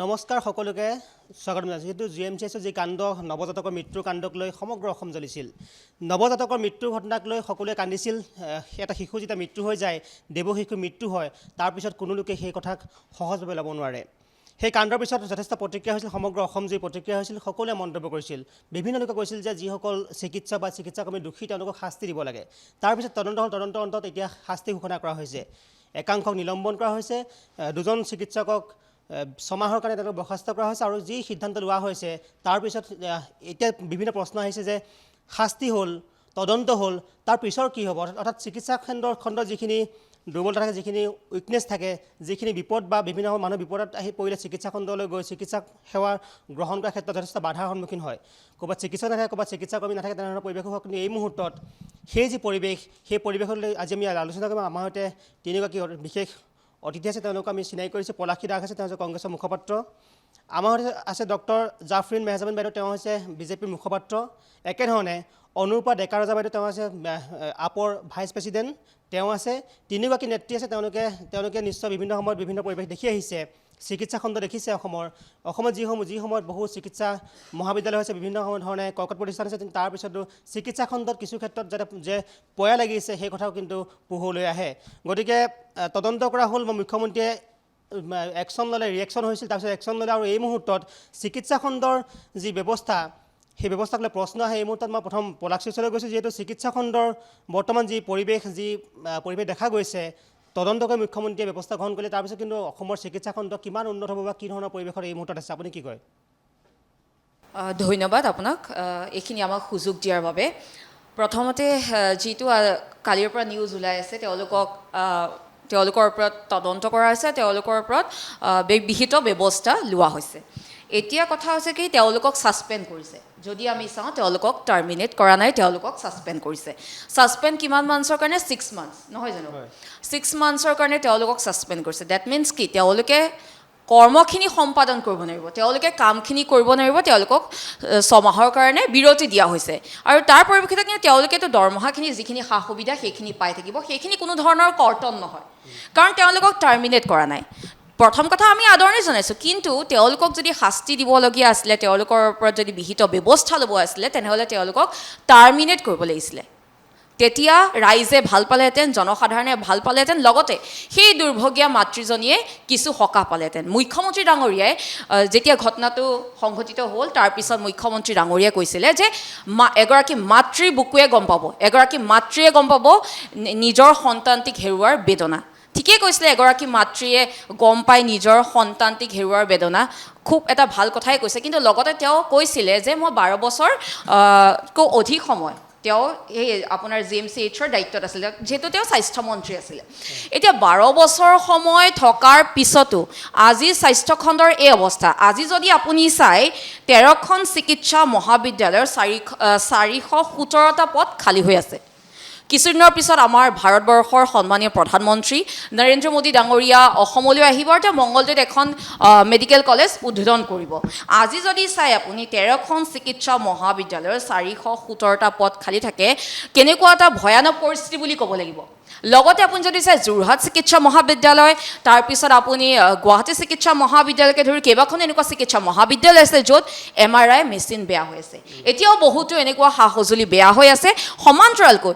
নমস্কাৰ সকলোকে স্বাগতম জনাইছোঁ। যেহেতু GMCHৰ যি কাণ্ড নৱজাতকৰ মৃত্যুৰ কাণ্ডক লৈ সমগ্ৰ অসম জ্বলিছিল। নৱজাতকৰ মৃত্যুৰ ঘটনাক লৈ সকলোৱে কান্দিছিল। এটা শিশু যেতিয়া মৃত্যু হৈ যায়, দেৱশিশুৰ মৃত্যু হয়, তাৰপিছত কোনো লোকে সেই কথাক সহজভাৱে ল'ব নোৱাৰে। সেই কাণ্ডৰ পিছত যথেষ্ট প্ৰতিক্ৰিয়া হৈছিল, সমগ্ৰ অসম জুৰি প্ৰতিক্ৰিয়া হৈছিল, সকলোৱে মন্তব্য কৰিছিল। বিভিন্ন লোকে কৈছিল যে যিসকল চিকিৎসক বা চিকিৎসাকৰ্মী দোষী তেওঁলোকক শাস্তি দিব লাগে। তাৰপিছত তদন্তৰ অন্তত এতিয়া শাস্তি ঘোষণা কৰা হৈছে। একাংশক নিলম্বন কৰা হৈছে, দুজন চিকিৎসকক 6 মাহৰ কাৰণে তেওঁলোকক বৰ্খাস্ত কৰা হৈছে আৰু যি সিদ্ধান্ত লোৱা হৈছে তাৰপিছত এতিয়া বিভিন্ন প্ৰশ্ন আহিছে যে শাস্তি হ'ল, তদন্ত হ'ল, তাৰ পিছৰ কি হ'ব? অৰ্থাৎ চিকিৎসা খণ্ডৰ যিখিনি দুৰ্বলতা থাকে, যিখিনি উইকনেছ থাকে, যিখিনি বিপদ বা বিভিন্ন মানুহ বিপদত আহি পৰিলে চিকিৎসা খণ্ডলৈ গৈ চিকিৎসা সেৱা গ্ৰহণ কৰাৰ ক্ষেত্ৰত যথেষ্ট বাধাৰ সন্মুখীন হয়। ক'ৰবাত চিকিৎসক নাথাকে, ক'ৰবাত চিকিৎসাকৰ্মী নাথাকে, তেনেধৰণৰ পৰিৱেশ হোৱা। কিন্তু এই মুহূৰ্তত সেই যি পৰিৱেশ, সেই পৰিৱেশলৈ আজি আমি আলোচনা কৰিম। আমাৰ সৈতে তিনিগৰাকী বিশেষ অতিথি আছে, তেওঁলোকক আমি চিনাকি কৰিছোঁ। পলাশী দাস আছে, তেওঁ হৈছে কংগ্ৰেছৰ মুখপাত্ৰ। আমাৰ সৈতে আছে ডক্টৰ জাফৰিন মেহজাবিন বাইদেউ, তেওঁ হৈছে বিজেপিৰ মুখপাত্ৰ। একেধৰণে অনুৰূপা ডেকা ৰজা বাইদেউ, তেওঁ আছে আপৰ ভাইচ প্ৰেছিডেণ্ট, তেওঁ আছে। তিনিগৰাকী নেত্ৰী আছে, তেওঁলোকে নিশ্চয় বিভিন্ন সময়ত বিভিন্ন পৰিৱেশ দেখি আহিছে, চিকিৎসা খণ্ড দেখিছে। অসমত যি সময়ত বহু চিকিৎসা মহাবিদ্যালয় হৈছে, বিভিন্ন ধৰণে কৰ্কট প্ৰতিষ্ঠান আছে, তাৰপিছতো চিকিৎসা খণ্ডত কিছু ক্ষেত্ৰত যে পয়া লাগিছে সেই কথাও কিন্তু পোহৰলৈ আহে। গতিকে তদন্ত কৰা হ'ল, মুখ্যমন্ত্ৰীয়ে একশ্যন ল'লে, ৰিয়েকশ্যন হৈছিল, তাৰপিছত একশ্যন ল'লে। আৰু এই মুহূৰ্তত চিকিৎসা খণ্ডৰ যি ব্যৱস্থা, সেই ব্যৱস্থাক লৈ প্ৰশ্ন আহে। এই মুহূৰ্তত মই প্ৰথম পলাশীৰ ওচৰলৈ গৈছোঁ। যিহেতু চিকিৎসা খণ্ডৰ বৰ্তমান যি পৰিৱেশ দেখা গৈছে, তদন্ত কৰি মুখ্যমন্ত্ৰীয়ে ব্যৱস্থা গ্ৰহণ কৰিলে, তাৰপিছত কিন্তু অসমৰ চিকিৎসা খণ্ড কিমান উন্নত হ'ব বা কি ধৰণৰ পৰিৱেশত এই মুহূৰ্তত আছে, আপুনি কি কয়? ধন্যবাদ আপোনাক এইখিনি আমাক সুযোগ দিয়াৰ বাবে। প্ৰথমতে যিটো কালিৰ পৰা নিউজ ওলাই আছে, তেওঁলোকৰ ওপৰত তদন্ত কৰা হৈছে, তেওঁলোকৰ ওপৰত বিহিত ব্যৱস্থা লোৱা হৈছে। এতিয়া কথা হৈছে কি, তেওঁলোকক ছাছপেণ্ড কৰিছে। যদি আমি চাওঁ, তেওঁলোকক টাৰ্মিনেট কৰা নাই, তেওঁলোকক ছাছপেণ্ড কৰিছে। ছাছপেণ্ড কিমান মান্থছৰ কাৰণে? 6 মান্থছ, নহয় জানো? 6 মান্থছৰ কাৰণে তেওঁলোকক ছাছপেণ্ড কৰিছে। ডেট মিনছ কি, তেওঁলোকে কৰ্মখিনি সম্পাদন কৰিব নোৱাৰিব, তেওঁলোকে কামখিনি কৰিব নোৱাৰিব, তেওঁলোকক 6 মাহৰ কাৰণে বিৰতি দিয়া হৈছে। আৰু তাৰ পৰিপ্ৰেক্ষিতত কিন্তু তেওঁলোকেতো দৰমহাখিনি, যিখিনি সা সুবিধা সেইখিনি পাই থাকিব, সেইখিনি কোনো ধৰণৰ কৰ্তন নহয়, কাৰণ তেওঁলোকক টাৰ্মিনেট কৰা নাই। প্ৰথম কথা, আমি আদৰণি জনাইছোঁ, কিন্তু তেওঁলোকক যদি শাস্তি দিবলগীয়া আছিলে, তেওঁলোকৰ ওপৰত যদি বিহিত ব্যৱস্থা ল'ব আছিলে, তেনেহ'লে তেওঁলোকক টাৰ্মিনেট কৰিব লাগিছিলে। তেতিয়া ৰাইজে ভাল পালেহেঁতেন, জনসাধাৰণে ভাল পালেহেঁতেন, লগতে সেই দুৰ্ভগীয়া মাতৃজনীয়ে কিছু সকাহ পালেহেঁতেন। মুখ্যমন্ত্ৰী ডাঙৰীয়াই যেতিয়া ঘটনাটো সংঘটিত হ'ল, তাৰপিছত মুখ্যমন্ত্ৰী ডাঙৰীয়াই কৈছিলে যে এগৰাকী মাতৃৰ বুকুৱে গম পাব, এগৰাকী মাতৃয়ে গম পাব নিজৰ সন্তানটিক হেৰুৱাৰ বেদনা। ঠিকেই কৈছিলে, এগৰাকী মাতৃয়ে গম পাই নিজৰ সন্তানটিক হেৰুৱাৰ বেদনা। খুব এটা ভাল কথাই কৈছে, কিন্তু লগতে তেওঁ কৈছিলে যে মই 12 বছৰতকৈ অধিক সময় তেওঁ এই আপোনাৰ GMCHৰ দায়িত্বত আছিলে, যিহেতু তেওঁ স্বাস্থ্যমন্ত্ৰী আছিলে। এতিয়া 12 বছৰ সময় থকাৰ পিছতো আজি স্বাস্থ্যখণ্ডৰ এই অৱস্থা। আজি যদি আপুনি চাই, 13খন চিকিৎসা মহাবিদ্যালয়ৰ 417টা পদ খালী হৈ আছে। কিছুদিনৰ পিছত আমাৰ ভাৰতবৰ্ষৰ সন্মানীয় প্ৰধানমন্ত্ৰী নৰেন্দ্ৰ মোদী ডাঙৰীয়া অসমলৈ আহিব আৰু তেওঁ মংগলদৈত এখন মেডিকেল কলেজ উদ্বোধন কৰিব। আজি যদি চাই আপুনি, 13খন চিকিৎসা মহাবিদ্যালয়ৰ 417টা পদ খালী থাকে, কেনেকুৱা এটা ভয়ানক পৰিস্থিতি বুলি ক'ব লাগিব। লগতে আপুনি যদি চাই, যোৰহাট চিকিৎসা মহাবিদ্যালয়, তাৰপিছত আপুনি গুৱাহাটী চিকিৎসা মহাবিদ্যালয়কে ধৰি কেইবাখনো এনেকুৱা চিকিৎসা মহাবিদ্যালয় আছে য'ত MRI মেচিন বেয়া হৈ আছে। এতিয়াও বহুতো এনেকুৱা সা সঁজুলি বেয়া হৈ আছে। সমান্তৰালকৈ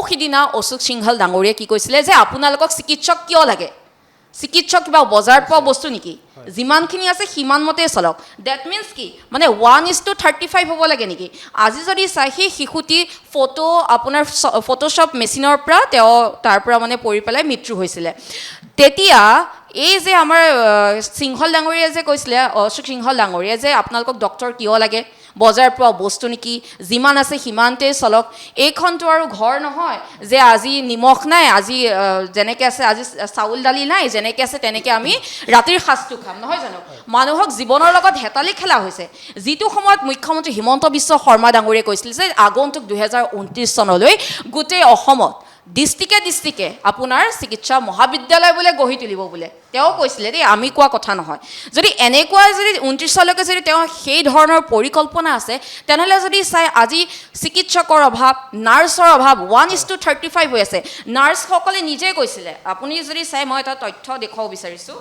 সিদিনা অশোক সিংঘল ডাঙৰীয়াই কি কৈছিলে যে আপোনালোকক চিকিৎসক কিয় লাগে? চিকিৎসক কিবা বজাৰত পোৱা বস্তু নেকি? যিমানখিনি আছে সিমান মতেই চলক। ডেট মিনছ কি, মানে 1:35 হ'ব লাগে নেকি? আজি যদি চাই, সেই শিশুটি আপোনাৰ ফটোশ্বপ মেচিনৰ পৰা তাৰ পৰা মানে পৰি পেলাই মৃত্যু হৈছিলে। তেতিয়া এই যে আমাৰ সিংহল ডাঙৰীয়াই যে কৈছিলে, অশোক সিংহল ডাঙৰীয়াই যে আপোনালোকক ডক্টৰ কিয় লাগে? বজাৰত পোৱা বস্তু নেকি? যিমান আছে সিমানতেই চলক। এইখনটো আৰু ঘৰ নহয় যে আজি নিমখ নাই, আজি যেনেকৈ আছে, আজি চাউল দালি নাই, যেনেকৈ আছে তেনেকৈ আমি ৰাতিৰ সাঁজটো খাম, নহয় জানো? মানুহক জীৱনৰ লগত হেতালি খেলা হৈছে। যিটো সময়ত মুখ্যমন্ত্ৰী হিমন্ত বিশ্ব শৰ্মা ডাঙৰীয়াই কৈছিলে যে আগন্তুক 2029 চনলৈ গোটেই অসমত ডিষ্ট্ৰিক্টে আপোনাৰ চিকিৎসা মহাবিদ্যালয় বোলে গঢ়ি তুলিব বোলে, তেওঁ কৈছিলে দেই, আমি কোৱা কথা নহয়। যদি এনেকুৱা 29লৈকে যদি তেওঁ সেই ধৰণৰ পৰিকল্পনা আছে, তেনেহ'লে যদি চাই আজি চিকিৎসকৰ অভাৱ, নাৰ্ছৰ অভাৱ, 1:35 হৈ আছে। নাৰ্ছসকলে নিজেই কৈছিলে, আপুনি যদি চাই, মই এটা তথ্য দেখুৱাব বিচাৰিছোঁ।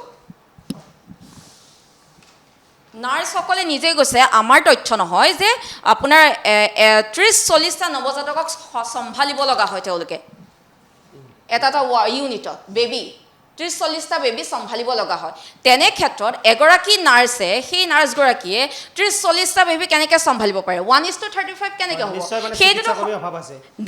নাৰ্ছসকলে নিজেই কৈছে, আমাৰ তথ্য নহয়, যে আপোনাৰ 30-40টা নৱজাতকক চম্ভালিব লগা হয় তেওঁলোকে এটা ইউনিটত বেবী 30-40টা বেবী চম্ভালিব লগা হয়। তেনে ক্ষেত্ৰত এগৰাকী নাৰ্ছে সেই নাৰ্ছগৰাকীয়ে 30-40টা বেবী কেনেকৈ চম্ভালিব পাৰে? 1:35 কেনেকৈ হ'ব? সেইটোতো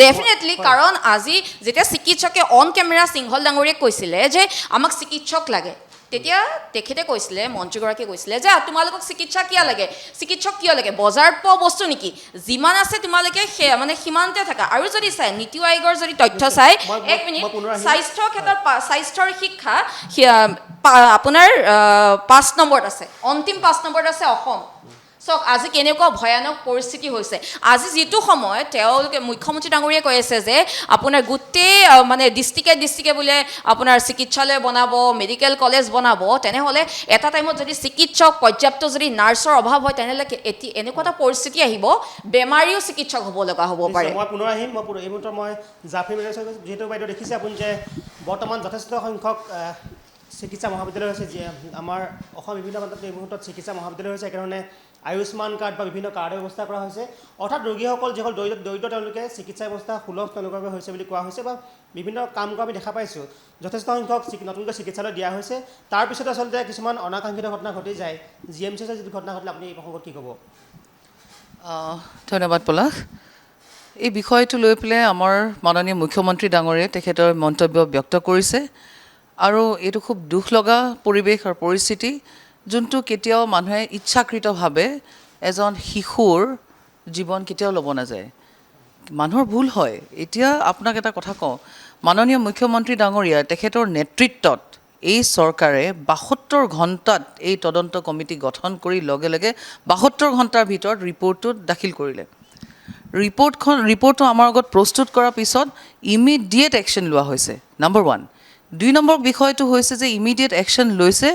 ডেফিনেটলি, কাৰণ আজি যেতিয়া চিকিৎসকে অন কেমেৰা সিংহল ডাঙৰীয়ে কৈছিলে যে আমাক চিকিৎসক লাগে, তেতিয়া তেখেতে কৈছিলে, মন্ত্ৰীগৰাকীয়ে কৈছিলে যে তোমালোকক চিকিৎসা কিয় লাগে? চিকিৎসক কিয় লাগে? বজাৰত পোৱা বস্তু নেকি? যিমান আছে তোমালোকে মানে সীমান্তে থাকা। আৰু যদি চাই নীতি আয়োগৰ যদি তথ্য চাই, এক মিনিট, স্বাস্থ্যৰ ক্ষেত্ৰত স্বাস্থ্যৰ শিক্ষা আপোনাৰ 5 নম্বৰত আছে, অন্তিম 5 নম্বৰত আছে অসম। চাওক আজি কেনেকুৱা ভয়ানক পৰিস্থিতি হৈছে। আজি যিটো সময়ত তেওঁলোকে মুখ্যমন্ত্ৰী ডাঙৰীয়ে কৈ আছে যে আপোনাৰ গোটেই মানে ডিষ্ট্ৰিক্টে বোলে আপোনাৰ চিকিৎসালয় বনাব, মেডিকেল কলেজ বনাব, তেনেহ'লে এটা টাইমত যদি চিকিৎসক পৰ্যাপ্ত যদি নাৰ্ছৰ অভাৱ হয়, তেনেহ'লে এনেকুৱা এটা পৰিস্থিতি আহিব, বেমাৰীও চিকিৎসক হ'ব লগা হ'ব পাৰে। মই পুনৰ আহিম। এই মুহূৰ্তত মই জাফি মেডিকেল, যিহেতু বাইদেউ দেখিছে আপুনি যে বৰ্তমান যথেষ্ট সংখ্যক চিকিৎসা মহাবিদ্যালয় হৈছে, যি আমাৰ অসম বিভিন্ন প্ৰান্তত এই মুহূৰ্তত চিকিৎসা মহাবিদ্যালয় হৈছে। একেধৰণে আয়ুষ্মান কাৰ্ড বা বিভিন্ন কাৰ্ডৰ ব্যৱস্থা কৰা হৈছে। অৰ্থাৎ ৰোগীসকল যিসকল দৰিদ্ৰ তেওঁলোকে চিকিৎসা ব্যৱস্থা সুলভ তেওঁলোকৰ বাবে হৈছে বুলি কোৱা হৈছে, বা বিভিন্ন কাম কৰা আমি দেখা পাইছোঁ। যথেষ্ট সংখ্যক নতুনকৈ চিকিৎসালয় দিয়া হৈছে। তাৰপিছত আচলতে কিছুমান অনাকাংক্ষিত ঘটনা ঘটি যায়। GMCHৰ যিটো ঘটনা ঘটিলে আপুনি এই প্ৰসংগত কি ক'ব? ধন্যবাদ পলাশ। এই বিষয়টো লৈ পেলাই আমাৰ মাননীয় মুখ্যমন্ত্ৰী ডাঙৰীয়ে তেখেতৰ মন্তব্য ব্যক্ত কৰিছে, আৰু এইটো খুব দুখ লগা পৰিৱেশ আৰু পৰিস্থিতি, যোনটো কেতিয়াও মানুহে ইচ্ছাকৃতভাৱে এজন শিশুৰ জীৱন কেতিয়াও ল'ব নাযায়। মানুহৰ ভুল হয়। এতিয়া আপোনাক এটা কথা কওঁ, মাননীয় মুখ্যমন্ত্ৰী ডাঙৰীয়া তেখেতৰ নেতৃত্বত এই চৰকাৰে 72 ঘণ্টাত এই তদন্ত কমিটি গঠন কৰি লগে লগে 72 ঘণ্টাৰ ভিতৰত ৰিপৰ্টটো দাখিল কৰিলে। ৰিপৰ্টটো আমাৰ আগত প্ৰস্তুত কৰাৰ পিছত ইমিডিয়েট একশ্যন লোৱা হৈছে, নম্বৰ 1। 2 নম্বৰ বিষয়টো হৈছে যে ইমিডিয়েট একশ্যন লৈছে,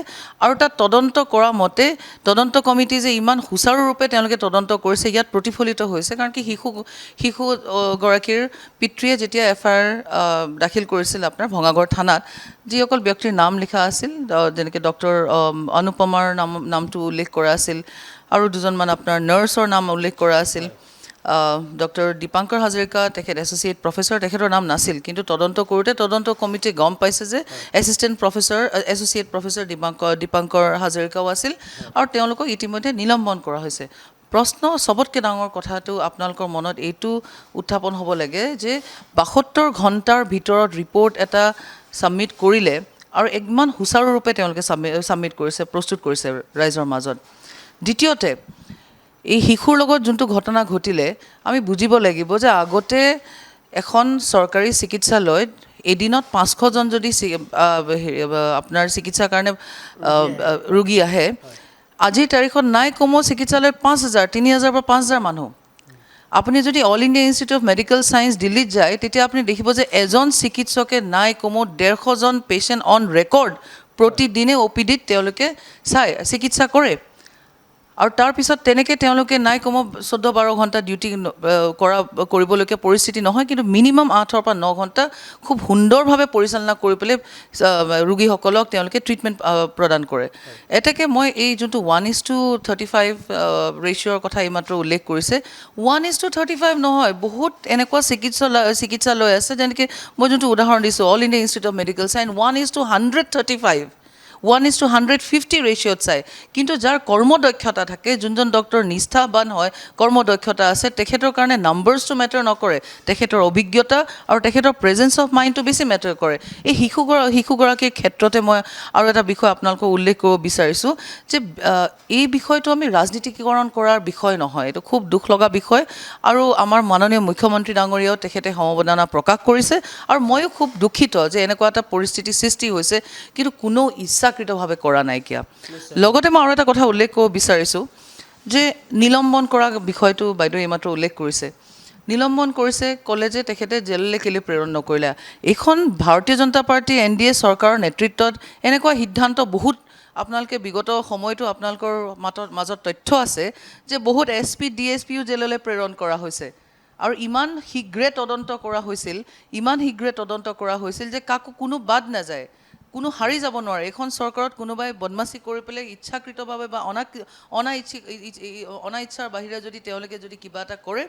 আৰু তাত তদন্ত কৰা মতে তদন্ত কমিটি যে ইমান সুচাৰুৰূপে তেওঁলোকে তদন্ত কৰিছে, ইয়াত প্ৰতিফলিত হৈছে। কাৰণ কি শিশুগৰাকীৰ পিতৃয়ে যেতিয়া FIR দাখিল কৰিছিল আপোনাৰ ভঙাগড় থানাত, যিসকল ব্যক্তিৰ নাম লিখা আছিল, যেনেকৈ ডক্টৰ অনুপমাৰ নামটো উল্লেখ কৰা আছিল, আৰু দুজনমান আপোনাৰ নাৰ্ছৰ নাম উল্লেখ কৰা আছিল। ডক্টৰ দীপাংকৰ হাজৰিকা, তেখেত এছ'চিয়েট প্ৰফেচৰ, তেখেতৰ নাম নাছিল, কিন্তু তদন্ত কৰোঁতে তদন্ত কমিটিয়ে গম পাইছে যে এছ'চিয়েট প্ৰফেচৰ দীপাংকৰ হাজৰিকাও আছিল, আৰু তেওঁলোকক ইতিমধ্যে নিলম্বন কৰা হৈছে। প্ৰশ্ন চবতকৈ ডাঙৰ কথাটো আপোনালোকৰ মনত এইটো উত্থাপন হ'ব লাগে যে 72 ঘণ্টাৰ ভিতৰত ৰিপৰ্ট এটা ছাবমিট কৰিলে, আৰু ইমান সুচাৰুৰূপে তেওঁলোকে ছাবমিট কৰিছে, প্ৰস্তুত কৰিছে ৰাইজৰ মাজত। দ্বিতীয়তে, এই শিশুৰ লগত যোনটো ঘটনা ঘটিলে, আমি বুজিব লাগিব যে আগতে এখন চৰকাৰী চিকিৎসালয়ত এদিনত 500জন যদি আপোনাৰ চিকিৎসাৰ কাৰণে ৰোগী আহে, আজিৰ তাৰিখত নাই কমেও চিকিৎসালয়ত 5,000, 3,000 বা 5,000 মানুহ। আপুনি যদি all India institute of medical science দিল্লীত যায়, তেতিয়া আপুনি দেখিব যে এজন চিকিৎসকে নাই কমেও 150জন পেচেণ্ট অন ৰেকৰ্ড প্ৰতিদিনে OPDত তেওঁলোকে চিকিৎসা কৰে। আৰু তাৰপিছত তেনেকৈ তেওঁলোকে নাই কমেও 14-12 ঘণ্টা ডিউটি কৰিবলগীয়া পৰিস্থিতি নহয়, কিন্তু মিনিমাম 8ৰ পৰা 9 ঘণ্টা খুব সুন্দৰভাৱে পৰিচালনা কৰি পেলাই ৰোগীসকলক তেওঁলোকে ট্ৰিটমেণ্ট প্ৰদান কৰে। এতেকে মই এই যোনটো 1:35 ৰেচিঅ'ৰ কথা এইমাত্ৰ উল্লেখ কৰিছে, 1:35 নহয়, বহুত এনেকুৱা চিকিৎসালয় আছে, যেনেকৈ মই যোনটো উদাহৰণ দিছোঁ, all India institute of medical science 1:135, 1:150 ৰেচিঅ'ত চায়। কিন্তু যাৰ কৰ্মদক্ষতা থাকে, যোনজন ডক্টৰ নিষ্ঠাবান হয়, কৰ্মদক্ষতা আছে, তেখেতৰ কাৰণে নাম্বাৰ্ছটো মেটাৰ নকৰে, তেখেতৰ অভিজ্ঞতা আৰু তেখেতৰ প্ৰেজেঞ্চ অফ মাইণ্ডটো বেছি মেটাৰ কৰে। এই শিশুগৰাকীৰ ক্ষেত্ৰতে মই আৰু এটা বিষয় আপোনালোকক উল্লেখ কৰিব বিচাৰিছোঁ যে এই বিষয়টো আমি ৰাজনীতিকৰণ কৰাৰ বিষয় নহয়, এইটো খুব দুখ লগা বিষয়, আৰু আমাৰ মাননীয় মুখ্যমন্ত্ৰী ডাঙৰীয়াও তেখেতে সমবেদনা প্ৰকাশ কৰিছে, আৰু ময়ো খুব দুখিত যে এনেকুৱা এটা পৰিস্থিতি সৃষ্টি হৈছে, কিন্তু কোনো ইচ্ছাকৃতভাৱে কৰা নাইকিয়া। লগতে মই আৰু এটা কথা উল্লেখ কৰিব বিচাৰিছোঁ যে নিলম্বন কৰা বিষয়টো বাইদেৱে এইমাত্ৰ উল্লেখ কৰিছে। নিলম্বন কৰিছে, ক'লে যে তেখেতে জেললৈ কেলৈ প্ৰেৰণ নকৰিলে। এইখন ভাৰতীয় জনতা পাৰ্টি NDA চৰকাৰৰ নেতৃত্বত এনেকুৱা সিদ্ধান্ত বহুত, আপোনালোকে বিগত সময়তো আপোনালোকৰ মাজত তথ্য আছে যে বহুত SP DSPও জেললৈ প্ৰেৰণ কৰা হৈছে, আৰু ইমান শীঘ্ৰে তদন্ত কৰা হৈছিল যে কাকো কোনো বাদ নাযায়। কোনো হাৰি যাব নোৱাৰে এইখন চৰকাৰত কোনোবাই বদমাচি কৰি পেলাই ইচ্ছাকৃতভাৱে বা অনাইচ্ছাৰ বাহিৰে যদি তেওঁলোকে যদি কিবা এটা কৰে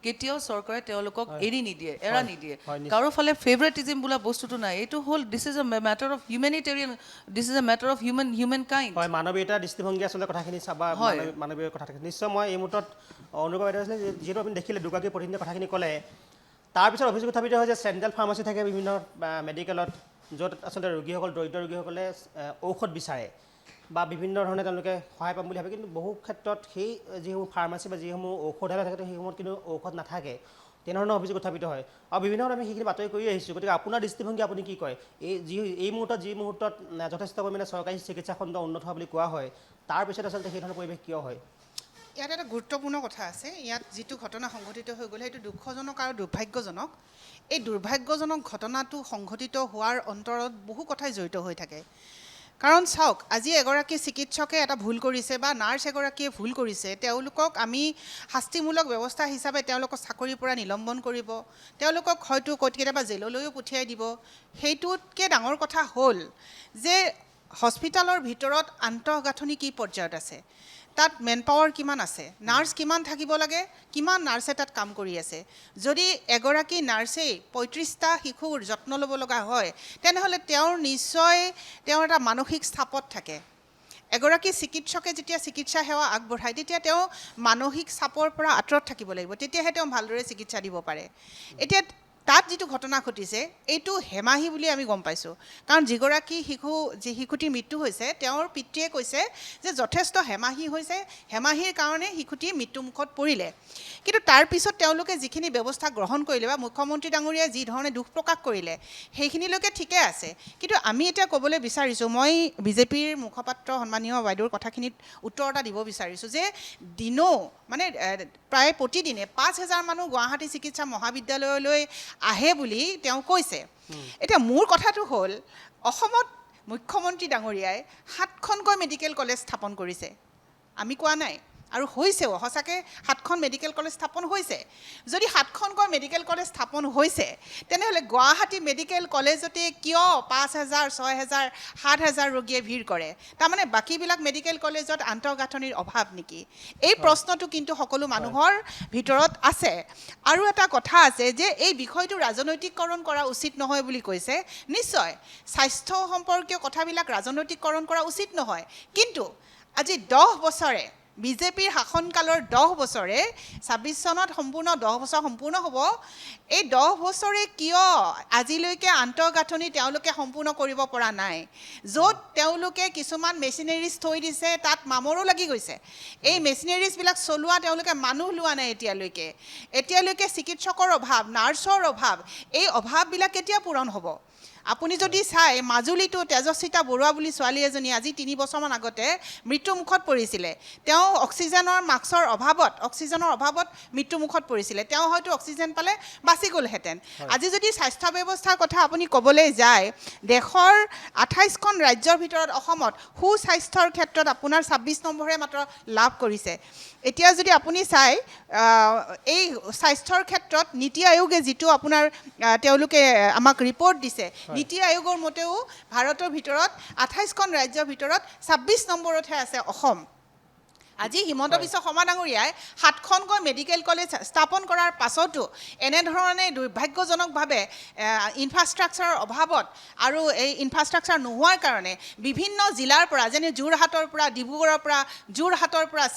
কেতিয়াও চৰকাৰে তেওঁলোকক এৰি নিদিয়ে এৰা নিদিয়ে কাৰো ফালে ফেভৰেটিজিম বোলা বস্তুটো নাই এইটো হ'ল this is a matter of humanitarian this is a matter of human kind হয় মানৱীয়তাৰ দৃষ্টিভংগী আচলতে কথাখিনি চাবা মানৱীয় কথাখিনি নিশ্চয় মই এই মুহূৰ্তত অনুভৱ হৈছিলে যিহেতু আপুনি দেখিলে দুগৰাকী প্ৰতিনিধিয়ে কথাখিনি ক'লে তাৰপিছত অভিযোগ উত্থাপিত হয় যে চেণ্ট্ৰেল ফাৰ্মাচী থাকে বিভিন্ন মেডিকেলত য'ত আচলতে ৰোগীসকল দৰিদ্ৰ ৰোগীসকলে ঔষধ বিচাৰে বা বিভিন্ন ধৰণে তেওঁলোকে সহায় পাম বুলি ভাবে কিন্তু বহু ক্ষেত্ৰত সেই যিসমূহ ফাৰ্মাচী বা যিসমূহ ঔষধালয় থাকে সেইসমূহত কিন্তু ঔষধ নাথাকে তেনেধৰণৰ অভিযোগ উত্থাপিত হয় আৰু বিভিন্ন ধৰণে আমি সেইখিনি বাতৰি কৰি আহিছোঁ গতিকে আপোনাৰ দৃষ্টিভংগী আপুনি কি কয় এই মুহূৰ্তত যথেষ্ট পৰিমাণে চৰকাৰী চিকিৎসা খণ্ড উন্নত হোৱা বুলি কোৱা হয় তাৰপিছত আচলতে সেই ধৰণৰ পৰিৱেশ কিয় হয় ইয়াত এটা গুৰুত্বপূৰ্ণ কথা আছে ইয়াত যিটো ঘটনা সংঘটিত হৈ গ'ল সেইটো দুঃখজনক আৰু দুৰ্ভাগ্যজনক এই দুৰ্ভাগ্যজনক ঘটনাটো সংঘটিত হোৱাৰ অন্তৰত বহু কথাই জড়িত হৈ থাকে কাৰণ চাওক আজি এগৰাকী চিকিৎসকে এটা ভুল কৰিছে বা নাৰ্ছ এগৰাকীয়ে ভুল কৰিছে তেওঁলোকক আমি শাস্তিমূলক ব্যৱস্থা হিচাপে তেওঁলোকক চাকৰিৰ পৰা নিলম্বন কৰিব তেওঁলোকক হয়তো কেতিয়াবা জেললৈও পঠিয়াই দিব সেইটোতকৈ ডাঙৰ কথা হ'ল যে হস্পিটেলৰ ভিতৰত আন্তঃগাঁথনি কি পৰ্যায়ত আছে তাত মেন পাৱাৰ কিমান আছে নাৰ্ছ কিমান থাকিব লাগে কিমান নাৰ্ছে তাত কাম কৰি আছে যদি এগৰাকী নাৰ্ছেই ৩৫টা শিশুৰ যত্ন ল'ব লগা হয় তেনেহ'লে তেওঁৰ নিশ্চয় তেওঁৰ এটা মানসিক চাপত থাকে এগৰাকী চিকিৎসকে যেতিয়া চিকিৎসা সেৱা আগবঢ়ায় তেতিয়া তেওঁ মানসিক চাপৰ পৰা আঁতৰত থাকিব লাগিব তেতিয়াহে তেওঁ ভালদৰে চিকিৎসা দিব পাৰে এতিয়া তাত যিটো ঘটনা ঘটিছে এইটো হেমাহি বুলি আমি গম পাইছোঁ কাৰণ যিগৰাকী শিশুটিৰ মৃত্যু হৈছে তেওঁৰ পিতৃয়ে কৈছে যে যথেষ্ট হেমাহি হৈছে হেমাহিৰ কাৰণে শিশুটি মৃত্যুমুখত পৰিলে কিন্তু তাৰপিছত তেওঁলোকে যিখিনি ব্যৱস্থা গ্ৰহণ কৰিলে বা মুখ্যমন্ত্ৰী ডাঙৰীয়াই যি ধৰণে দুখ প্ৰকাশ কৰিলে সেইখিনিলৈকে ঠিকে আছে কিন্তু আমি এতিয়া ক'বলৈ বিচাৰিছোঁ মই বিজেপিৰ মুখপাত্ৰ সন্মানীয় বাইদেউৰ কথাখিনিত উত্তৰ এটা দিব বিচাৰিছোঁ যে দিনো মানে প্ৰায় প্ৰতিদিনে ৫,০০০ মানুহ গুৱাহাটী চিকিৎসা মহাবিদ্যালয়লৈ আহে বুলি তেওঁ কৈছে এতিয়া মোৰ কথাটো হ'ল অসমত মুখ্যমন্ত্ৰী ডাঙৰীয়াই ৭খনকৈ মেডিকেল কলেজ স্থাপন কৰিছে আমি কোৱা নাই আৰু হৈছেও সঁচাকৈ ৭খন মেডিকেল কলেজ স্থাপন হৈছে যদি ৭খনকৈ মেডিকেল কলেজ স্থাপন হৈছে তেনেহ'লে গুৱাহাটী মেডিকেল কলেজতে কিয় ৫,০০০ ৬,০০০ ৭,০০০ ৰোগীয়ে ভিৰ কৰে তাৰমানে বাকীবিলাক মেডিকেল কলেজত আন্তঃগাঁথনিৰ অভাৱ নেকি এই প্ৰশ্নটো কিন্তু সকলো মানুহৰ ভিতৰত আছে আৰু এটা কথা আছে যে এই বিষয়টো ৰাজনৈতিকৰণ কৰা উচিত নহয় বুলি কৈছে নিশ্চয় স্বাস্থ্য সম্পৰ্কীয় কথাবিলাক ৰাজনৈতিকৰণ কৰা উচিত নহয় কিন্তু আজি 10 বছৰে বিজেপিৰ শাসনকালৰ 10 বছৰে ২৬ চনত সম্পূৰ্ণ 10 বছৰ সম্পূৰ্ণ হ'ব এই 10 বছৰে কিয় আজিলৈকে আন্তঃগাঁথনি তেওঁলোকে সম্পূৰ্ণ কৰিব পৰা নাই য'ত তেওঁলোকে কিছুমান মেচিনেৰিজ থৈ দিছে তাত মামৰো লাগি গৈছে এই মেচিনেৰিজবিলাক চলোৱা তেওঁলোকে মানুহ লোৱা নাই এতিয়ালৈকে চিকিৎসকৰ অভাৱ নাৰ্ছৰ অভাৱ এই অভাৱবিলাক কেতিয়া পূৰণ হ'ব আপুনি যদি চাই মাজুলীটো তেজস্বিতা বৰুৱা বুলি ছোৱালী এজনী আজি ৩ বছৰমান আগতে মৃত্যুমুখত পৰিছিলে তেওঁ অক্সিজেনৰ মাস্কৰ অভাৱত মৃত্যুমুখত পৰিছিলে তেওঁ হয়তো অক্সিজেন পালে বাচি গ'লহেঁতেন আজি যদি স্বাস্থ্য ব্যৱস্থাৰ কথা আপুনি ক'বলৈ যায় দেশৰ ২৮খন ৰাজ্যৰ ভিতৰত অসমত সুস্বাস্থ্যৰ ক্ষেত্ৰত আপোনাৰ ২৬ নম্বৰহে মাত্ৰ লাভ কৰিছে এতিয়া যদি আপুনি চাই এই স্বাস্থ্যৰ ক্ষেত্ৰত নীতি আয়োগে যিটো আপোনাৰ তেওঁলোকে আমাক ৰিপৰ্ট দিছে নীতি আয়োগৰ মতেও ভাৰতৰ ভিতৰত ২৮খন ৰাজ্যৰ ভিতৰত ২৬ নম্বৰতহে আছে অসম আজি হিমন্ত বিশ্ব শৰ্মা ডাঙৰীয়াই ৭খনকৈ মেডিকেল কলেজ স্থাপন কৰাৰ পাছতো এনেধৰণে দুৰ্ভাগ্যজনকভাৱে ইনফ্ৰাষ্ট্ৰাকচাৰৰ অভাৱত আৰু এই ইনফ্ৰাষ্ট্ৰাকচাৰ নোহোৱাৰ কাৰণে বিভিন্ন জিলাৰ পৰা যেনে যোৰহাটৰ পৰা ডিব্ৰুগড়ৰ পৰা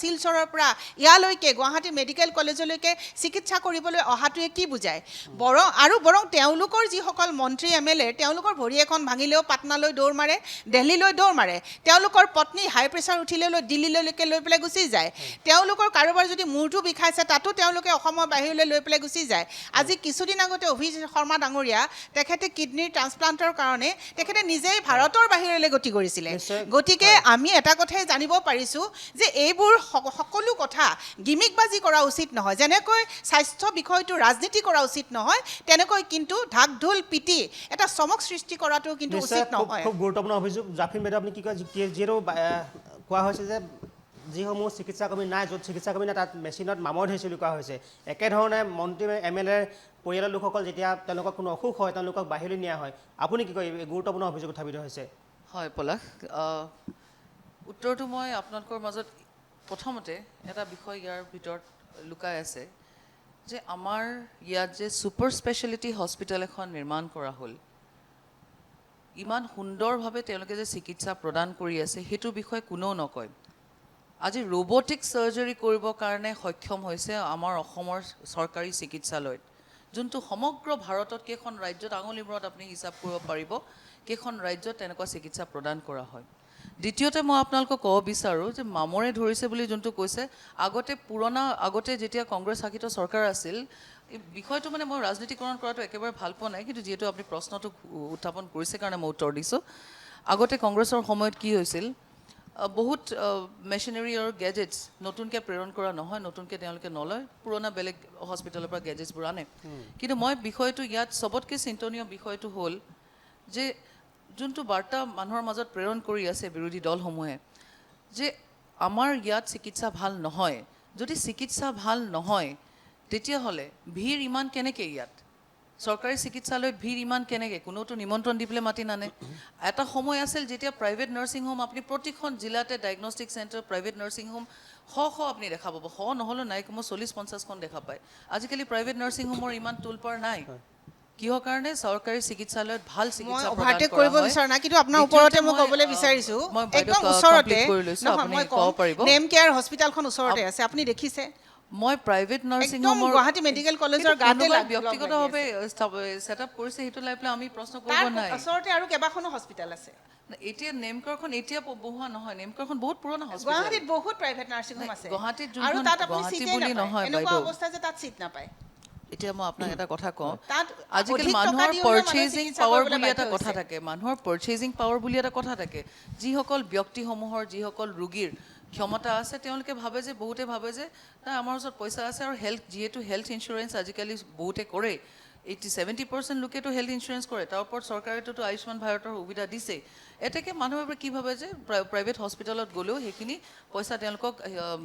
শিলচৰৰ পৰা ইয়ালৈকে গুৱাহাটী মেডিকেল কলেজলৈকে চিকিৎসা কৰিবলৈ অহাটোৱে কি বুজায় বৰং তেওঁলোকৰ যিসকল মন্ত্ৰী MLA তেওঁলোকৰ ভৰি এখন ভাঙিলেও পাটনালৈ দৌৰ মাৰে দিল্লীলৈ দৌৰ মাৰে তেওঁলোকৰ পত্নী হাই প্ৰেছাৰ উঠিলে দিল্লীলৈকে লৈ পেলাই গুচি যায় তেওঁলোকৰ কাৰোবাৰ যদি মূৰটো বিষাইছে তাতো তেওঁলোকে অসমৰ বাহিৰলৈ লৈ পেলাই গুচি যায় আজি কিছুদিন আগতে অভিজিৎ শৰ্মা ডাঙৰীয়া তেখেতে কিডনিৰ ট্ৰান্সপ্লান্টৰ কাৰণে তেখেতে নিজেই ভাৰতৰ বাহিৰলৈ গতি কৰিছিলে গতিকে আমি এটা কথাই জানিব পাৰিছোঁ যে এইবোৰ সকলো কথা গিমিকবাজি কৰা উচিত নহয় যেনেকৈ স্বাস্থ্য বিষয়টো ৰাজনীতি কৰা উচিত নহয় তেনেকৈ কিন্তু ঢাক ঢোল পিটি এটা চমক সৃষ্টি কৰাটো কিন্তু উচিত নহয় খুব গুৰুত্বপূৰ্ণ অভিযোগ জাফিন বাইদেউ আপুনি কি কয় যিহেতু কোৱা হৈছে যে যিসমূহ চিকিৎসাকৰ্মী নাই, য'ত চিকিৎসাকৰ্মী নাই তাত মেচিনত মামৰ ধৰিছে বুলি কোৱা হৈছে। একেধৰণে মন্ত্ৰী MLA পৰিয়ালৰ লোকসকল যেতিয়া তেওঁলোকৰ কোনো অসুখ হয় তেওঁলোকক বাহিৰলৈ নিয়া হয়। আপুনি কি কয়? এই গুৰুত্বপূৰ্ণ অভিযোগ উত্থাপিত হৈছে। হয় পলাশ, উত্তৰটো মই আপোনালোকৰ মাজত প্ৰথমতে এটা বিষয় ইয়াৰ ভিতৰত লুকাই আছে যে আমাৰ ইয়াত যে ছুপাৰ স্পেচিয়েলিটি হস্পিটেল এখন নিৰ্মাণ কৰা হ'ল, ইমান সুন্দৰভাৱে তেওঁলোকে যে চিকিৎসা প্ৰদান কৰি আছে সেইটোৰ বিষয়ে কোনেও নকয়। আজি ৰবটিক চাৰ্জাৰী কৰিবৰ কাৰণে সক্ষম হৈছে আমাৰ অসমৰ চৰকাৰী চিকিৎসালয়ত, যোনটো সমগ্ৰ ভাৰতত কেইখন ৰাজ্যত আঙুলি মূৰত আপুনি হিচাপ কৰিব পাৰিব কেইখন ৰাজ্যত তেনেকুৱা চিকিৎসা প্ৰদান কৰা হয়। দ্বিতীয়তে মই আপোনালোকক ক'ব বিচাৰোঁ যে মামৰে ধৰিছে বুলি যোনটো কৈছে, আগতে যেতিয়া কংগ্ৰেছ শাসিত চৰকাৰ আছিল, এই বিষয়টো মানে মই ৰাজনীতিকৰণ কৰাটো একেবাৰে ভাল পোৱা নাই, কিন্তু যিহেতু আপুনি প্ৰশ্নটো উত্থাপন কৰিছে কাৰণে মই উত্তৰ দিছোঁ। আগতে কংগ্ৰেছৰ সময়ত কি হৈছিল, বহুত মেচিনাৰী আৰু গেজেটছ নতুনকৈ প্ৰেৰণ কৰা নহয়, নতুনকৈ তেওঁলোকে নলয়, পুৰণা বেলেগ হস্পিটেলৰ পৰা গেজেটছবোৰ আনে। কিন্তু মই বিষয়টো ইয়াত চবতকৈ চিন্তনীয় বিষয়টো হ'ল যে যোনটো বাৰ্তা মানুহৰ মাজত প্ৰেৰণ কৰি আছে বিৰোধী দলসমূহে যে আমাৰ ইয়াত চিকিৎসা ভাল নহয়। যদি চিকিৎসা ভাল নহয় তেতিয়াহ'লে ভিৰ ইমান কেনেকৈ ইয়াত? চৰকাৰী চিকিৎসালয়ত ভিৰ ইমান কেনেকৈ? কোনোতো নিমন্ত্ৰণ দি পেলাই মাতি নানে। এটা সময় আছিল যেতিয়া প্ৰাইভেট নাৰ্ছিং হোম আপুনি প্ৰতিখন জিলাতে diagnostic centre, private nursing home আপুনি দেখা পাব। নহ'লেও নাই কমেও 40-50খন দেখা পায়। আজিকালি প্ৰাইভেট নাৰ্ছিং হোমৰ ইমান তোলপাৰ নাই। কিহৰ কাৰণে? চৰকাৰী চিকিৎসালয়ত ভাল চিকিৎসা প্ৰদান অভাৰটেক কৰা কৰিব হয়। বিচৰা নাই, কিন্তু আপোনাৰ ওপৰতে মই ক'বলৈ বিচাৰিছোঁ, একদম ওচৰতে মই ক'ব পাৰিব নেম কেয়াৰ হস্পিটেলখন ওচৰতে আছে, আপুনি দেখিছে? মই প্ৰাইভেট নাৰ্ছিং একদম হোমৰ গুৱাহাটী মেডিকেল কলেজৰ গাতে ব্যক্তিগতভাৱে ছেটআপ কৰিছে, সেইটো লৈ পেলাই আমি প্ৰশ্ন কৰিব নাই। ওচৰতে আৰু কেইবাখনো হস্পিটেল আছে। এতিয়া নেমকাৰখন এতিয়া বহোৱা নহয়, নেমকাৰখন বহুত পুৰণা হস্পিটেল। গুৱাহাটীত বহুত প্ৰাইভেট নাৰ্ছিং হোম আছে, গুৱাহাটীত আৰু যোনখন তাত আপুনি গুৱাহাটী চিটেই বুলি নাপায়। নহয় এনেকুৱা বাইদেউ, অৱস্থা যে তাত চিট নাপায়। এতিয়া মই আপোনাক এটা কথা কওঁ, তাত আজিকালি অধিক টকা মানুহৰ দি হ'লেও মানুহে পাৰ্চেজিং চিকিৎসা পাৱাৰ কৰিবলৈ বুলি এটা বাধ্য কথা হৈছে। থাকে, মানুহৰ পাৰ্চেজিং পাৱাৰ বুলি এটা কথা থাকে। যিসকল ব্যক্তিসমূহৰ, যিসকল ৰোগীৰ ক্ষমতা আছে তেওঁলোকে ভাবে যে, বহুতে ভাবে যে নাই আমাৰ ওচৰত পইচা আছে, আৰু যিহেতু হেল্থ ইঞ্চুৰেঞ্চ আজিকালি বহুতে কৰে, 70% লোকেতো হেল্থ ইঞ্চুৰেঞ্চ কৰে, তাৰ ওপৰত চৰকাৰেতো আয়ুষ্মান ভাৰতৰ সুবিধা দিছে। এতেকে মানুহে কি ভাবে যে প্ৰাইভেট হস্পিটেলত গ'লেও সেইখিনি পইচা তেওঁলোকক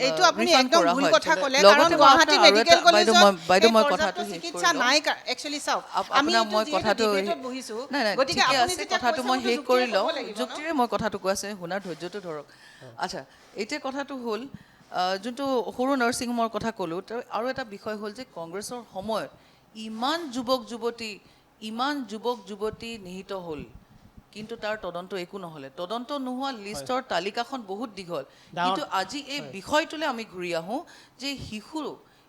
এইটো আপুনি ৰিফাণ্ড একদম কৰা ভুল হয়। কথা ক'লে, লগতে কাৰণ মই গুৱাহাটী আপোনাক আৰু মেডিকেল এটা- কলেজত বাইদেউ মই এই কথাটো পৰ্যাপ্ত শেষ চিকিৎসা কৰি লওঁ। নাই। একচুৱেলি চাওক, আমি আপোনাক মই যিহেতু কথাটো ডিবেটত বহিছোঁ, নাই গতিকে ঠিকে আপুনি আছে, যেতিয়া কথাটো কৈছে মই মইতো শেষ কৰি যুক্তিৰে লওঁ, ক'ব লাগিব ন? যুক্তিৰে মই কথাটো কৈ আছোঁ, শুনাৰ ধৈৰ্যটো ধৰক। আচ্ছা, এতিয়া কথাটো হ'ল যোনটো সৰু নাৰ্ছিং হোমৰ কথা ক'লোঁ, আৰু এটা বিষয় হ'ল যে কংগ্ৰেছৰ সময়ত ইমান যুৱক যুৱতী নিহিত হ'ল, কিন্তু তাৰ তদন্ত একো নহ'লে। তদন্ত নোহোৱা লিষ্টৰ তালিকাখন বহুত দীঘল। কিন্তু আজি এই বিষয়টোলৈ আমি ঘূৰি আহোঁ যে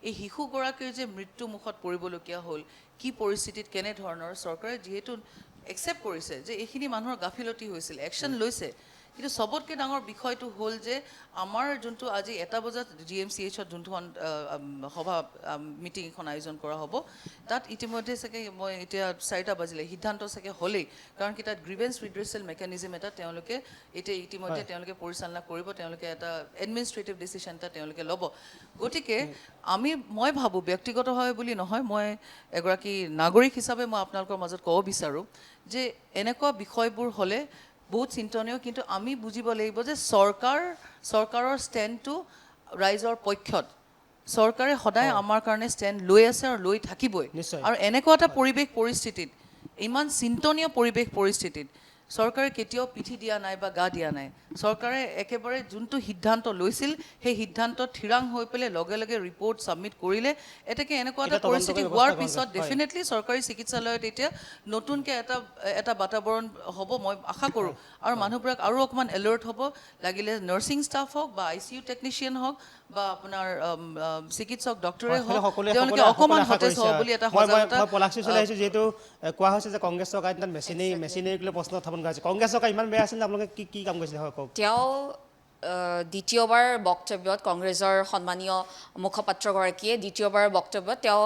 এই শিশুগৰাকীৰ যে মৃত্যু মুখত পৰিবলগীয়া হ'ল, কি পৰিস্থিতিত, কেনেধৰণৰ, চৰকাৰে যিহেতু একচেপ্ট কৰিছে যে এইখিনি মানুহৰ গাফিলতি হৈছিল, একশ্যন লৈছে, কিন্তু চবতকৈ ডাঙৰ বিষয়টো হ'ল যে আমাৰ যোনটো আজি 1 বজাত GMCHত যোনখন মিটিং এখন আয়োজন কৰা হ'ব, তাত ইতিমধ্যে চাগে মই এতিয়া 4টা বাজিলে সিদ্ধান্ত চাগে হ'লেই, কাৰণ কি তাত গ্ৰিভেন্স ৰিড্ৰেচেল মেকানিজম এটা তেওঁলোকে ইতিমধ্যে তেওঁলোকে পৰিচালনা কৰিব, তেওঁলোকে এটা এডমিনিষ্ট্ৰেটিভ ডিচিশ্যন এটা তেওঁলোকে ল'ব। গতিকে মই ভাবোঁ ব্যক্তিগতভাৱে বুলি নহয়, মই এগৰাকী নাগৰিক হিচাপে মই আপোনালোকৰ মাজত ক'ব বিচাৰোঁ যে এনেকুৱা বিষয়বোৰ হ'লে বহুত চিন্তনীয়, কিন্তু আমি বুজিব লাগিব যে চৰকাৰৰ ষ্টেণ্ডটো ৰাইজৰ পক্ষত। চৰকাৰে সদায় আমাৰ কাৰণে ষ্টেণ্ড লৈ আছে আৰু লৈ থাকিবই। নিশ্চয়। আৰু এনেকুৱা এটা পৰিস্থিতিত, ইমান চিন্তনীয় পৰিস্থিতিত চৰকাৰে কেতিয়াও পিঠি দিয়া নাই বা গা দিয়া নাই। চৰকাৰে একেবাৰে যোনটো সিদ্ধান্ত লৈছিল সেই সিদ্ধান্ত থিৰাং হৈ পেলাই লগে লগে ৰিপৰ্ট ছাবমিট কৰিলে। এনেকুৱা এটা পৰিস্থিতি হোৱাৰ পিছত ডেফিনেটলি চৰকাৰী চিকিৎসালয়ত এতিয়া নতুনকৈ এটা বাতাবৰণ হ'ব মই আশা কৰোঁ, আৰু মানুহবিলাক আৰু অকণমান এলাৰ্ট হ'ব। লাগিলে নাৰ্ছিং ষ্টাফ হওক বা ICU টেকনিচিয়ান হওক বা আপোনাৰ চিকিৎসক ডক্টৰে হওক, তেওঁলোকে অকণমান সতেজ হ'ব বুলি এটা সজাগতা। মই পলাশীলৈ আহিছোঁ, যিহেতু কোৱা হৈছে যে কংগ্ৰেছ চৰকাৰে তাত মেচিনেৰীক লৈ প্ৰশ্ন উত্থাপন কৰা হৈছে। কংগ্ৰেছ চৰকাৰ ইমান বেয়া আছিল নে? আপোনালোকে কি কাম কৰিছিলে হয় কওক। তেওঁ দ্বিতীয়বাৰ বক্তব্যত, কংগ্ৰেছৰ সন্মানীয় মুখপাত্ৰগৰাকীয়ে দ্বিতীয়বাৰ বক্তব্যত তেওঁ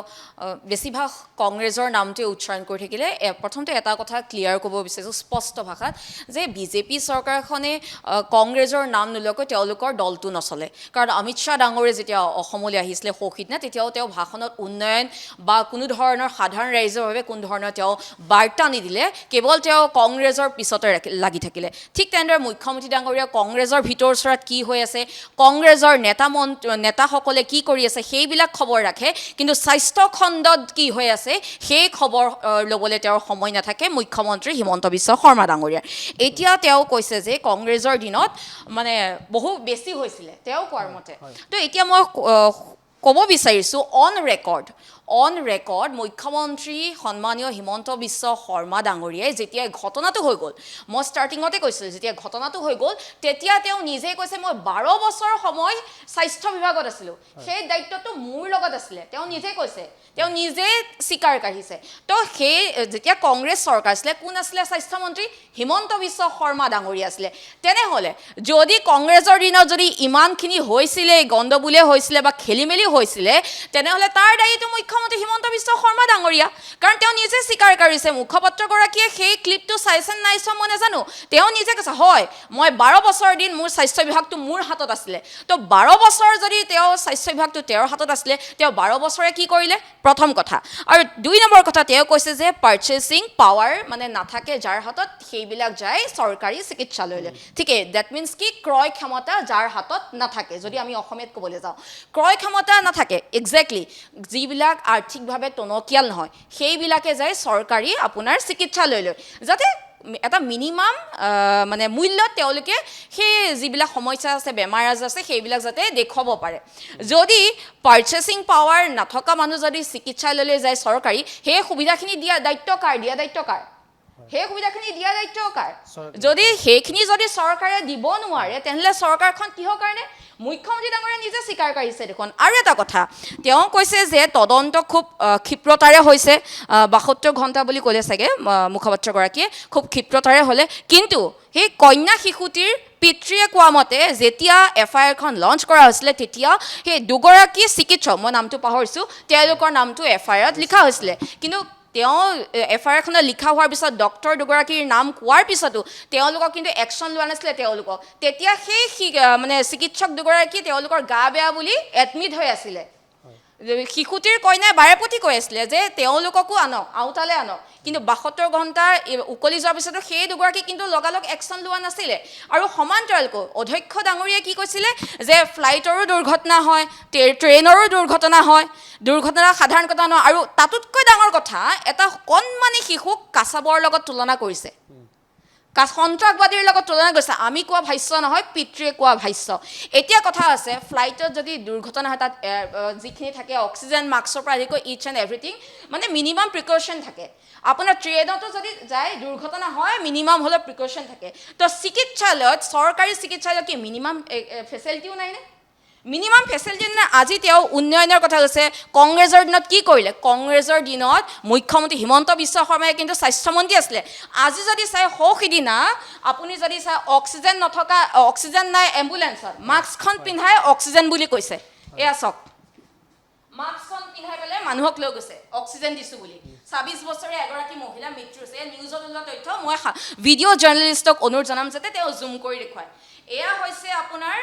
বেছিভাগ কংগ্ৰেছৰ নামটোৱে উচ্চাৰণ কৰি থাকিলে। প্ৰথমতে এটা কথা ক্লিয়াৰ ক'ব বিচাৰিছোঁ স্পষ্ট ভাষাত, যে বিজেপি চৰকাৰখনে কংগ্ৰেছৰ নাম নোলোৱাকৈ তেওঁলোকৰ দলটো নচলে। কাৰণ অমিত শ্বাহ ডাঙৰে যেতিয়া অসমলৈ আহিছিলে সৌসিদিনা, তেতিয়াও তেওঁ ভাষণত উন্নয়ন বা কোনো ধৰণৰ সাধাৰণ ৰাইজৰ বাবে কোনো ধৰণৰ তেওঁ বাৰ্তা নিদিলে, কেৱল তেওঁ কংগ্ৰেছৰ পিছতে লাগি থাকিলে। ঠিক তেনেদৰে মুখ্যমন্ত্ৰী ডাঙৰীয়া কংগ্ৰেছৰ ভিতৰ বছৰত কি হৈ আছে, কংগ্ৰেছৰ নেতাসকলে কি কৰি আছে, সেইবিলাক খবৰ ৰাখে। কিন্তু স্বাস্থ্য খণ্ডত কি হৈ আছে সেই খবৰ ল'বলৈ তেওঁৰ সময় নাথাকে মুখ্যমন্ত্ৰী হিমন্ত বিশ্ব শৰ্মা ডাঙৰীয়াৰ। এতিয়া তেওঁ কৈছে যে কংগ্ৰেছৰ দিনত মানে বহু বেছি হৈছিলে তেওঁ কোৱাৰ মতে। তো এতিয়া মই ক'ব বিচাৰিছোঁ অন ৰেকৰ্ড মুখ্যমন্ত্ৰী সন্মানীয় হিমন্ত বিশ্ব শৰ্মা ডাঙৰীয়াই যেতিয়া ঘটনাটো হৈ গ'ল, মই ষ্টাৰ্টিঙতে কৈছিলোঁ যেতিয়া ঘটনাটো হৈ গ'ল তেতিয়া তেওঁ নিজে কৈছে মই 12 বছৰ সময় স্বাস্থ্য বিভাগত আছিলোঁ, সেই দায়িত্বটো মোৰ লগত আছিলে, তেওঁ নিজে কৈছে, তেওঁ নিজে স্বীকাৰ কাঢ়িছে। তো সেই যেতিয়া কংগ্ৰেছ চৰকাৰ আছিলে কোন আছিলে স্বাস্থ্যমন্ত্ৰী? হিমন্ত বিশ্ব শৰ্মা ডাঙৰীয়া আছিলে। তেনেহ'লে যদি কংগ্ৰেছৰ দিনত যদি ইমানখিনি হৈছিলে, গণ্ডগোলে হৈছিলে বা খেলি মেলি হৈছিলে, তেনেহ'লে তাৰ দায়ীটো মুখ্যমন্ত্ৰী হিমন্ত বিশ্ব শৰ্মা ডাঙৰীয়া, কাৰণ তেওঁ নিজে স্বীকাৰ কৰিছে। মুখপাত্ৰগৰাকীয়ে সেই ক্লিপটো চাইছে নাই চোৱা মই নাজানো, তেওঁ নিজে কৈছে হয় মই 12 বছৰ দিন মোৰ স্বাস্থ্য বিভাগটো মোৰ হাতত আছিলে। তো 12 বছৰ যদি তেওঁ স্বাস্থ্য বিভাগটো তেওঁৰ হাতত আছিলে, তেওঁ 12 বছৰে কি কৰিলে প্ৰথম কথা। আৰু 2 নম্বৰ কথা তেওঁ কৈছে যে পাৰ্চেচিং পাৱাৰ মানে নাথাকে যাৰ হাতত, সেইবিলাক যায় চৰকাৰী চিকিৎসালয়লৈ। ঠিকেই, ডেট মিনছ কি ক্ৰয় ক্ষমতা যাৰ হাতত নাথাকে, যদি আমি অসমীয়াত ক'বলৈ যাওঁ ক্ৰয় ক্ষমতা নাথাকে, একজেক্টলি যিবিলাক আৰ্থিকভাৱে টনকিয়াল নহয় সেইবিলাকে যায় চৰকাৰী আপোনাৰ চিকিৎসালয়লৈ, যাতে এটা মিনিমাম মানে মূল্যত তেওঁলোকে সেই যিবিলাক সমস্যা আছে বেমাৰ আজাৰ আছে সেইবিলাক যাতে দেখুৱাব পাৰে। যদি পাৰ্চেচিং পাৱাৰ নথকা মানুহ যদি চিকিৎসালয়লৈ যায় চৰকাৰী, সেই সুবিধাখিনি দিয়া দায়িত্ব কাৰ? সেই সুবিধাখিনি দিয়া দায়িত্ব কাৰ? যদি সেইখিনি যদি চৰকাৰে দিব নোৱাৰে তেনেহ'লে চৰকাৰখন কিহৰ কাৰণে? মুখ্যমন্ত্ৰী ডাঙৰীয়া নিজে স্বীকাৰ কৰিছে দেখোন। আৰু এটা কথা তেওঁ কৈছে যে তদন্ত খুব ক্ষিপ্ৰতাৰে হৈছে, 72 ঘণ্টা বুলি ক'লে চাগে মুখপাত্ৰগৰাকীয়ে, খুব ক্ষিপ্ৰতাৰে হ'লে। কিন্তু সেই কন্যা শিশুটিৰ পিতৃয়ে কোৱা মতে যেতিয়া FIR-খন লঞ্চ কৰা হৈছিলে তেতিয়া সেই দুগৰাকী চিকিৎসক, মই নামটো পাহৰিছোঁ, তেওঁলোকৰ নামটো FIR-ত লিখা হৈছিলে। কিন্তু তেওঁ FIR-খনত লিখা হোৱাৰ পিছত ডক্টৰ দুগৰাকীৰ নাম কোৱাৰ পিছতো তেওঁলোকক কিন্তু একশ্যন লোৱা নাছিলে। তেওঁলোকক তেতিয়া সেই মানে চিকিৎসক দুগৰাকী তেওঁলোকৰ গা বেয়া বুলি এডমিট হৈ আছিলে। শিশুটিৰ কইনাই বাৰেপতি কৈ আছিলে যে তেওঁলোককো আনক, আওতালে আনক, কিন্তু 72 ঘণ্টা উকলি যোৱাৰ পিছতো সেই দুগৰাকী কিন্তু লগালগ একশ্যন লোৱা নাছিলে। আৰু সমান্তৰালকৈ অধ্যক্ষ ডাঙৰীয়াই কি কৈছিলে যে ফ্লাইটৰো দুৰ্ঘটনা হয়, ট্ৰেইনৰো দুৰ্ঘটনা হয়, দুৰ্ঘটনা সাধাৰণ কথা নহয়। আৰু তাতোতকৈ ডাঙৰ কথা, এটা কণমানি শিশুক কাছাবৰ লগত তুলনা কৰিছে, সন্ত্ৰাসবাদীৰ লগত তুলনা কৰিছে। আমি কোৱা ভাষ্য নহয়, পিতৃয়ে কোৱা ভাষ্য। এতিয়া কথা আছে ফ্লাইটত যদি দুৰ্ঘটনা হয় তাত যিখিনি থাকে অক্সিজেন মাস্কৰ পৰা আদি কৰি ইচ এণ্ড এভৰিথিং মানে মিনিমাম প্ৰিকশ্যন থাকে। আপোনাৰ ট্ৰেইনতো যদি যায় দুৰ্ঘটনা হয় মিনিমাম হ'লেও প্ৰিকশ্যন থাকে। তো চিকিৎসালয়ত, চৰকাৰী চিকিৎসালয়ত কি মিনিমাম ফেচিলিটিও নাইনে? মিনিমাম ফেচিলিটি নাই। আজি তেওঁ উন্নয়নৰ কথা কৈছে। কংগ্ৰেছৰ দিনত কি কৰিলে? কংগ্ৰেছৰ দিনত মুখ্যমন্ত্ৰী হিমন্ত বিশ্ব শৰ্মাই কিন্তু স্বাস্থ্যমন্ত্ৰী আছিলে। আজি যদি চাই সিদিনা আপুনি যদি চাই অক্সিজেন নথকা, অক্সিজেন নাই এম্বুলেঞ্চত, মাস্কখন পিন্ধাই অক্সিজেন বুলি কৈছে। এয়া চাওক, মাস্কখন পিন্ধাই পেলাই মানুহক লৈ গৈছে অক্সিজেন দিছোঁ বুলি। 26 বছৰীয়া এগৰাকী মহিলা মৃত্যু হৈছে। নিউজত ওলোৱা তথ্য মই ভিডিঅ' জাৰ্নেলিষ্টক অনুৰোধ জনাম যাতে তেওঁ জুম কৰি দেখুৱায়। এয়া হৈছে আপোনাৰ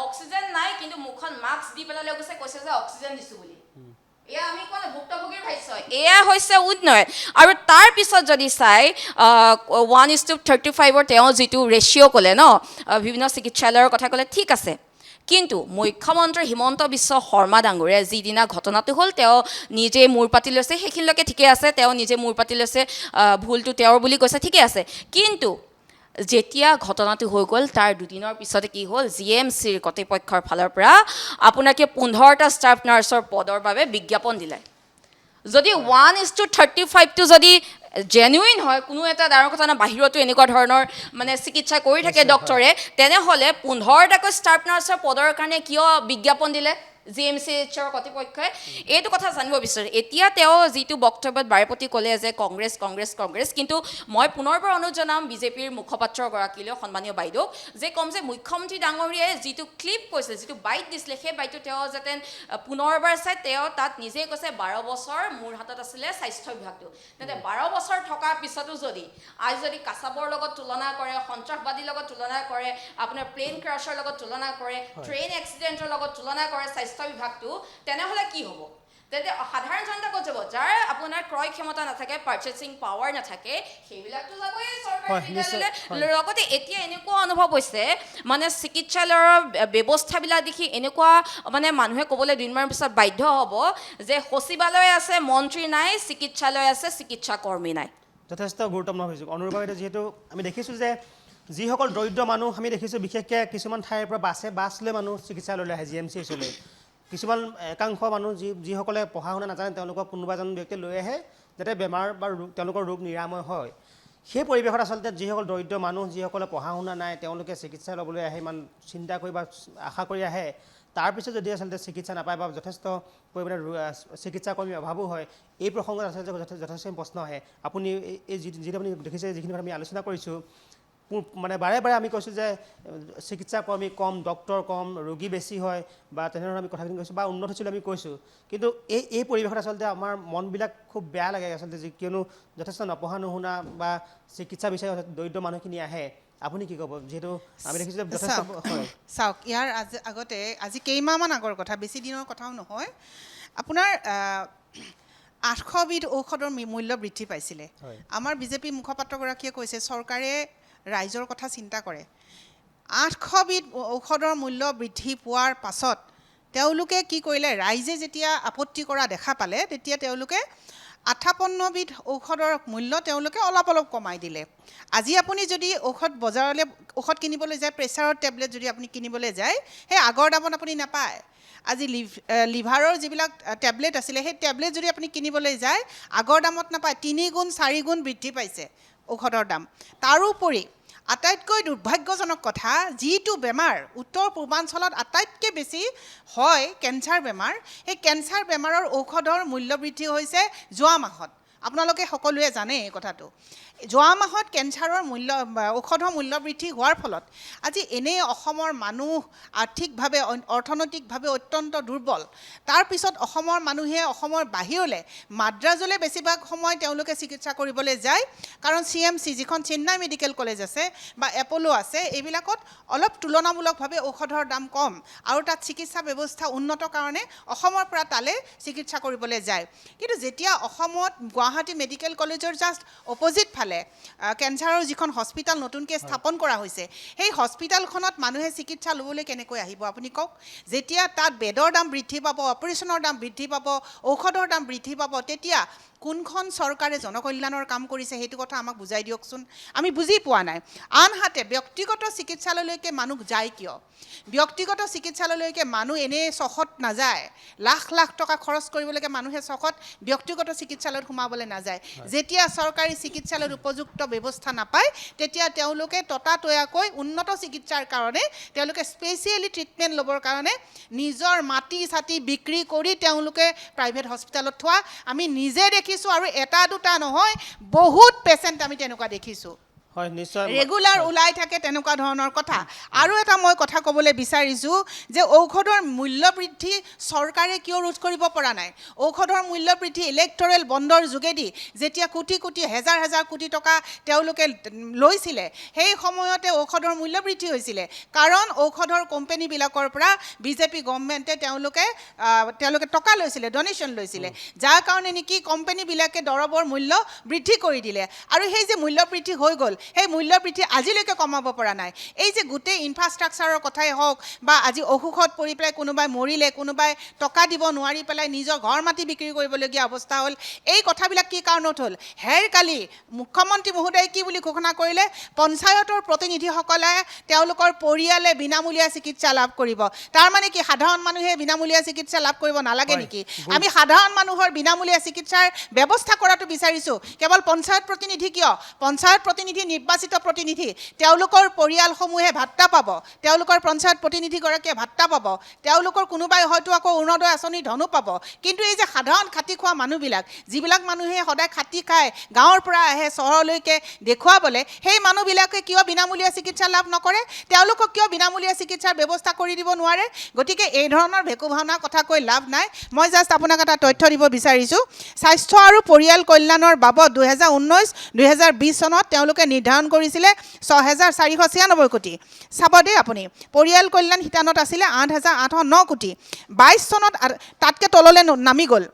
অক্সিজেন নাই কিন্তু মুখখন মাস্ক দি পেলাই লৈ গৈছে, কৈছে যে অক্সিজেন দিছোঁ বুলি। এয়া আমি কোৱা ভুক্তভোগীৰ ভাষ্য। এয়া হৈছে উন্নয়ন। আৰু তাৰ পিছত যদি চাই 1:35 তেওঁ যিটো ৰেচিঅ' ক'লে ন, বিভিন্ন চিকিৎসালয়ৰ কথা ক'লে, ঠিক আছে। কিন্তু মুখ্যমন্ত্ৰী হিমন্ত বিশ্ব শৰ্মা ডাঙৰীয়াই যিদিনা ঘটনাটো হ'ল তেওঁ নিজে মূৰ পাতি লৈছে, সেইখিনিলৈকে ঠিকে আছে, তেওঁ নিজে মূৰ পাতি লৈছে, ভুলটো তেওঁৰ বুলি কৈছে, ঠিকে আছে। কিন্তু যেতিয়া ঘটনাটো হৈ গ'ল তাৰ দুদিনৰ পিছতে কি হ'ল, GMCৰ কৰ্তৃপক্ষৰ ফালৰ পৰা আপোনাকে 15টা ষ্টাফ নাৰ্ছৰ পদৰ বাবে বিজ্ঞাপন দিলে। যদি 1:35টো যদি জেনুইন হয়, কোনো এটা ডাঙৰ কথা নহয়, বাহিৰতো এনেকুৱা ধৰণৰ মানে চিকিৎসা কৰি থাকে ডক্টৰে, তেনেহ'লে 15টাকৈ ষ্টাফ নাৰ্ছৰ পদৰ কাৰণে কিয় বিজ্ঞাপন দিলে GMCHৰ কৰ্তৃপক্ষই? এইটো কথা জানিব বিচাৰে। এতিয়া তেওঁ যিটো বক্তব্যত বাৰেপতি ক'লে যে কংগ্ৰেছ কংগ্ৰেছ কংগ্ৰেছ, কিন্তু মই পুনৰবাৰ অনুৰোধ জনাম বিজেপিৰ মুখপাত্ৰগৰাকীলৈ, সন্মানীয় বাইদেউক, যে ক'ম যে মুখ্যমন্ত্ৰী ডাঙৰীয়াই যিটো ক্লিপ কৈছিলে, যিটো বাইট দিছিলে, সেই বাইটটো তেওঁ যাতে পুনৰবাৰ চাই। তেওঁ তাত নিজেই কৈছে 12 বছৰ মোৰ হাতত আছিলে স্বাস্থ্য বিভাগটো। তেন্তে 12 বছৰ থকাৰ পিছতো যদি আজি যদি কাছাবৰ লগত তুলনা কৰে, সন্ত্ৰাসবাদীৰ লগত তুলনা কৰে, আপোনাৰ প্লেন ক্ৰাছৰ লগত তুলনা কৰে, ট্ৰেইন এক্সিডেণ্টৰ লগত তুলনা কৰে স্বাস্থ্য বিভাগটো, তেনেহ'লে কি হ'ব? তেন্তে সাধাৰণ জনতা ক'ত যাব যাৰ আপোনাৰ ক্ৰয় ক্ষমতা নাথাকে পাৰ্চেচিং পাৱাৰ নাথাকে সেইবিলাকতো যাবই চৰকাৰী হয়, নিশ্চয়, বিদ্যালয়লৈ লগতে এতিয়া এনেকুৱা অনুভৱ হৈছে মানে চিকিৎসালয়ৰ ব্যৱস্থাবিলাক দেখি এনেকুৱা মানে মানুহে ক'বলৈ দুদিনমানৰ পিছত বাধ্য হ'ব যে সচিবালয় আছে মন্ত্ৰী নাই চিকিৎসালয় আছে চিকিৎসা কৰ্মী নাই যথেষ্ট গুৰুত্বপূৰ্ণ অভিযোগ অনুৰূপভাৱে যিহেতু আমি দেখিছোঁ যে যিসকল দৰিদ্ৰ মানুহ আমি দেখিছোঁ বিশেষকৈ কিছুমান ঠাইৰ পৰা বাছ লৈ মানুহ চিকিৎসালয়লৈ আহে GMCHলৈ কিছুমান একাংশ মানুহ যিসকলে পঢ়া শুনা নাজানে তেওঁলোকক কোনোবা এজন ব্যক্তিয়ে লৈ আহে যাতে বেমাৰ বা তেওঁলোকৰ ৰোগ নিৰাময় হয় সেই পৰিৱেশত আচলতে যিসকল দৰিদ্ৰ মানুহ যিসকলে পঢ়া শুনা নাই তেওঁলোকে চিকিৎসা ল'বলৈ আহে ইমান চিন্তা কৰি বা আশা কৰি আহে তাৰপিছত যদি আচলতে চিকিৎসা নাপায় বা যথেষ্ট পৰিমাণে চিকিৎসা কৰ্মীৰ অভাৱো হয় এই প্ৰসংগত আচলতে যথেষ্ট প্ৰশ্ন আহে আপুনি এই যিটো আপুনি দেখিছে যিখিনি কথা আমি আলোচনা কৰিছোঁ মানে বাৰে বাৰে আমি কৈছোঁ যে চিকিৎসা কৰ্মী কম ডক্তৰ কম ৰোগী বেছি হয় বা তেনেধৰণৰ আমি কথাখিনি কৈছোঁ বা উন্নত হৈছিল আমি কৈছোঁ কিন্তু এই পৰিৱেশত আচলতে আমাৰ মনবিলাক খুব বেয়া লাগে আচলতে কিয়নো যথেষ্ট নপঢ়া নুশুনা বা চিকিৎসা বিচাৰি দৰিদ্ৰ মানুহখিনি আহে আপুনি কি ক'ব যিহেতু আমি দেখিছোঁ যথেষ্ট হয় চাওক ইয়াৰ আগতে আজি কেইমাহমান আগৰ কথা বেছি দিনৰ কথাও নহয় আপোনাৰ 800বিধ ঔষধৰ মূল্য বৃদ্ধি পাইছিলে আমাৰ বিজেপি মুখপাত্ৰগৰাকীয়ে কৈছে চৰকাৰে ৰাইজৰ কথা চিন্তা কৰে 800বিধ ঔষধৰ মূল্য বৃদ্ধি পোৱাৰ পাছত তেওঁলোকে কি কৰিলে ৰাইজে যেতিয়া আপত্তি কৰা দেখা পালে তেতিয়া তেওঁলোকে 58বিধ ঔষধৰ মূল্য তেওঁলোকে অলপ কমাই দিলে আজি আপুনি যদি ঔষধ বজাৰলৈ ঔষধ কিনিবলৈ যায় প্ৰেছাৰৰ টেবলেট যদি আপুনি কিনিবলৈ যায় সেই আগৰ দামত আপুনি নাপায় আজি লিভাৰৰ যিবিলাক টেবলেট আছিলে সেই টেবলেট যদি আপুনি কিনিবলৈ যায় আগৰ দামত নাপায় 3 গুণ 4 গুণ বৃদ্ধি পাইছে ঔষধৰ দাম তাৰোপৰি আটাইতকৈ দুৰ্ভাগ্যজনক কথা যিটো বেমাৰ উত্তৰ পূৰ্বাঞ্চলত আটাইতকৈ বেছি হয় কেঞ্চাৰ বেমাৰ সেই কেঞ্চাৰ বেমাৰৰ ঔষধৰ মূল্য বৃদ্ধি হৈছে যোৱা মাহত আপোনালোকে সকলোৱে জানে এই কথাটো যোৱা মাহত কেঞ্চাৰৰ ঔষধৰ মূল্য বৃদ্ধি হোৱাৰ ফলত আজি এনেই অসমৰ মানুহ আৰ্থিকভাৱে অৰ্থনৈতিকভাৱে অত্যন্ত দুৰ্বল তাৰপিছত অসমৰ মানুহে অসমৰ বাহিৰলৈ মাদ্ৰাজলৈ বেছিভাগ সময় তেওঁলোকে চিকিৎসা কৰিবলৈ যায় কাৰণ CMC যিখন চেন্নাই মেডিকেল কলেজ আছে বা এপ'লো আছে এইবিলাকত অলপ তুলনামূলকভাৱে ঔষধৰ দাম কম আৰু তাত চিকিৎসা ব্যৱস্থা উন্নত কাৰণে অসমৰ পৰা তালৈ চিকিৎসা কৰিবলৈ যায় কিন্তু যেতিয়া অসমত গুৱাহাটী মেডিকেল কলেজৰ জাষ্ট অপজিট ফালে কেঞ্চাৰৰ যিখন হস্পিটেল নতুনকৈ স্থাপন কৰা হৈছে সেই হস্পিটেলখনত মানুহে চিকিৎসা ল'বলৈ কেনেকৈ আহিব আপুনি কওক যেতিয়া তাত বেডৰ দাম বৃদ্ধি পাব অপাৰেশ্যনৰ দাম বৃদ্ধি পাব ঔষধৰ দাম বৃদ্ধি পাব তেতিয়া কোনখন চৰকাৰে জনকল্যাণৰ কাম কৰিছে সেইটো কথা আমাক বুজাই দিয়কচোন আমি বুজি পোৱা নাই আনহাতে ব্যক্তিগত চিকিৎসালয়লৈকে মানুহ যায় কিয় ব্যক্তিগত চিকিৎসালয়লৈকে মানুহ এনেই চখত নাযায় লাখ লাখ টকা খৰচ কৰিবলৈকে মানুহে চখত ব্যক্তিগত চিকিৎসালয়ত সোমাবলৈ নাযায় যেতিয়া চৰকাৰী চিকিৎসালয়ত উপযুক্ত ব্যৱস্থা নাপায় তেতিয়া তেওঁলোকে ততাতৈয়াকৈ উন্নত চিকিৎসাৰ কাৰণে তেওঁলোকে স্পেচিয়েলি ট্ৰিটমেণ্ট ল'বৰ কাৰণে নিজৰ মাটি চাটি বিক্ৰী কৰি তেওঁলোকে প্ৰাইভেট হস্পিটেলত থোৱা আমি নিজে দেখিছোঁ আৰু এটা দুটা নহয় বহুত পেচেণ্ট আমি তেনেকুৱা দেখিছোঁ হয় নিশ্চয় ৰেগুলাৰ ওলাই থাকে তেনেকুৱা ধৰণৰ কথা আৰু এটা মই কথা ক'বলৈ বিচাৰিছোঁ যে ঔষধৰ মূল্য বৃদ্ধি চৰকাৰে কিয় ৰোধ কৰিব পৰা নাই ঔষধৰ মূল্য বৃদ্ধি ইলেক্টৰেল বণ্ডৰ যোগেদি যেতিয়া কোটি কোটি হেজাৰ হেজাৰ কোটি টকা তেওঁলোকে লৈছিলে সেই সময়তে ঔষধৰ মূল্য বৃদ্ধি হৈছিলে কাৰণ ঔষধৰ কোম্পানীবিলাকৰ পৰা বিজেপি গভৰ্ণমেণ্টে তেওঁলোকে টকা লৈছিলে ডনেশ্যন লৈছিলে যাৰ কাৰণে নেকি কোম্পানীবিলাকে দৰৱৰ মূল্য বৃদ্ধি কৰি দিলে আৰু সেই যে মূল্য বৃদ্ধি হৈ গ'ল সেই মূল্য বৃদ্ধি আজিলৈকে কমাব পৰা নাই এই যে গোটেই ইনফ্ৰাষ্ট্ৰাকচাৰৰ কথাই হওক বা আজি অসুখত পৰি পেলাই কোনোবাই মৰিলে কোনোবাই টকা দিব নোৱাৰি পেলাই নিজৰ ঘৰ মাটি বিক্ৰী কৰিবলগীয়া অৱস্থা হ'ল এই কথাবিলাক কি কাৰণত হ'ল কালি মুখ্যমন্ত্ৰী মহোদয়ে কি বুলি ঘোষণা কৰিলে পঞ্চায়তৰ প্ৰতিনিধিসকলে তেওঁলোকৰ পৰিয়ালে বিনামূলীয়া চিকিৎসা লাভ কৰিব তাৰমানে কি সাধাৰণ মানুহে বিনামূলীয়া চিকিৎসা লাভ কৰিব নালাগে নেকি আমি সাধাৰণ মানুহৰ বিনামূলীয়া চিকিৎসাৰ ব্যৱস্থা কৰাটো বিচাৰিছোঁ কেৱল পঞ্চায়ত প্ৰতিনিধি কিয় পঞ্চায়ত প্ৰতিনিধি নিৰ্বাচিত প্ৰতিনিধি তেওঁলোকৰ পৰিয়ালসমূহে ভাত্তা পাব তেওঁলোকৰ পঞ্চায়ত প্ৰতিনিধিগৰাকীয়ে ভাত্তা পাব তেওঁলোকৰ কোনোবাই হয়তো আকৌ অৰুণোদয় আঁচনি ধনো পাব কিন্তু এই যে সাধাৰণ খাটি খোৱা মানুহবিলাক যিবিলাক মানুহে সদায় খাটি খায় গাঁৱৰ পৰা আহে চহৰলৈকে দেখুৱাবলৈ সেই মানুহবিলাকে কিয় বিনামূলীয়া চিকিৎসা লাভ নকৰে তেওঁলোকক কিয় বিনামূলীয়া চিকিৎসাৰ ব্যৱস্থা কৰি দিব নোৱাৰে গতিকে এই ধৰণৰ ভেকু ভাওনা কথা কৈ লাভ নাই মই জাষ্ট আপোনাক এটা তথ্য দিব বিচাৰিছোঁ স্বাস্থ্য আৰু পৰিয়াল কল্যাণৰ বাবদ 2019-2020 চনত তেওঁলোকে নিৰ্ধাৰণ কৰিছিলে 6,496 কোটি চাব দেই আপুনি পৰিয়াল কল্যাণ শিতানত আছিলে 8,809 কোটি 22 চনত তাতকৈ তললৈ নামি গ'ল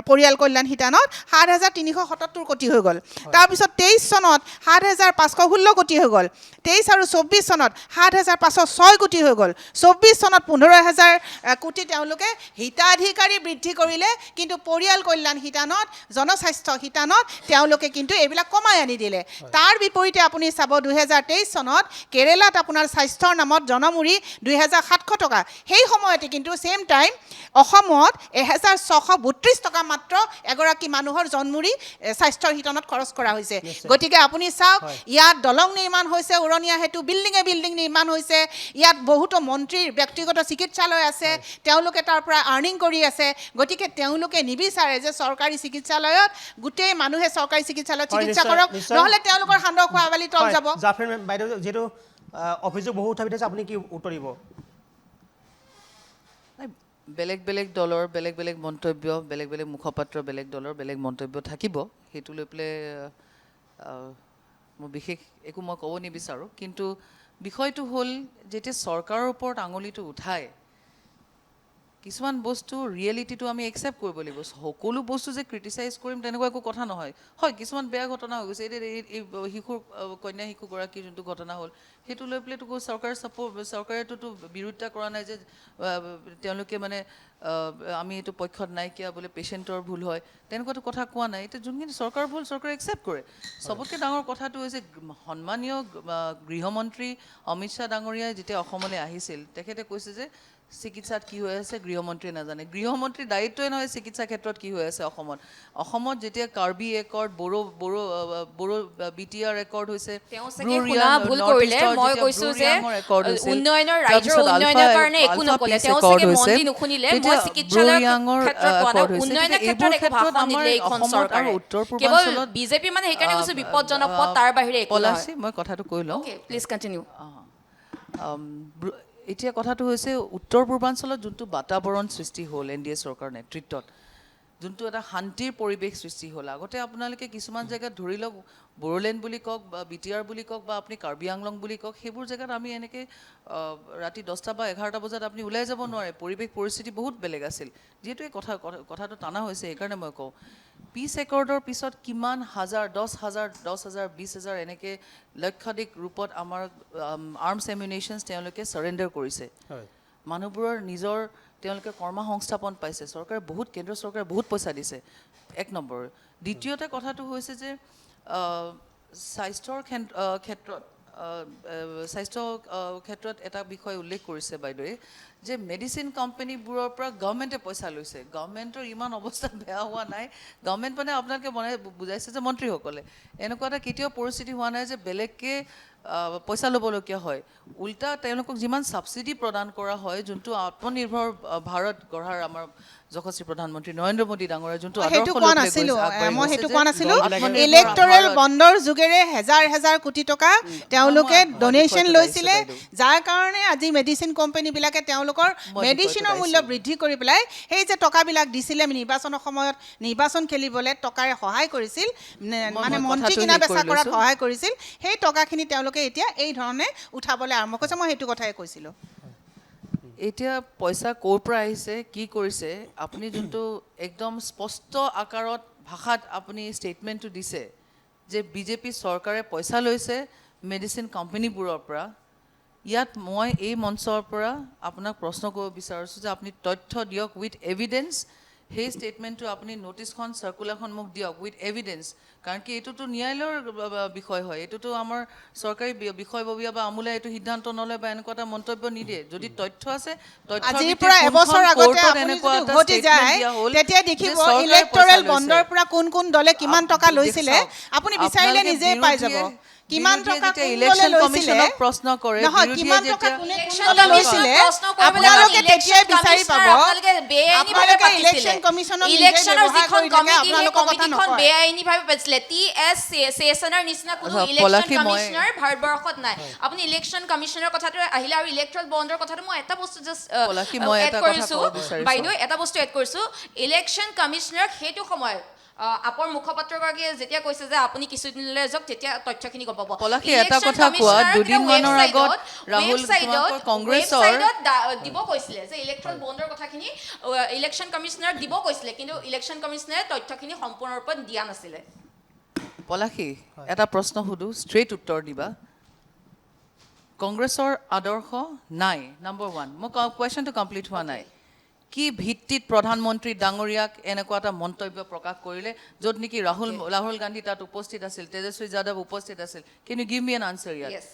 পৰিয়াল কল্যাণ শিতানত ৭,৩৭৭ কোটি হৈ গ'ল। তাৰপিছত ২৩ চনত ৭,৫১৬ কোটি হৈ গ'ল। ২৩ আৰু ২৪ চনত ৭,৫০৬ কোটি হৈ গ'ল। ২৪ চনত ১৫,০০০ কোটি তেওঁলোকে হিতাধিকাৰী বৃদ্ধি কৰিলে, কিন্তু পৰিয়াল কল্যাণ শিতানত, জনস্বাস্থ্য শিতানত তেওঁলোকে কিন্তু এইবিলাক কমাই আনি দিলে। তাৰ বিপৰীতে আপুনি চাব ২০২৩ চনত কেৰেলাত আপোনাৰ স্বাস্থ্যৰ নামত জনমুৰি ২,৭০০ টকা। সেই সময়তে কিন্তু ছেম টাইম অসমত ১,৬৩২ টকা মাত্ৰ এগৰাকী মানুহৰ জন্মুৰি স্বাস্থ্যৰ শিতানত খৰচ কৰা হৈছে। গতিকে আপুনি চাওক, ইয়াত দলং নিৰ্মাণ হৈছে, উৰণীয়া সেতু বিল্ডিং নিৰ্মাণ হৈছে, ইয়াত বহুতো মন্ত্ৰীৰ ব্যক্তিগত চিকিৎসালয় আছে, তেওঁলোকে তাৰ পৰা আৰ্নিং কৰি আছে। গতিকে তেওঁলোকে নিবিচাৰে যে চৰকাৰী চিকিৎসালয়ত গোটেই মানুহে চৰকাৰী চিকিৎসালয়ত চিকিৎসা কৰক, নহ'লে তেওঁলোকৰ সান্দহ খোৱাবালি তল যাব। জাফৰিন বাইদেউ, যিহেতু অভিযোগ বহু উত্থাপিত হৈছে, আপুনি কি উত্তৰ দিব? বেলেগ বেলেগ দলৰ বেলেগ বেলেগ মন্তব্য, বেলেগ বেলেগ মুখপাত্ৰ, বেলেগ দলৰ বেলেগ মন্তব্য থাকিব। সেইটো লৈ পেলাই মই বিশেষ একো মই ক'ব নিবিচাৰোঁ। কিন্তু বিষয়টো হ'ল, যেতিয়া চৰকাৰৰ ওপৰত আঙুলিটো উঠায়, কিছুমান বস্তু ৰিয়েলিটিটো আমি একচেপ্ট কৰিব লাগিব। সকলো বস্তু যে ক্ৰিটিচাইজ কৰিম তেনেকুৱা একো কথা নহয়। হয়, কিছুমান বেয়া ঘটনা হৈ গৈছে। এতিয়া এই শিশুৰ কন্যা শিশুগৰাকীৰ যোনটো ঘটনা হ'ল, সেইটো লৈ পেলাইতো চৰকাৰেতো বিৰোধিতা কৰা নাই যে তেওঁলোকে মানে আমি এইটো পক্ষত নাইকিয়া বোলে পেচেণ্টৰ ভুল হয়, তেনেকুৱাতো কথা কোৱা নাই। এতিয়া যোনখিনি চৰকাৰৰ ভুল চৰকাৰে একচেপ্ট কৰে। চবতকৈ ডাঙৰ কথাটো হৈছে, সন্মানীয় গৃহমন্ত্ৰী অমিত শ্বাহ ডাঙৰীয়াই যেতিয়া অসমলৈ আহিছিল, তেখেতে কৈছে যে চিকিৎসাত কি হৈ আছে গৃহমন্ত্ৰীয়ে নাজানে। গৃহমন্ত্ৰীৰ দায়িত্বই নহয় চিকিৎসা ক্ষেত্ৰত কি হৈ আছে অসমত যেতিয়া Karbi accord, Bodo BTR accord হৈছে, তেওঁ চাগে শুনা ভুল কৰিলে। মই কৈছো যে উন্নয়নৰ ৰাজ্যৰ উন্নয়নৰ কাৰণে একো নকলে। তেওঁ চাগে মন্ত্ৰী নুশুনিলে। মই চিকিৎসালয়ৰ ক্ষেত্ৰত কোৱা নাই, উন্নয়নৰ ক্ষেত্ৰত একো ভাষণ নিদিলে এইখন চৰকাৰে। কেৱল বিজেপি মানে সেইকাৰণে কৈছো বিপদজনক পথ, তাৰ বাহিৰে একো নহয়। মই কথাটো কৈ লওঁ। Okay, please continue. এতিয়া কথাটো হৈছে, উত্তৰ পূৰ্বাঞ্চলত যোনটো বাতাবৰণ সৃষ্টি হ'ল NDA চৰকাৰৰ নেতৃত্বত, যোনটো এটা শান্তিৰ পৰিৱেশ সৃষ্টি হ'ল। আগতে আপোনালোকে কিছুমান জেগাত ধৰি লওক বড়োলেণ্ড বুলি কওক বা BTR বুলি কওক বা আপুনি কাৰ্বি আংলং বুলি কওক, সেইবোৰ জেগাত আমি এনেকৈ ৰাতি 10টা বা 11টা বজাত আপুনি ওলাই যাব নোৱাৰে। পৰিৱেশ পৰিস্থিতি বহুত বেলেগ আছিল। যিহেতু এই কথাটো টানা হৈছে, সেইকাৰণে মই কওঁ, পিচ একৰ্ডৰ পিছত কিমান হাজাৰ, 10,000, 20,000 এনেকৈ লক্ষাধিক ৰূপত আমাৰ আৰ্মছ এমিউনেশ্যনছ তেওঁলোকে চাৰেণ্ডাৰ কৰিছে। মানুহবোৰৰ নিজৰ তেওঁলোকে কৰ্মসংস্থাপন পাইছে। কেন্দ্ৰ চৰকাৰে বহুত পইচা দিছে, এক নম্বৰ। দ্বিতীয়তে কথাটো হৈছে যে স্বাস্থ্যৰ ক্ষেত্ৰত এটা বিষয় উল্লেখ কৰিছে বাইদেৱে, যে মেডিচিন কোম্পানীবোৰৰ পৰা গভৰ্ণমেণ্টে পইচা লৈছে। গভৰ্ণমেণ্টৰ ইমান অৱস্থা বেয়া হোৱা নাই। গভৰ্ণমেণ্ট মানে আপোনালোকে বুজাইছে যে মন্ত্ৰীসকলে, এনেকুৱা এটা কেতিয়াও পৰিস্থিতি হোৱা নাই যে বেলেগকৈ পইচা ল'বলগীয়া হয়। উল্টা তেওঁলোকক যিমান ছাবচিডি প্ৰদান কৰা হয়, যোনটো আত্মনিৰ্ভৰ ভাৰত গঢ়াৰ আমাৰ যশস্বী প্ৰধানমন্ত্ৰী নৰেন্দ্ৰ মোদী ডাঙৰীয়া যোনটো মই সেইটো কোৱা নাছিলোঁ। ইলেক্টৰেল বণ্ডৰ যোগেৰে হেজাৰ কোটি টকা তেওঁলোকে ডনেশ্যন লৈছিলে, যাৰ কাৰণে আজি মেডিচিন কোম্পানীবিলাকে তেওঁলোকৰ মেডিচিনৰ মূল্য বৃদ্ধি কৰি পেলাই সেই যে টকাবিলাক দিছিলে নিৰ্বাচনৰ সময়ত নিৰ্বাচন খেলিবলৈ টকাৰে সহায় কৰিছিল, মানে মন্ত্ৰী কিনা বেচা কৰাত সহায় কৰিছিল, সেই টকাখিনি তেওঁলোকে এতিয়া এই ধৰণে উঠাবলৈ আৰম্ভ কৰিছে। মই সেইটো কথাই কৈছিলোঁ। এতিয়া পইচা ক'ৰ পৰা আহিছে, কি কৰিছে, আপুনি যোনটো একদম স্পষ্ট আকাৰত ভাষাত আপুনি ষ্টেটমেণ্টটো দিছে যে বিজেপি চৰকাৰে পইচা লৈছে মেডিচিন কোম্পানীবোৰৰ পৰা, ইয়াত মই এই মঞ্চৰ পৰা আপোনাক প্ৰশ্ন কৰিব বিচাৰিছোঁ যে আপুনি তথ্য দিয়ক উইথ এভিডেঞ্চ। সেই ষ্টেটমেণ্টটো আপুনি ন'টিছখন চাৰ্কুলাৰখন মোক দিয়ক উইথ এভিডেঞ্চ। কাৰণ কি এইটোতো ন্যায়ালয়ৰ বিষয় হয়, এইটোতো আমাৰ চৰকাৰী বিষয়ববীয়া বা আমোলে এইটো সিদ্ধান্ত নলয় বা এনেকুৱা এটা মন্তব্য নিদিয়ে। যদি তথ্য আছে, আজিৰ পৰা এবছৰ আগতে আপুনি যদি উভতি যায়, তেতিয়া দেখিব ইলেক্টৰেল বণ্ডৰ পৰা কোন দলে কিমান টকা লৈছিলে, আপুনি বিচাৰিলে নিজেই পাই যাব। কিমান টকা ইলেকশ্যন কমিশ্যনক প্ৰশ্ন কৰে, নহয় কিমান টকা কোনে লৈছিলে, আপোনালোকে তেতিয়াই বিচাৰি পাব। আপোনালোকে ইলেকশ্যন কমিশ্যনক ইলেকশ্যনৰ যিখন কমিটি, সেই কমিটিখন বেআইনীভাৱে পাইছিলে। TS ছেছনৰ নিচিনা কোনো ইলেকশ্যন কমিশ্যনাৰ ভাৰতবৰ্ষত নাই। আপুনি ইলেকশ্যন কমিশ্যনৰ কথাটো আহিলে আৰু ইলেক্ট্ৰেল বণ্ডৰ কথাটো মই এটা বস্তু জাষ্ট এড কৰিছোঁ বাইদেউ, এটা বস্তু এড কৰিছোঁ। ইলেকশ্যন কমিশ্যনাৰ সেইটো সময়ত আপৰ মুখপাত্ৰগৰাকীয়ে যেতিয়া কৈছে যে আপুনি কিছুদিনলৈ যাওক তেতিয়া তথ্যখিনি গম পাব পলাশী, এটা কথা কোৱা, দুদিনমানৰ আগত ৰাহুল তোমালোকৰ কংগ্ৰেছৰ দিব কৈছিলে যে ইলেক্ট্ৰল বণ্ডৰ কথাখিনি ইলেকশ্যন কমিশ্যনাৰক দিব কৈছিলে কিন্তু ইলেকশ্যন কমিশ্যনাৰে তথ্যখিনি সম্পূৰ্ণৰূপে দিয়া নাছিলে পলাশী, এটা প্ৰশ্ন সুধো, ষ্ট্ৰেইট উত্তৰ দিবা। কংগ্ৰেছৰ আদৰ্শ নাই, নম্বৰ 1। মোৰ কুৱেশ্যনটো কমপ্লিট হোৱা নাই। কি ভিত্তিত প্ৰধানমন্ত্ৰী ডাঙৰীয়াক এনেকুৱা এটা মন্তব্য প্ৰকাশ কৰিলে য'ত নেকি ৰাহুল গান্ধী তাত উপস্থিত আছিল, তেজস্বী যাদৱ উপস্থিত আছিল? কেন ইউ গিভ মি এন আনচাৰ ইয়াত? Yes.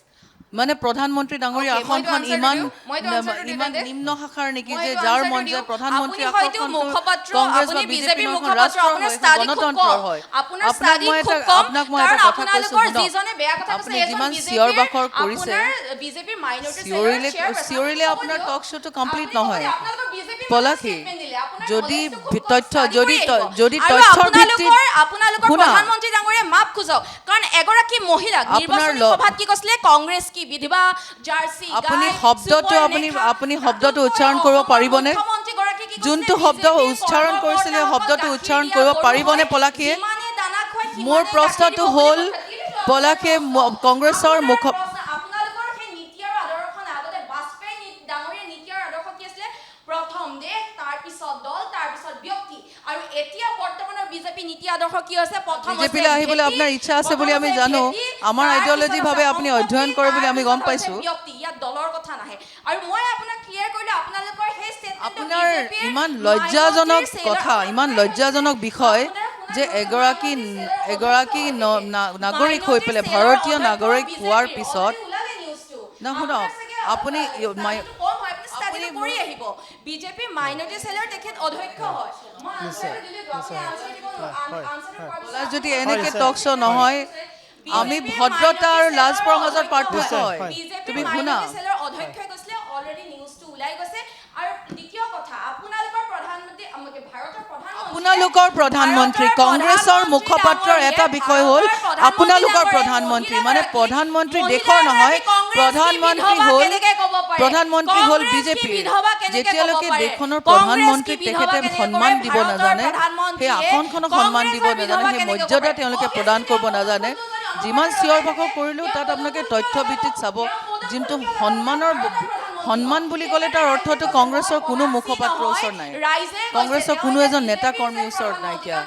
মানে প্ৰধানমন্ত্ৰী ডাঙৰীয়া Okay, মইতো আসনখন answer ইমান দিওঁ। মইতো answer দিওঁ ইমান তেন্তে। নিম্ন শাখাৰ নেকি যে মইতো যাৰ answer মন দিওঁ। যায় প্ৰধানমন্ত্ৰী আপুনি হয়তো আসনখন মুখপাত্ৰ, কংগ্ৰেছ বা আপুনি বিজেপিৰ বিজেপিৰ এখন মুখপাত্ৰ, ৰাষ্ট্ৰৰ আপোনাৰ হয়, study খুব গণতন্ত্ৰৰ কম। হয়। আপোনাৰ আপোনাক study মই খুব এটা কম, আপোনাক মই কাৰণ এটা কথা কৈছো আপোনালোকৰ শুনক। যিজনে বেয়া কথা কৈছে, আপুনি এজন যিমান বিজেপিৰ, চিঞৰ বাখৰ কৰিছে, আপোনাৰ বিজেপিৰ minority cell ৰ চিঞৰিলে chairperson, চিঞৰিলে আপুনি আপোনাৰ ক'ব টক দিয়ক। শ্ব'টো কমপ্লিট আপুনি ক'ব নহয়। দিয়ক, আপোনালোকৰ বিজেপিৰ মানুহে পলাশী, statement দিলে, আপোনাৰ যদি knowledge টো খুব কম, তথ্য study যদি কৰি আহিব। যদি আৰু তথ্যৰ ভিত্তিত আপোনালোকৰ শুনা, প্ৰধানমন্ত্ৰী ডাঙৰীয়াই মাপ খোজক, কাৰণ এগৰাকী মহিলাক আপোনাৰ নিৰ্বাচনী সভাত কি কৈছিলে, কংগ্ৰেছ কি বিধৱা, জাৰ্চি আপুনি গাই, শব্দটো সুপৰ্ণৰেখা, আপুনি শব্দটো তাতোতকৈ উচ্চাৰণ কৰিব অসমৰ পাৰিবনে? মুখ্যমন্ত্ৰীগৰাকীয়ে কি কৈছিলে, যোনটো শব্দ BJP ৰ উচ্চাৰণ কৰিছিলে, কৰ্মকৰ্তাসকল শব্দটো গাখীৰ উচ্চাৰণ দিয়া কৰিব গৰু পাৰিবনে হয়, পলাশীয়ে? যিমানে দানা খুৱাই সিমানে মোৰ গাখীৰ প্ৰশ্নটো দিব বুলি হ'ল, কৈছে। দিলোঁ পলাশীয়ে আপোনাৰ কংগ্ৰেছৰ আপোনাৰ মুখ প্ৰশ্ন, আপোনালোকৰ সেই নীতি আৰু আদৰ্শ নাই। আগতে বাজপেয়ী ডাঙৰীয়া নীতি আৰু আদৰ্শ কি আছিলে? প্ৰথম দেশ, তাৰপিছত দল, তাৰপিছত ব্যক্তি। আৰু এতিয়া বৰ্তমানৰ বিজেপি নীতি আদৰ্শ কি হৈছে? প্ৰথম হৈছে বিজেপিলৈ আহিবলৈ ভেটি, আপোনাৰ ইচ্ছা আছে বুলি আমি প্ৰথম হৈছে জানো। ভেটি, আমাৰ তাৰপিছত ideology আছে ভাৱে আপুনি সম্পত্তি, অধ্যয়ন কৰে বুলি আমি গম তাৰপিছত হৈছে পাইছো। ব্যক্তি। ইয়াত দলৰ কথা নাহে। আৰু মই আপোনাক ক্লিয়াৰ কৰিলো, আপোনালোকৰ সেই statement টো আপোনাৰ BJP ৰ ইমান লজ্জাজনক minority cell ৰ- কথা, ইমান লজ্জাজনক বিষয় যে এগৰাকী নাগৰিক হৈ পেলাই, ভাৰতীয় নাগৰিক হোৱাৰ পিছত, না শুনক, আপুনি কৰি আহিব বিজেপি মাইনৰিটি সেলৰ তেখেত অধ্যক্ষ হয়। মই answer টো দিলোঁ, আপুনি answer দিব নোৱাৰে। answer টো কৰাৰ পিছত যদি এনেকে টক শ্ব' নহয়, আমি ভদ্ৰতা আৰু লাজৰ মাজত পাৰ্থক্য হয়। তুমি শুনা, সেলৰ অধ্যক্ষই কৈছিলে, অলৰেডি নিউজটো ওলাই গৈছে। আৰু দ্বিতীয় কথা, আপোনালোকৰ প্ৰধানমন্ত্ৰী ভাৰতৰ আপোনালোকৰ প্ৰধানমন্ত্ৰী, কংগ্ৰেছৰ মুখপাত্ৰৰ এটা বিষয় হ'ল আপোনালোকৰ প্ৰধানমন্ত্ৰী, মানে প্ৰধানমন্ত্ৰী দেশৰ নহয়, প্ৰধানমন্ত্ৰী হ'ল বিজেপিৰ। যেতিয়ালৈকে দেশখনৰ প্ৰধানমন্ত্ৰীক তেখেতে সন্মান দিব নাজানে, সেই আসনখনক সন্মান দিব নাজানে, সেই মৰ্যাদা তেওঁলোকে প্ৰদান কৰিব নাজানে, যিমান চিঞৰ বাখৰ কৰিলেও তাত আপোনালোকে তথ্য ভিত্তিত চাব, যোনটো সন্মান বুলি ক'লে তাৰ অৰ্থটো কংগ্ৰেছৰ কোনো মুখপাত্ৰৰ ওচৰত নাই, কংগ্ৰেছৰ কোনো এজন নেতা কৰ্মীৰ ওচৰত নাইকিয়া।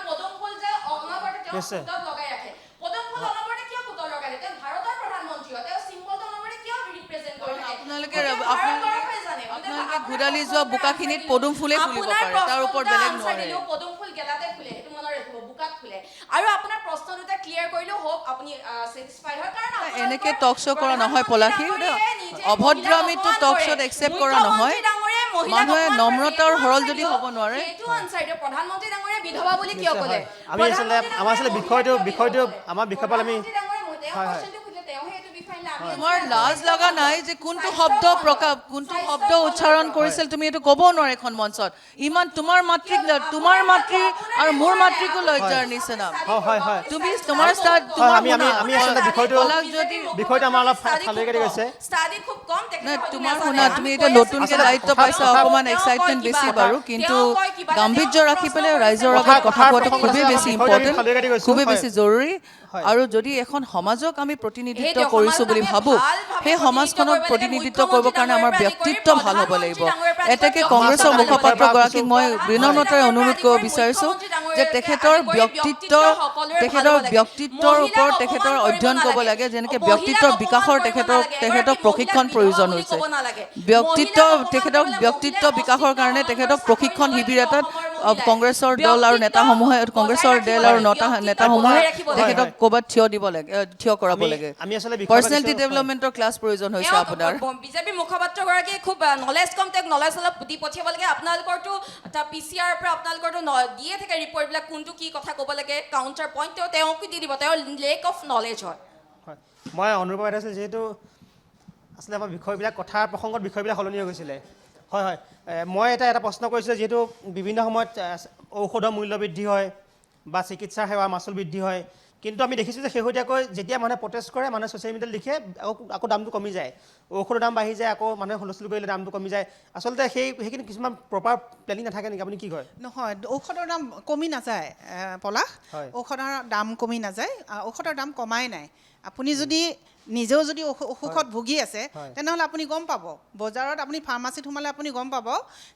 নিশ্চয়। আপোনালোকে ঘূৰালি যোৱা বোকাখিনিত পদুম ফুলে ফুলিব পাৰে, তাৰ ওপৰত বেলেগ নোৱাৰে। পদুম ফুল গেলাতে ফুলে, সেইটো মনত ৰাখিব, বোকাত ফুলে। আৰু আপোনাৰ প্ৰশ্ন দুটা ক্লিয়াৰ কৰিলো, হোপ আপুনি satisfied হয়, কাৰণ এনেকে টক শ্ব' কৰা নহয় পলাশী, অভদ্ৰামীটো টক শ্ব'ত একচেপ্ট কৰা নহয়। মানুহে নম্ৰতাৰ হৰল যদি হ'ব নোৱাৰে। সেইটো আনসাৰ দিয়ক, প্ৰধানমন্ত্ৰী ডাঙৰীয়া বিধৱা বুলি কিয় ক'লে? আমি আচলতে বিষয়টো আমাৰ বিষয়পাল আমি তোমাৰ লাজ লগা নাই যে কোনটো শব্দ উচ্চাৰণ কৰিছিল, তুমি এইটো ক'ব নোৱাৰে এখন মঞ্চত। ইমান তোমাৰ মাতৃ আৰু মোৰ মাতৃকো লজ্জাৰ নিচিনা। তুমি তোমাৰ আমি আচলতে বিষয়টো আমাৰ অলপ ফালৰি কাটি গৈছে। তোমাৰ শুনা, তুমি এতিয়া নতুনকে দায়িত্ব পাইছা, অকণমান এক্সাইটমেণ্ট বেছি বাৰু, কিন্তু গাম্ভীৰ্য ৰাখি পেলাই ৰাইজৰ আগত কথা কোৱাটো খুবেই বেছি ইম্পৰ্টেণ্ট, খুবেই বেছি জৰুৰী। আৰু যদি এখন সমাজক আমি প্ৰতিনিধিত্ব কৰিছোঁ বুলি ভাবোঁ, সেই সমাজখনক প্ৰতিনিধিত্ব কৰিবৰ কাৰণে আমাৰ ব্যক্তিত্ব ভাল হ'ব লাগিব। এতেকে কংগ্ৰেছৰ মুখপাত্ৰগৰাকীক মই বিনম্ৰতাৰে অনুৰোধ কৰিব বিচাৰিছোঁ যে তেখেতৰ ব্যক্তিত্বৰ ওপৰত তেখেতৰ অধ্যয়ন কৰিব লাগে, যেনেকৈ ব্যক্তিত্বৰ বিকাশৰ তেখেতক প্ৰশিক্ষণ প্ৰয়োজন হৈছে। তেখেতক ব্যক্তিত্ব বিকাশৰ কাৰণে তেখেতক প্ৰশিক্ষণ শিবিৰ এটাত কংগ্ৰেছৰ দল আৰু নেতাসমূহে তেখেতক ক'ৰবাত থিয় কৰাব লাগে। আমি আচলতে পাৰ্চনেলিটি ডেভেলপমেণ্টৰ ক্লাছ প্ৰয়োজন হৈছে আপোনাৰ। বিজেপি মুখপাত্ৰগৰাকীয়ে খুব নলেজ কম, তেওঁক নলেজ অলপ দি পঠিয়াব লাগে। আপোনালোকৰতো PCR পৰা আপোনালোকৰতো দিয়ে থাকে ৰিপৰ্টবিলাক, কোনটো কি কথা ক'ব লাগে, কাউণ্টাৰ পইণ্ট তেওঁকো দি দিব, তেওঁৰ লেক অফ নলেজ হয়। মই অনুভৱ কৰিছোঁ, যিহেতু আচলতে আমাৰ কথাৰ প্ৰসংগত বিষয়বিলাক সলনি হৈ গৈছিলে। হয়, মই এটা প্ৰশ্ন কৰিছোঁ, যিহেতু বিভিন্ন সময়ত ঔষধৰ মূল্য বৃদ্ধি হয় বা চিকিৎসা সেৱাৰ মাচুল বৃদ্ধি হয়, কিন্তু আমি দেখিছোঁ যে শেহতীয়াকৈ যেতিয়া মানুহে প্ৰটেষ্ট কৰে মানুহে ছ'চিয়েল মিডিয়াত লিখে আকৌ দামটো কমি যায় ঔষধৰ দাম বাঢ়ি যায় আকৌ মানুহে হুলস্থুল কৰিলে দামটো কমি যায় আচলতে সেইখিনি কিছুমান প্ৰপাৰ প্লেনিং নাথাকে নেকি আপুনি কি কয় নহয় ঔষধৰ দাম কমি নাযায় পলাশ হয়। ঔষধৰ দাম কমি নাযায় ঔষধৰ দাম কমাই নাই আপুনি যদি নিজেও যদি অসুখত ভুগি আছে তেনেহ'লে আপুনি গম পাব বজাৰত আপুনি ফাৰ্মাচীত সোমালে আপুনি গম পাব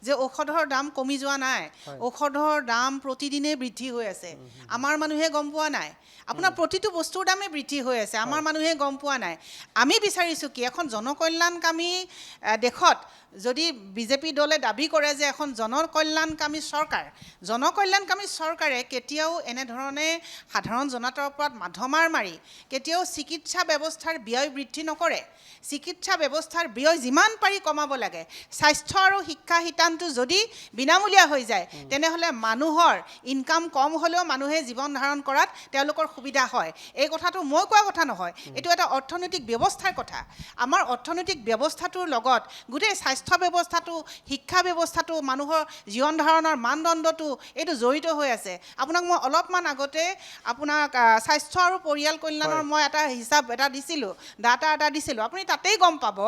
যে ঔষধৰ দাম কমি যোৱা নাই ঔষধৰ দাম প্ৰতিদিনেই বৃদ্ধি হৈ আছে আমাৰ মানুহে গম পোৱা নাই আপোনাৰ প্ৰতিটো বস্তুৰ দামে বৃদ্ধি হৈ আছে আমাৰ মানুহে গম পোৱা নাই আমি বিচাৰিছোঁ কি এখন জনকল্যাণকামী দেশত যদি বিজেপি দলে দাবী কৰে যে এখন জনকল্যাণকামী চৰকাৰে কেতিয়াও এনেধৰণে সাধাৰণ জনতাৰ ওপৰত মাধমাৰ মাৰি কেতিয়াও চিকিৎসা ব্যৱস্থাৰ ব্যয় বৃদ্ধি নকৰে চিকিৎসা ব্যৱস্থাৰ ব্যয় যিমান পাৰি কমাব লাগে স্বাস্থ্য আৰু শিক্ষা শিতানটো যদি বিনামূলীয়া হৈ যায় তেনেহ'লে মানুহৰ ইনকাম কম হ'লেও মানুহে জীৱন ধাৰণ কৰাত তেওঁলোকৰ সুবিধা হয় এই কথাটো মই কোৱা কথা নহয় এইটো এটা অৰ্থনৈতিক ব্যৱস্থাৰ কথা আমাৰ অৰ্থনৈতিক ব্যৱস্থাটোৰ লগত গোটেই স্বাস্থ্য ব্যৱস্থাটো শিক্ষা ব্যৱস্থাটো মানুহৰ জীৱন ধাৰণৰ মানদণ্ডটো এইটো জড়িত হৈ আছে আপোনাক মই অলপমান আগতে আপোনাক স্বাস্থ্য আৰু পৰিয়াল কল্যাণৰ মই এটা হিচাপ এটা দিছিলোঁ ডাটা এটা দিছিলোঁ আপুনি তাতেই গম পাব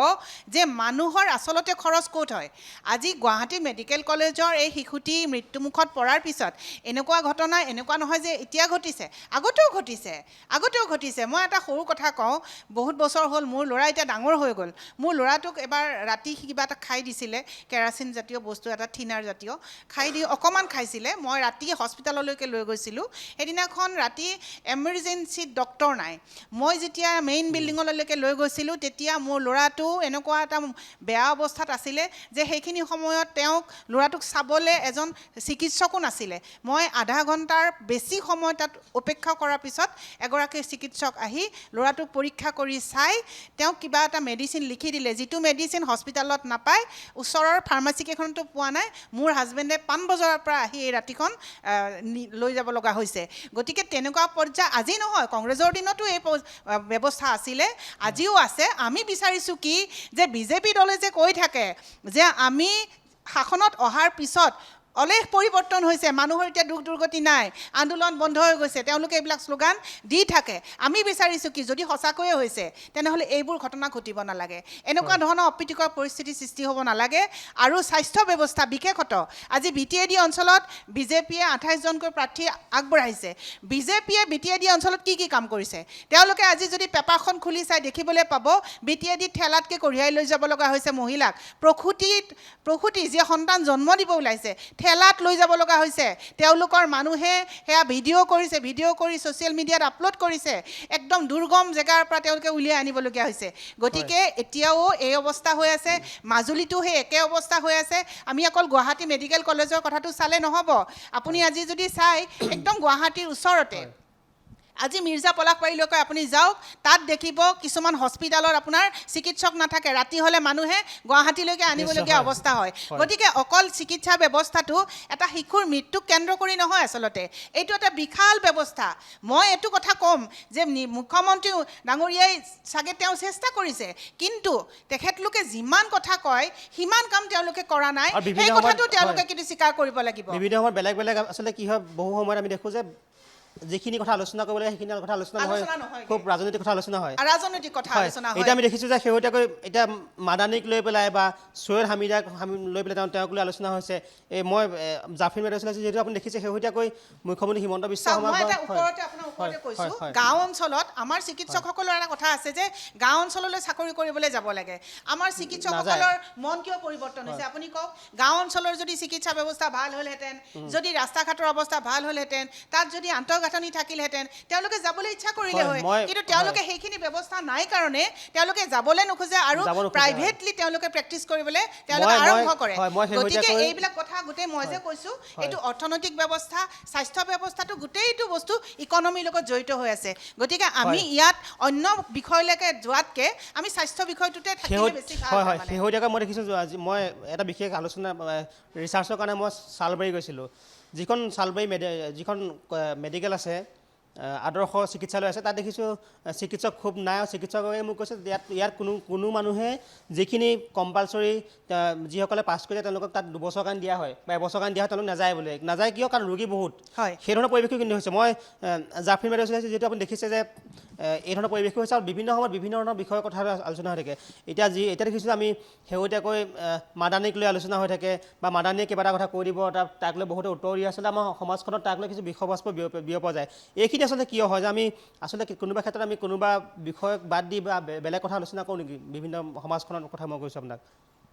যে মানুহৰ আচলতে খৰচ ক'ত হয় আজি গুৱাহাটী মেডিকেল কলেজৰ এই শিশুটি মৃত্যুমুখত পৰাৰ পিছত এনেকুৱা ঘটনা এনেকুৱা নহয় যে এতিয়া ঘটিছে আগতেও ঘটিছে মই এটা সৰু কথা কওঁ বহুত বছৰ হ'ল মোৰ ল'ৰা এতিয়া ডাঙৰ হৈ গ'ল মোৰ ল'ৰাটোক এবাৰ ৰাতি কিবা এটা খাই দিছিলে কেৰাচিন জাতীয় বস্তু এটা থিনাৰ জাতীয় খাই দি অকণমান খাইছিলে মই ৰাতি হস্পিটেললৈকে লৈ গৈছিলোঁ সেইদিনাখন ৰাতি এমাৰ্জেঞ্চিত ডক্টৰ নাই মই যেতিয়া মেইন বিল্ডিঙলৈকে লৈ গৈছিলোঁ তেতিয়া মোৰ ল'ৰাটো এনেকুৱা এটা বেয়া অৱস্থাত আছিলে যে সেইখিনি সময়ত ল'ৰাটোক চাবলৈ এজন চিকিৎসকো নাছিলে মই আধা ঘণ্টাৰ বেছি সময় তাত অপেক্ষা কৰাৰ পিছত এগৰাকী চিকিৎসক আহি ল'ৰাটোক পৰীক্ষা কৰি চাই তেওঁক কিবা এটা মেডিচিন লিখি দিলে যিটো মেডিচিন হস্পিটেলত নাপায় ওচৰৰ ফাৰ্মাচী কেইখনতো পোৱা নাই মোৰ হাজবেণ্ডে পাণবজাৰৰ পৰা আহি এই ৰাতিখন লৈ যাব লগা হৈছে গতিকে তেনেকুৱা পৰ্যায় আজি নহয় কংগ্ৰেছৰ দিনতো এই ব্যৱস্থা আছিলে আজিও আছে আমি বিচাৰিছোঁ কি যে বিজেপি দলে যে কৈ থাকে যে আমি শাসনত অহাৰ পিছত অলেখ পৰিৱৰ্তন হৈছে মানুহৰ এতিয়া দুখ দুৰ্গতি নাই আন্দোলন বন্ধ হৈ গৈছে তেওঁলোকে এইবিলাক শ্লোগান দি থাকে আমি বিচাৰিছোঁ কি যদি সঁচাকৈয়ে হৈছে তেনেহ'লে এইবোৰ ঘটনা ঘটিব নালাগে এনেকুৱা ধৰণৰ অপ্ৰীতিকৰ পৰিস্থিতি সৃষ্টি হ'ব নালাগে আৰু স্বাস্থ্য ব্যৱস্থা বিশেষত আজি BTAD অঞ্চলত বিজেপিয়ে 28জনকৈ প্ৰাৰ্থী আগবঢ়াইছে বিজেপিয়ে BTAD অঞ্চলত কি কাম কৰিছে তেওঁলোকে আজি যদি পেপাৰখন খুলি চাই দেখিবলৈ পাব BTAD ঠেলাতকৈ কঢ়িয়াই লৈ যাব লগা হৈছে মহিলাক প্ৰসূতি যিয়ে সন্তান জন্ম দিব ওলাইছে ঠেলাত লৈ যাব লগা হৈছে তেওঁলোকৰ মানুহে সেয়া ভিডিঅ' কৰি ছ'চিয়েল মিডিয়াত আপলোড কৰিছে একদম দুৰ্গম জেগাৰ পৰা তেওঁলোকে উলিয়াই আনিবলগীয়া হৈছে গতিকে এতিয়াও এই অৱস্থা হৈ আছে মাজুলীতো সেই একে অৱস্থা হৈ আছে আমি অকল গুৱাহাটী মেডিকেল কলেজৰ কথাটো চালে নহ'ব আপুনি আজি যদি চাই একদম গুৱাহাটীৰ ওচৰতে আজি মিৰ্জা পলাশবাৰীলৈকে আপুনি যাওক তাত দেখিব কিছুমান হস্পিটেলত আপোনাৰ চিকিৎসক নাথাকে ৰাতি হ'লে মানুহে গুৱাহাটীলৈকে আনিবলগীয়া অৱস্থা হয় গতিকে অকল চিকিৎসা ব্যৱস্থাটো এটা শিশুৰ মৃত্যুক কেন্দ্ৰ কৰি নহয় আচলতে এইটো এটা বিশাল ব্যৱস্থা মই এইটো কথা ক'ম যে মুখ্যমন্ত্ৰী ডাঙৰীয়াই চাগে তেওঁ চেষ্টা কৰিছে কিন্তু তেখেতলোকে যিমান কথা কয় সিমান কাম তেওঁলোকে কৰা নাই সেই কথাটো তেওঁলোকে কিন্তু স্বীকাৰ কৰিব লাগিব বিভিন্ন সময়ত বেলেগ আচলতে কি হয় বহু সময়ত আমি দেখোঁ যে যিখিনি কথা আলোচনা কৰিব লাগে সেইখিনি কথা আলোচনা নহয় খুব ৰাজনৈতিক কথা আলোচনা হয় এতিয়া আমি দেখিছোঁ যে শেহতীয়াকৈ এতিয়া মাদানীক লৈ পেলাই বা চৈয়দ হামিদাক লৈ পেলাই তেওঁক লৈ আলোচনা হৈছে এই মই জাফিৰ মেডাল চলাইছোঁ যিহেতু আপুনি দেখিছে শেহতীয়াকৈ মুখ্যমন্ত্ৰী হিমন্ত বিশ্ব শৰ্মা গাঁও অঞ্চলত আমাৰ চিকিৎসকসকলৰ এটা কথা আছে যে গাঁও অঞ্চললৈ চাকৰি কৰিবলৈ যাব লাগে আমাৰ চিকিৎসকসকলৰ মন কিয় পৰিৱৰ্তন হৈছে আপুনি কওক গাঁও অঞ্চলৰ যদি চিকিৎসা ব্যৱস্থা ভাল হ'লহেঁতেন যদি ৰাস্তা ঘাটৰ অৱস্থা ভাল হ'লহেঁতেন তাত যদি আন্তঃগাঁথনি থাকিলহেঁতেন তেওঁলোকে যাবলৈ ইচ্ছা কৰিলে হয় কিন্তু তেওঁলোকে সেইখিনি ব্যৱস্থা নাই কাৰণে তেওঁলোকে যাবলৈ নোখোজে আৰু প্ৰাইভেটলি তেওঁলোকে প্ৰেক্টিছ কৰিবলৈ তেওঁলোকে আৰম্ভ কৰে গতিকে এইবিলাক কথা গোটেই মই যে কৈছোঁ এইটো অৰ্থনৈতিক ব্যৱস্থা স্বাস্থ্য ব্যৱস্থাটো গোটেইটো বস্তু ইকনমিৰ লগত জড়িত হৈ আছে গতিকে আমি ইয়াত অন্য বিষয়লৈকে যোৱাতকৈ আমি স্বাস্থ্য বিষয়টোতে থাকিলে বেছি ভাল হয় শেহতীয়াকৈ মই দেখিছোঁ আজি মই এটা বিশেষ আলোচনা ৰিচাৰ্চৰ কাৰণে মই চালবাৰী গৈছিলোঁ যিখন চালবাৰী যিখন মেডিকেল আছে আদৰ্শ চিকিৎসালয় আছে তাত দেখিছোঁ চিকিৎসক খুব নাই আৰু চিকিৎসকে মোক কৈছে ইয়াত কোনো মানুহে যিখিনি কম্পালচৰি যিসকলে পাছ কৰিলে তেওঁলোকক তাত 2 বছৰ কাৰণে দিয়া হয় বা 1 বছৰ কাৰণে দিয়া হয় তেওঁলোক নাযায় কিয় কাৰণ ৰোগী বহুত হয়। সেই ধৰণৰ পৰিৱেশো কিন্তু হৈছে মই জাফিৰ বাইদেউ চাইছোঁ যিহেতু আপুনি দেখিছে যে এই ধৰণৰ পৰিৱেশ হৈছে আৰু বিভিন্ন সময়ত বিভিন্ন ধৰণৰ বিষয়ৰ কথা আলোচনা হৈ থাকে এতিয়া দেখিছোঁ আমি শেহতীয়াকৈ মাদানীক লৈ আলোচনা হৈ থাকে বা মাদানীয়ে কিবা এটা কথা কৈ দিব তাক লৈ বহুতে উত্তৰ দি আচলতে আমাৰ সমাজখনত তাক লৈ কিছু বিষয়বস্তু বিয়পা যায় এইখিনি আচলতে কিয় হয় যে আমি আচলতে কোনোবা ক্ষেত্ৰত আমি কোনোবা বিষয়ক বাদ দি বা বেলেগ কথা আলোচনা কৰোঁ নেকি বিভিন্ন সমাজখনৰ কথা মই কৈছোঁ আপোনাক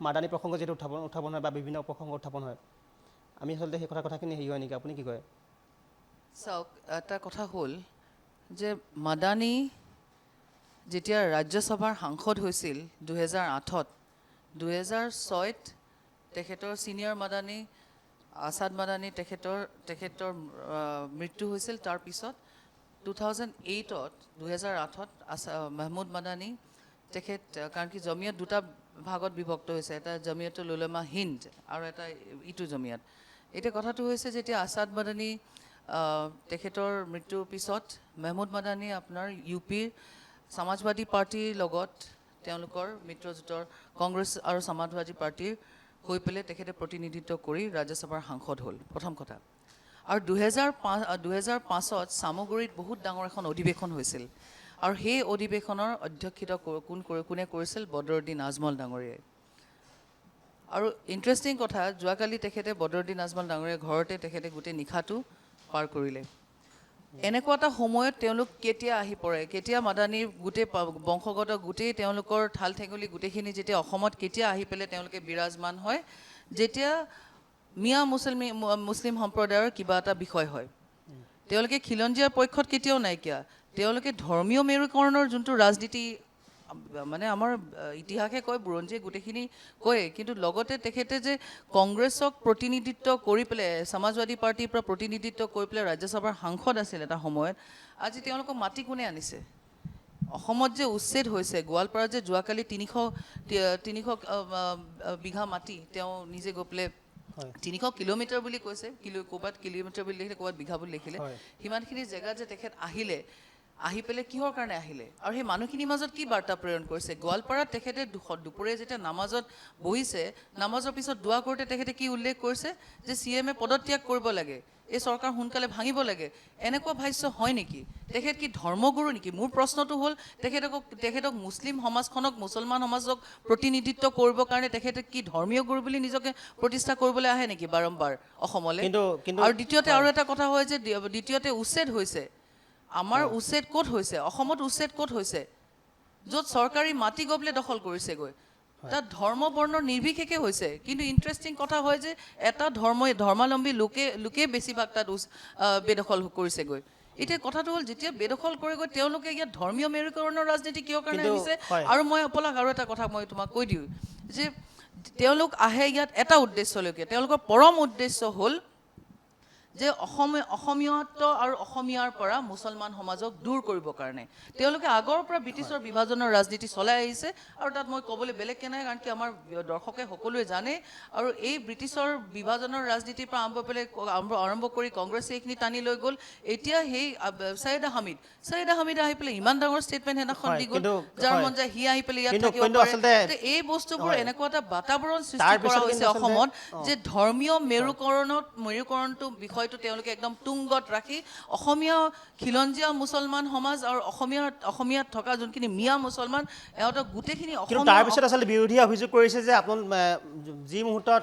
মাদানী প্ৰসংগ যিহেতু উত্থাপন হয় বা বিভিন্ন প্ৰসংগ উত্থাপন হয় আমি আচলতে সেই কথাখিনি হেৰি হয় নেকি আপুনি কি কয় চাওক এটা কথা হ'ল যে মাদানী যেতিয়া ৰাজ্যসভাৰ সাংসদ হৈছিল 2008ত 2006ত তেখেতৰ ছিনিয়ৰ মাদানী আছাদ মাদানী তেখেতৰ মৃত্যু হৈছিল তাৰপিছত 2008ত 2008ত মাহমুদ মাদানী তেখেত কাৰণ কি জমিয়ত দুটা ভাগত বিভক্ত হৈছে এটা জমিয়তুল উলামা হিন্দ আৰু এটা ইটো জমিয়ত এতিয়া কথাটো হৈছে যেতিয়া আছাদ মাদানী তেখেতৰ মৃত্যুৰ পিছত মাহমুদ মাদানী আপোনাৰ ইউপিৰ সমাজবাদী পাৰ্টিৰ লগত তেওঁলোকৰ মিত্ৰজোঁটৰ কংগ্ৰেছ আৰু সমাজবাদী পাৰ্টিৰ হৈ পেলাই তেখেতে প্ৰতিনিধিত্ব কৰি ৰাজ্যসভাৰ সাংসদ হ'ল প্ৰথম কথা আৰু 2005ত চামগুৰিত বহুত ডাঙৰ এখন অধিৱেশন হৈছিল আৰু সেই অধিৱেশনৰ অধ্যক্ষতা কোনে কৰিছিল বদৰুদ্দিন আজমল ডাঙৰীয়াই আৰু ইণ্টাৰেষ্টিং কথা যোৱাকালি তেখেতে বদৰুদ্দিন আজমল ডাঙৰীয়াৰ ঘৰতে তেখেতে গোটেই নিশাটো পাৰ কৰিলে এনেকুৱা এটা সময়ত তেওঁলোক কেতিয়া আহি পৰে কেতিয়া মাদানীৰ গোটেই বংশগত গোটেই তেওঁলোকৰ ঠাল ঠেঙুলি গোটেইখিনি যেতিয়া অসমত কেতিয়া আহি পেলাই তেওঁলোকে বিৰাজমান হয় যেতিয়া মিয়া মুছলিম সম্প্ৰদায়ৰ কিবা এটা বিষয় হয় তেওঁলোকে খিলঞ্জীয়াৰ পক্ষত কেতিয়াও নাইকিয়া তেওঁলোকে ধৰ্মীয় মেৰুকৰণৰ যোনটো ৰাজনীতি মানে আমাৰ ইতিহাসে কয় বুৰঞ্জীয়ে গোটেইখিনি কয় কিন্তু লগতে তেখেতে যে কংগ্ৰেছক প্ৰতিনিধিত্ব কৰি পেলাই সমাজবাদী পাৰ্টিৰ পৰা প্ৰতিনিধিত্ব কৰি পেলাই ৰাজ্যসভাৰ সাংসদ আছিল এটা সময়ত আজি তেওঁলোকক মাটি কোনে আনিছে অসমত যে উচ্ছেদ হৈছে গোৱালপাৰাত যে যোৱাকালি 300 বিঘা মাটি তেওঁ নিজে গৈ পেলাই 300 কিলোমিটাৰ বুলি কৈছে ক'ৰবাত কিলোমিটাৰ বুলি লিখিলে ক'ৰবাত বিঘা বুলি লিখিলে সিমানখিনি জেগাত যে তেখেত আহি পেলাই কিহৰ কাৰণে আহিলে আৰু সেই মানুহখিনিৰ মাজত কি বাৰ্তা প্ৰেৰণ কৰিছে গোৱালপাৰাত তেখেতে দুপৰীয়া যেতিয়া নামাজত বহিছে নামাজৰ পিছত দোৱা কৰোঁতে তেখেতে কি উল্লেখ কৰিছে যে CM পদত্যাগ কৰিব লাগে এই চৰকাৰ সোনকালে ভাঙিব লাগে এনেকুৱা ভাষ্য হয় নেকি তেখেত কি ধৰ্মগুৰু নেকি মোৰ প্ৰশ্নটো হ'ল তেখেতক মুছলিম সমাজখনক মুছলমান সমাজক প্ৰতিনিধিত্ব কৰিবৰ কাৰণে তেখেতে কি ধৰ্মীয় গুৰু বুলি নিজকে প্ৰতিষ্ঠা কৰিবলৈ আহে নেকি বাৰম্বাৰ অসমলৈ আৰু দ্বিতীয়তে আৰু এটা কথা হয় যে দ্বিতীয়তে উচ্ছেদ হৈছে আমাৰ উচ্ছেদ ক'ত হৈছে অসমত উচ্ছেদ ক'ত হৈছে য'ত চৰকাৰী মাটি গৈ পেলাই দখল কৰিছেগৈ তাত ধৰ্ম বৰ্ণৰ নিৰ্বিশেষে হৈছে কিন্তু ইণ্টাৰেষ্টিং কথা হয় যে এটা ধৰ্মাৱলম্বী লোকে বেছিভাগ তাত বেদখল কৰিছেগৈ এতিয়া কথাটো হ'ল যেতিয়া বেদখল কৰেগৈ তেওঁলোকে ইয়াত ধৰ্মীয় মেৰুকৰণৰ ৰাজনীতি কিয় কাৰণে আহিছে আৰু মই আপোনাক আৰু এটা কথা মই তোমাক কৈ দিওঁ যে তেওঁলোক আহে ইয়াত এটা উদ্দেশ্যলৈকে তেওঁলোকৰ পৰম উদ্দেশ্য হ'ল যে অসমীয়ত্ব আৰু অসমীয়াৰ পৰা মুছলমান সমাজক দূৰ কৰিবৰ কাৰণে তেওঁলোকে আগৰ পৰা ব্ৰিটিছৰ বিভাজনৰ ৰাজনীতি চলাই আহিছে আৰু তাত মই ক'বলৈ বেলেগকৈ নাই কাৰণ কি আমাৰ দৰ্শকে সকলোৱে জানে আৰু এই ব্ৰিটিছৰ বিভাজনৰ ৰাজনীতিৰ পৰা আৰম্ভ কৰি কংগ্ৰেছে এইখিনি টানি লৈ গ'ল এতিয়া সেই ছাইয়েদা হামিদ আহি পেলাই ইমান ডাঙৰ ষ্টেটমেণ্ট সেইদিনাখন দি গ'ল যাৰ মন যায় সি আহি পেলাই ইয়াত থাকিব পাৰে এই বস্তুবোৰ এনেকুৱা এটা বাতাবৰণ সৃষ্টি কৰা হৈছে অসমত যে ধৰ্মীয় মেৰুকৰণটো বিষয়টো তেওঁলোকে একদম তুংগত ৰাখি অসমীয়া খিলঞ্জীয়া মুছলমান সমাজ আৰু অসমীয়াত থকা যোনখিনি মিয়া মুছলমান এওঁতক গোটেইখিনি তাৰপিছত আচলতে বিৰোধীয়ে অভিযোগ কৰিছে যে যি মুহূৰ্তত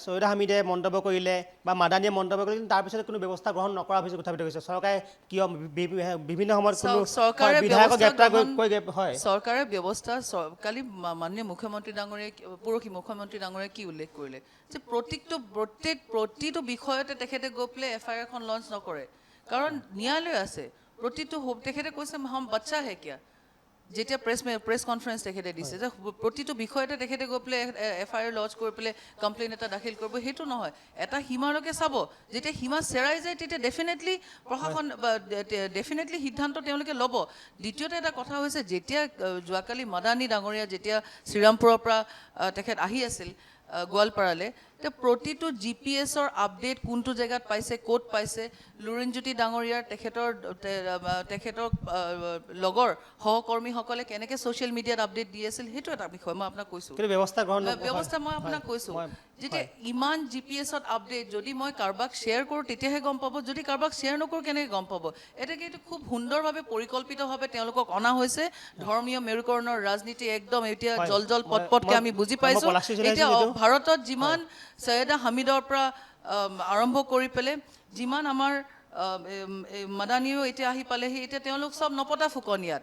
ছৈয়দা হামিদে মন্তব্য কৰিলে বা মাদানীয়ে মন্তব্য কৰিলে তাৰপিছত কোনো ব্যৱস্থা গ্ৰহণ নকৰা অভিযোগ উত্থাপিত হৈছে চৰকাৰে কিয় বিভিন্ন সময়ত কোনো বিধায়কক গ্ৰেপ্তাৰ কৰি হয় চৰকাৰে ব্যৱস্থা কালি মাননীয় মুখ্যমন্ত্ৰী ডাঙৰীয়াই পৰহি মুখ্যমন্ত্ৰী ডাঙৰীয়াই কি উল্লেখ কৰিলে যে প্ৰতিটো বিষয়তে তেখেতে গৈ পেলাই FIR এখন লঞ্চ নকৰে কাৰণ ন্যায়ালয় আছে প্ৰতিটো তেখেতে কৈছে হম বাচ্চা হে কিয়া যেতিয়া প্ৰেছ কনফাৰেঞ্চ তেখেতে দিছে যে প্ৰতিটো বিষয়তে তেখেতে গৈ পেলাই FIR লঞ্চ কৰি পেলাই কমপ্লেইন এটা দাখিল কৰিব সেইটো নহয় এটা সীমালৈকে চাব যেতিয়া সীমা চেৰাই যায় তেতিয়া ডেফিনেটলি সিদ্ধান্ত তেওঁলোকে ল'ব দ্বিতীয়তে এটা কথা হৈছে যেতিয়া যোৱাকালি মাদানী ডাঙৰীয়া যেতিয়া শ্ৰীৰামপুৰৰ পৰা তেখেত আহি আছিল গোৱালপাৰালৈ এতিয়া প্ৰতিটো GPS-ৰ আপডেট কোনটো জেগাত পাইছে ক'ত পাইছে লুৰিণজ্যোতি ডাঙৰীয়াৰ তেখেতৰ লগৰ সহকৰ্মীসকলে কেনেকৈ ছ'চিয়েল মিডিয়াত আপডেট দি আছিল সেইটো এটা বিষয় মই আপোনাক কৈছোঁ কিন্তু ব্যৱস্থা গ্ৰহণ ব্যৱস্থা মই আপোনাক কৈছোঁ যেতিয়া ইমান GPS-ত আপডেট যদি মই কাৰোবাক শ্বেয়াৰ কৰোঁ তেতিয়াহে গম পাব যদি কাৰোবাক শ্বেয়াৰ নকৰোঁ কেনেকৈ গম পাব এতেকে এইটো খুব সুন্দৰভাৱে পৰিকল্পিতভাৱে তেওঁলোকক অনা হৈছে ধৰ্মীয় মেৰুকৰণৰ ৰাজনীতি একদম এতিয়া জল পটপটকৈ আমি বুজি পাইছোঁ এতিয়া ভাৰতত যিমান সৈয়দা হামিদৰ পৰা আৰম্ভ কৰি পেলাই যিমান আমাৰ মাদানীও এতিয়া আহি পালেহি এতিয়া তেওঁলোক চব নপতা ফুকন ইয়াত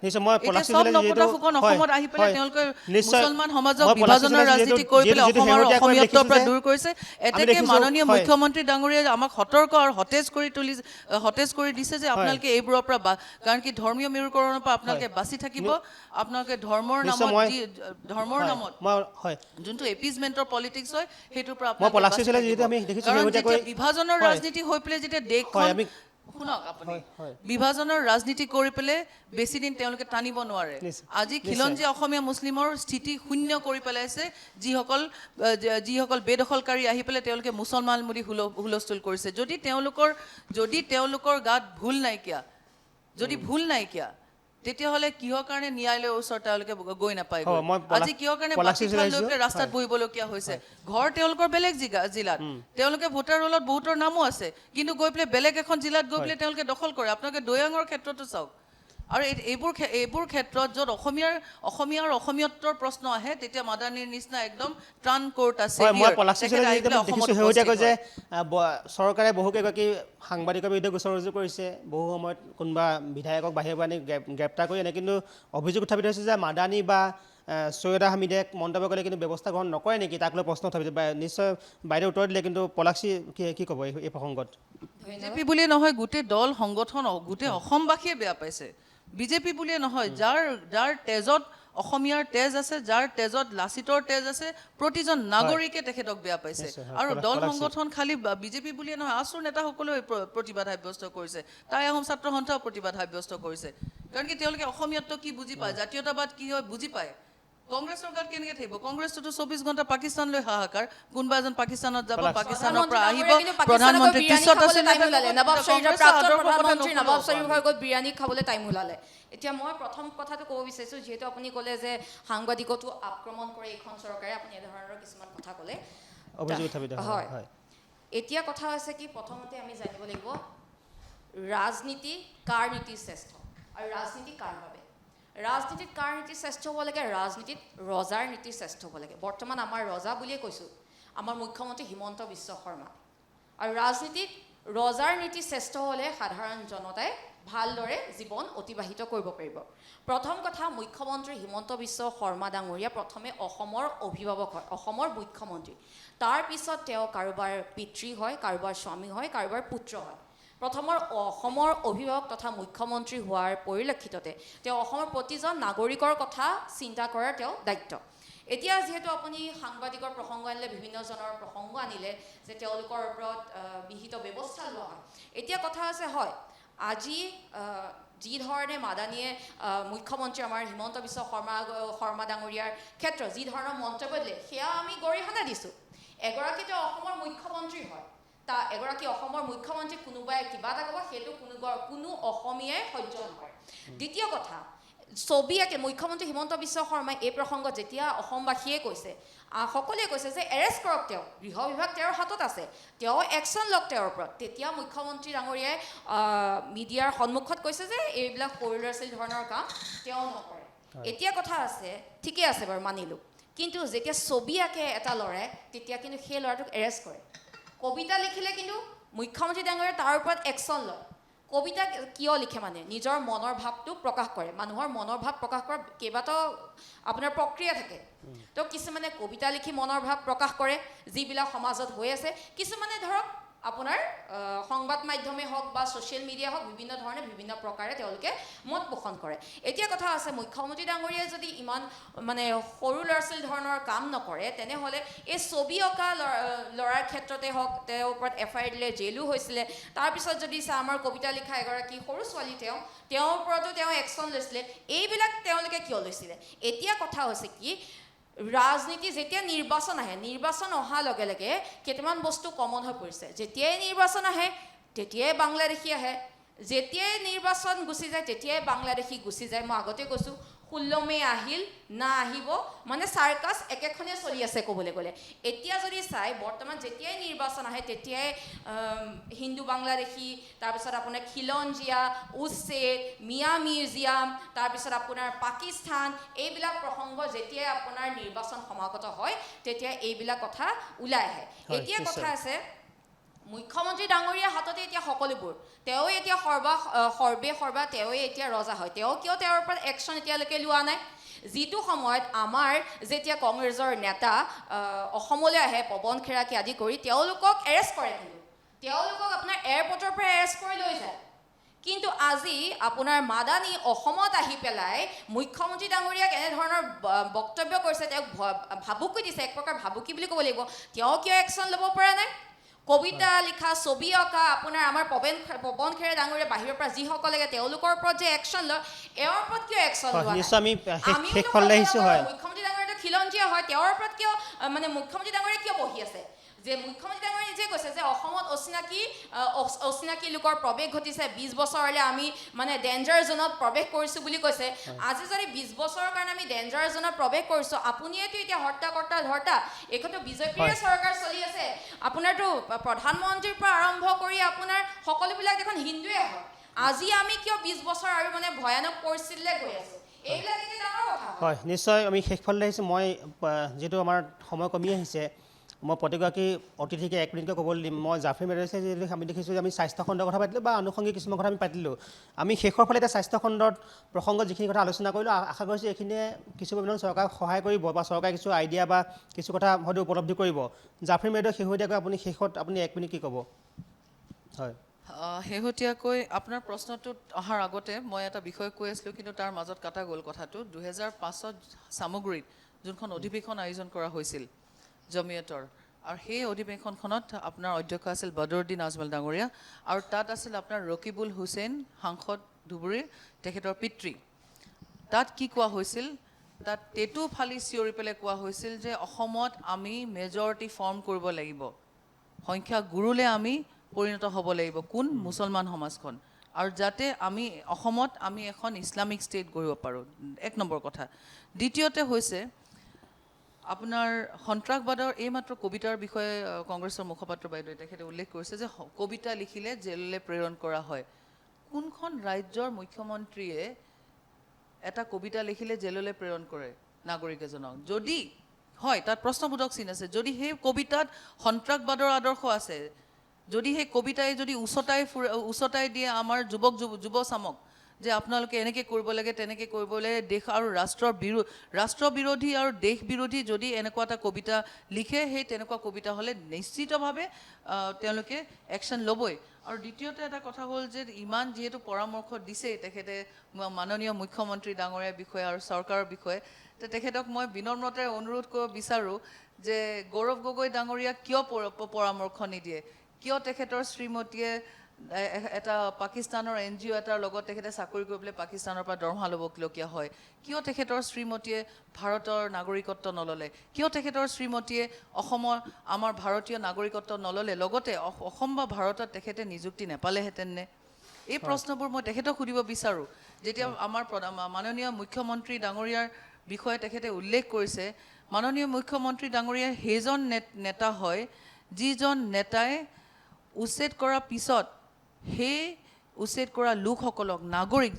চব নপতা ফুকন অসমত আহি পেলাই তেওঁলোকে মুছলমান সমাজক বিভাজনৰ ৰাজনীতি কৰি পেলাই অসমৰ অসমীয়ত্বৰ পৰা দূৰ কৰিছে এতেকে মাননীয় মুখ্যমন্ত্ৰী ডাঙৰীয়াই আমাক সতৰ্ক আৰু সতেজ কৰি দিছে যে আপোনালোকে এইবোৰৰ পৰা কাৰণ কি ধৰ্মীয় মেৰুকৰণৰ পৰা আপোনালোকে বাচি থাকিব আপোনালোকে ধৰ্মৰ নামত যোনটো এপিজমেণ্টৰ পলিটিক্স হয় সেইটোৰ পৰা আপোনালোকে বিভাজনৰ ৰাজনীতি হৈ পেলাই যেতিয়া দেশখন শুনক আপুনি বিভাজনৰ ৰাজনীতি কৰি পেলাই বেছি দিন তেওঁলোকে টানিব নোৱাৰে আজি খিলঞ্জীয়া অসমীয়া মুছলিমৰ স্থিতি শূন্য কৰি পেলাইছে যিসকল বেদখলকাৰী আহি পেলাই তেওঁলোকে মুছলমান বুলি হুলস্থুল কৰিছে যদি তেওঁলোকৰ গাত ভুল নাইকিয়া তেতিয়াহ'লে কিহৰ কাৰণে ন্যায়ালয়ৰ ওচৰত তেওঁলোকে গৈ নাপায় আজি কিহৰ কাৰণে ৰাস্তাত বহিবলগীয়া হৈছে ঘৰ তেওঁলোকৰ বেলেগ জিলাত তেওঁলোকে ভোটাৰ ৰোলত বহুতৰ নামো আছে কিন্তু গৈ পেলাই বেলেগ এখন জিলাত গৈ পেলাই তেওঁলোকে দখল কৰে আপোনালোকে দৈয়াঙৰ ক্ষেত্ৰতো চাওক আৰু এইবোৰ ক্ষেত্ৰত য'ত অসমীয়াৰ অসমীয়ত্বৰ প্ৰশ্ন আহে তেতিয়া মাদানীৰ নিচিনা একদম ট্ৰান কোৰ্ট আছে যে চৰকাৰে বহুকেইগৰাকী সাংবাদিকৰ বিৰুদ্ধে গোচৰ ৰুজু কৰিছে বহু সময়ত কোনোবা বিধায়কক বাহিৰৰ পৰা আনি গ্ৰেপ্তাৰ কৰি আনে কিন্তু অভিযোগ উত্থাপিত হৈছে যে মাদানী বা সৈয়দা হামিদে মন্তব্য কৰিলে কিন্তু ব্যৱস্থা গ্ৰহণ নকৰে নেকি তাক লৈ প্ৰশ্ন উত্থাপিত নিশ্চয় বাইদেউ উত্তৰ দিলে কিন্তু পলাশী কি ক'ব এই প্ৰসংগত বিজেপি বুলিয়ে নহয় গোটেই দল সংগঠন গোটেই অসমবাসীয়ে বেয়া পাইছে বিজেপি বুলিয়ে নহয় যাৰ তেজত অসমীয়াৰ তেজ আছে যাৰ তেজত লাচিতৰ তেজ আছে প্ৰতিজন নাগৰিকে তেখেতক বেয়া পাইছে আৰু দল সংগঠন খালি বিজেপি বুলিয়ে নহয় আছুৰ নেতাসকলেও প্ৰতিবাদ সাব্যস্ত কৰিছে টাই আহোম ছাত্ৰ সন্থাও প্ৰতিবাদ সাব্যস্ত কৰিছে কাৰণ কি তেওঁলোকে অসমীয়ত্ব কি বুজি পায় জাতীয়তাবাদ কি হয় বুজি পায় কংগ্ৰেছৰ গাত কেনেকৈ থাকিব কংগ্ৰেছটোতো 24 ঘণ্টা পাকিস্তানলৈ হাহাকাৰ কোনোবা এজন পাকিস্তানত যাব পাকিস্তানৰ পৰা আহিব প্ৰধানমন্ত্ৰী পিছত আছে নৱাব শ্বৰীফৰ আগত বিৰিয়ানী খাবলৈ টাইম ওলালে এতিয়া মই প্ৰথম কথাটো ক'ব বিচাৰিছোঁ যিহেতু আপুনি ক'লে যে সাংবাদিকতো আক্ৰমণ কৰে এইখন চৰকাৰে আপুনি এনেধৰণৰ কিছুমান কথা ক'লে হয় এতিয়া কথা হৈছে কি প্ৰথমতে আমি জানিব লাগিব ৰাজনীতি কাৰ নীতি শ্ৰেষ্ঠ আৰু ৰাজনীতি কাৰ বাবে ৰাজনীতিত কাৰ নীতি শ্ৰেষ্ঠ হ'ব লাগে ৰাজনীতিত ৰজাৰ নীতি শ্ৰেষ্ঠ হ'ব লাগে বৰ্তমান আমাৰ ৰজা বুলিয়ে কৈছোঁ আমাৰ মুখ্যমন্ত্ৰী হিমন্ত বিশ্ব শৰ্মা আৰু ৰাজনীতিত ৰজাৰ নীতি শ্ৰেষ্ঠ হ'লে সাধাৰণ জনতাই ভালদৰে জীৱন অতিবাহিত কৰিব পাৰিব প্ৰথম কথা মুখ্যমন্ত্ৰী হিমন্ত বিশ্ব শৰ্মা ডাঙৰীয়া প্ৰথমে অসমৰ অভিভাৱক হয় অসমৰ মুখ্যমন্ত্ৰী তাৰপিছত তেওঁ কাৰোবাৰ পিতৃ হয় কাৰোবাৰ স্বামী হয় কাৰোবাৰ পুত্ৰ হয় অসমৰ অভিভাৱক তথা মুখ্যমন্ত্ৰী হোৱাৰ পৰিলক্ষিততে তেওঁ অসমৰ প্ৰতিজন নাগৰিকৰ কথা চিন্তা কৰাৰ তেওঁ দায়িত্ব এতিয়া যিহেতু আপুনি সাংবাদিকৰ প্ৰসংগ আনিলে বিভিন্নজনৰ প্ৰসংগ আনিলে যে তেওঁলোকৰ ওপৰত বিহিত ব্যৱস্থা লোৱা হয় এতিয়া কথা আছে হয় আজি যি ধৰণে মাদানীয়ে মুখ্যমন্ত্ৰী আমাৰ হিমন্ত বিশ্ব শৰ্মা ডাঙৰীয়াৰ ক্ষেত্ৰত যি ধৰণৰ মন্তব্য দিলে সেয়া আমি গৰিহণা দিছোঁ এগৰাকী তেওঁ অসমৰ মুখ্যমন্ত্ৰী হয় এগৰাকী অসমৰ মুখ্যমন্ত্ৰী কোনোবাই কিবা এটা ক'ব সেইটো কোনো অসমীয়াই সহ্য নকৰে দ্বিতীয় কথা ছবিয়াকে মুখ্যমন্ত্ৰী হিমন্ত বিশ্ব শৰ্মাই এই প্ৰসংগত যেতিয়া অসমবাসীয়ে কৈছে সকলোৱে কৈছে যে এৰেষ্ট কৰক তেওঁ গৃহ বিভাগ তেওঁৰ হাতত আছে তেওঁ একশ্যন লওক তেওঁৰ ওপৰত তেতিয়া মুখ্যমন্ত্ৰী ডাঙৰীয়াই মিডিয়াৰ সন্মুখত কৈছে যে এইবিলাক সৰু ল'ৰা ছোৱালী ধৰণৰ কাম তেওঁ নকৰে এতিয়া কথা আছে ঠিকে আছে বাৰু মানিলোঁ কিন্তু যেতিয়া ছবিয়াকে এটা ল'ৰাই তেতিয়া কিন্তু সেই ল'ৰাটোক এৰেষ্ট কৰে কবিতা লিখিলে কিন্তু মুখ্যমন্ত্ৰী ডাঙৰীয়াই তাৰ ওপৰত একশ্যন লয় কবিতা কিয় লিখে মানে নিজৰ মনৰ ভাৱটো প্ৰকাশ কৰে মানুহৰ মনৰ ভাৱ প্ৰকাশ কৰাৰ কেইবাটাও আপোনাৰ প্ৰক্ৰিয়া থাকে তো কিছুমানে কবিতা লিখি মনৰ ভাৱ প্ৰকাশ কৰে যিবিলাক সমাজত হৈ আছে কিছুমানে ধৰক আপোনাৰ সংবাদ মাধ্যমে হওক বা ছ'চিয়েল মিডিয়া হওক বিভিন্ন ধৰণে বিভিন্ন প্ৰকাৰে তেওঁলোকে মত পোষণ কৰে এতিয়া কথা আছে মুখ্যমন্ত্ৰী ডাঙৰীয়াই যদি ইমান মানে সৰু ল'ৰা ছোৱালী ধৰণৰ কাম নকৰে তেনেহ'লে এই ছবি অঁকা ল'ৰাৰ ক্ষেত্ৰতে হওক তেওঁৰ ওপৰত FIR দিলে জেলো হৈছিলে তাৰপিছত যদি আমাৰ কবিতা লিখা এগৰাকী সৰু ছোৱালী তেওঁৰ ওপৰতো তেওঁ একশ্যন লৈছিলে এইবিলাক তেওঁলোকে কিয় লৈছিলে এতিয়া কথা হৈছে কি ৰাজনীতি যেতিয়া নিৰ্বাচন আহে, নিৰ্বাচন অহাৰ লগে লগে কেইটামান বস্তু কমন হৈ পৰিছে। যেতিয়াই নিৰ্বাচন আহে তেতিয়াই বাংলাদেশী আহে, যেতিয়াই নিৰ্বাচন গুচি যায় তেতিয়াই বাংলাদেশী গুচি যায়। মই আগতে কৈছোঁ 16 মে আহিল না আহিব, মানে চাৰ্কাছ একেখনে চলি আছে ক'বলৈ গ'লে। এতিয়া যদি চাই বৰ্তমান যেতিয়াই নিৰ্বাচন আহে তেতিয়াই হিন্দু বাংলাদেশী, তাৰপিছত আপোনাৰ খিলঞ্জীয়া, উচ্ছেদ, মিয়া মিউজিয়াম, তাৰপিছত আপোনাৰ পাকিস্তান, এইবিলাক প্ৰসংগ যেতিয়াই আপোনাৰ নিৰ্বাচন সমাগত হয় তেতিয়া এইবিলাক কথা ওলাই আহে। এতিয়া কথা আছে মুখ্যমন্ত্ৰী ডাঙৰীয়াৰ হাততে এতিয়া সকলোবোৰ, তেওঁ এতিয়া সৰ্বা তেওঁৱে এতিয়া ৰজা হয়। তেওঁ কিয় তেওঁৰ ওপৰত একশ্যন এতিয়ালৈকে লোৱা নাই? যিটো সময়ত আমাৰ যেতিয়া কংগ্ৰেছৰ নেতা অসমলৈ আহে, পৱন খেৰাকে আদি কৰি, তেওঁলোকক এৰেষ্ট কৰে, কিন্তু তেওঁলোকক আপোনাৰ এয়াৰপৰ্টৰ পৰা এৰেষ্ট কৰি লৈ যায়। কিন্তু আজি আপোনাৰ মাদানী অসমত আহি পেলাই মুখ্যমন্ত্ৰী ডাঙৰীয়াক এনেধৰণৰ বক্তব্য কৰিছে, তেওঁক ভাবুকি দিছে, এক প্ৰকাৰ ভাবুকি বুলি ক'ব লাগিব। তেওঁ কিয় একশ্যন ল'ব পৰা নাই? কবিতা লিখা, ছবি অঁকা, আপোনাৰ আমাৰ পৱন খেৰা ডাঙৰীয়া বাহিৰৰ পৰা যিসকলে তেওঁলোকৰ ওপৰত যে একশ্যন লয়, এওঁৰ ওপৰত কিয় একশ্যন লোৱা নাই? মুখ্যমন্ত্ৰী ডাঙৰীয়াটো খিলঞ্জীয়া হয়, তেওঁৰ ওপৰত কিয় মানে মুখ্যমন্ত্ৰী ডাঙৰীয়া কিয় বহি আছে? যে মুখ্যমন্ত্ৰী ডাঙৰীয়াই নিজে কৈছে যে অসমত অচিনাকি লোকৰ প্ৰৱেশ ঘটিছে, 20 বছৰলৈ আমি মানে ডেঞ্জাৰ জোনত প্ৰৱেশ কৰিছোঁ বুলি কৈছে। আজি যদি 20 বছৰৰ কাৰণে আমি ডেঞ্জাৰ জোনত প্ৰৱেশ কৰিছোঁ, আপুনিয়েতো এতিয়া ধৰ্তা, এইখনতো বিজেপিৰে চৰকাৰ চলি আছে। আপোনাৰতো প্ৰধানমন্ত্ৰীৰ পৰা আৰম্ভ কৰি আপোনাৰ সকলোবিলাক দেখোন হিন্দুৱে হয়। আজি আমি কিয় 20 বছৰ আৰু মানে ভয়ানক পৰিস্থিতিলৈ গৈ আছোঁ? এইবিলাক এতিয়া ডাঙৰ কথা। হয়, নিশ্চয় আমি শেষফালে আহিছোঁ। মই যিহেতু আমাৰ সময় কমি আহিছে, মই প্ৰতিগৰাকী অতিথিকে 1 মিনিটকৈ ক'বলৈ দিম। মই জাফৰি মেডালিছে যিহেতু আমি দেখিছোঁ যে আমি স্বাস্থ্য খণ্ডৰ কথা পাতিলোঁ বা আনুষংগিক কিছুমান কথা আমি পাতিলোঁ। আমি শেষৰ ফালে এতিয়া স্বাস্থ্য খণ্ডত প্ৰসংগত যিখিনি কথা আলোচনা কৰিলোঁ, আশা কৰিছোঁ এইখিনিয়ে কিছু পৰিমাণে চৰকাৰক সহায় কৰিব বা চৰকাৰে কিছু আইডিয়া বা কিছু কথা হয়তো উপলব্ধি কৰিব। জাফৰি মেডাল শেহতীয়াকৈ আপুনি শেষত 1 মিনিট কি ক'ব? হয়, শেহতীয়াকৈ আপোনাৰ প্ৰশ্নটোত অহাৰ আগতে মই এটা বিষয় কৈ আছিলোঁ, কিন্তু তাৰ মাজত কাটা গ'ল কথাটো। 2005 সামগ্ৰীত যোনখন অধিৱেশন আয়োজন কৰা হৈছিল জমিয়তৰ, আৰু সেই অধিৱেশনখনত আপোনাৰ অধ্যক্ষ আছিল বদৰুদ্দিন আজমল ডাঙৰীয়া, আৰু তাত আছিল আপোনাৰ ৰকিবুল হুছেইন সাংসদ ধুবুৰীৰ, তেখেতৰ পিতৃ। তাত কি কোৱা হৈছিল? তাত টেটু ফালি চিঞৰি পেলাই কোৱা হৈছিল যে অসমত আমি মেজৰিটি ফৰ্ম কৰিব লাগিব, সংখ্যা গুৰুলে আমি পৰিণত হ'ব লাগিব, কোন? মুছলমান সমাজখন, আৰু যাতে আমি অসমত আমি এখন ইছলামিক ষ্টেট গঢ়িব পাৰোঁ। 1 নম্বৰ কথা। দ্বিতীয়তে হৈছে আপোনাৰ সন্ত্ৰাসবাদৰ এইমাত্ৰ কবিতাৰ বিষয়ে কংগ্ৰেছৰ মুখপাত্ৰ বাইদেৱে তেখেতে উল্লেখ কৰিছে যে কবিতা লিখিলে জেললৈ প্ৰেৰণ কৰা হয়। কোনখন ৰাজ্যৰ মুখ্যমন্ত্ৰীয়ে এটা কবিতা লিখিলে জেললৈ প্ৰেৰণ কৰে নাগৰিক এজনক? যদি হয়, তাত প্ৰশ্নবোধক চিন আছে। যদি সেই কবিতাত সন্ত্ৰাসবাদৰ আদৰ্শ আছে, যদি সেই কবিতাই যদি উচতাই দিয়ে আমাৰ যুৱ চামক যে আপোনালোকে এনেকৈ কৰিব লাগে, তেনেকৈ কৰিব লাগে, দেশ আৰু ৰাষ্ট্ৰ বিৰোধী আৰু দেশ বিৰোধী যদি এনেকুৱা এটা কবিতা লিখে, সেই তেনেকুৱা কবিতা হ'লে নিশ্চিতভাৱে তেওঁলোকে একশ্যন ল'বই। আৰু দ্বিতীয়তে এটা কথা হ'ল যে ইমান যিহেতু পৰামৰ্শ দিছেই তেখেতে মাননীয় মুখ্যমন্ত্ৰী ডাঙৰীয়াৰ বিষয়ে আৰু চৰকাৰৰ বিষয়ে, তেখেতক মই বিনম্ৰতাৰে অনুৰোধ কৰিব বিচাৰোঁ যে গৌৰৱ গগৈ ডাঙৰীয়াক কিয় পৰামৰ্শ নিদিয়ে? কিয় তেখেতৰ শ্ৰীমতীয়ে এটা পাকিস্তানৰ NGO এটাৰ লগত তেখেতে চাকৰি কৰিবলৈ পাকিস্তানৰ পৰা দৰমহা ল'বলগীয়া হয়? কিয় তেখেতৰ শ্ৰীমতীয়ে ভাৰতৰ নাগৰিকত্ব নল'লে? কিয় তেখেতৰ শ্ৰীমতীয়ে আমাৰ ভাৰতীয় নাগৰিকত্ব নল'লে? লগতে অসম বা ভাৰতত তেখেতে নিযুক্তি নাপালেহেঁতেননে? এই প্ৰশ্নবোৰ মই তেখেতক সুধিব বিচাৰোঁ। যেতিয়া আমাৰ মাননীয় মুখ্যমন্ত্ৰী ডাঙৰীয়াৰ বিষয়ে তেখেতে উল্লেখ কৰিছে, মাননীয় মুখ্যমন্ত্ৰী ডাঙৰীয়া সেইজন নেতা হয় যিজন নেতাই উচ্ছেদ কৰাৰ পিছত সেই উচ্ছেদ কৰা লোকসকলক,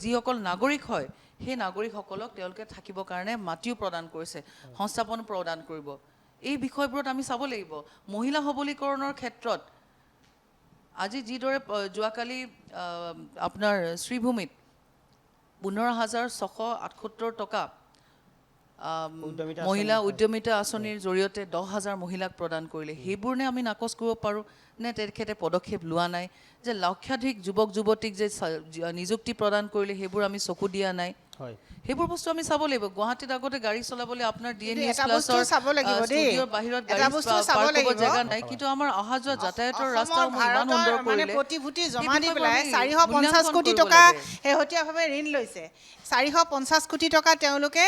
যিসকল নাগৰিক হয়, সেই নাগৰিকসকলক তেওঁলোকে থাকিবৰ কাৰণে মাটিও প্ৰদান কৰিছে, সংস্থাপন প্ৰদান কৰিব। এই বিষয়বোৰত আমি চাব লাগিব। মহিলা সবলীকৰণৰ ক্ষেত্ৰত আজি যিদৰে যোৱাকালি আপোনাৰ শ্ৰীভূমিত 15,678 টকা মহিলা উদ্যমিতা আঁচনিৰ জৰিয়তে 10,000 মহিলাক প্ৰদান কৰিলে। সেইবোৰ নে আমি নাকচ কৰিব পাৰোঁ নে তেখেতে পদক্ষেপ লোৱা নাই? যে লক্ষাধিক যুৱক যুৱতীক যে নিযুক্তি প্ৰদান কৰিলে সেইবোৰ আমি চকু দিয়া নাই? হয় সেইবোৰ বস্তু আমি চাব লাগিব গুৱাহাটীত আগতে গাড়ী চলাবলৈ আপোনাৰ ডিএনএছ এটা বস্তু চাব লাগিব দেই। ষ্টুডিঅ'ৰ বাহিৰত এটা গাড়ী বস্তু চাব পাৰ্ক কৰিব লাগিব। জেগা নাই কিন্তু আমাৰ অহা যোৱা যাতায়াতৰ অসমৰ ৰাস্তাসমূহ ইমান ভাৰতৰ সুন্দৰ মানে কৰিলে প্ৰতিভূতি সেই জমা দি বিষয়বোৰ পেলাই আমি 450 মূল্যাংকন কোটি কৰিব টকা লাগে। শেহতীয়াভাৱে ঋণ লৈছে 450 কোটি টকা তেওঁলোকে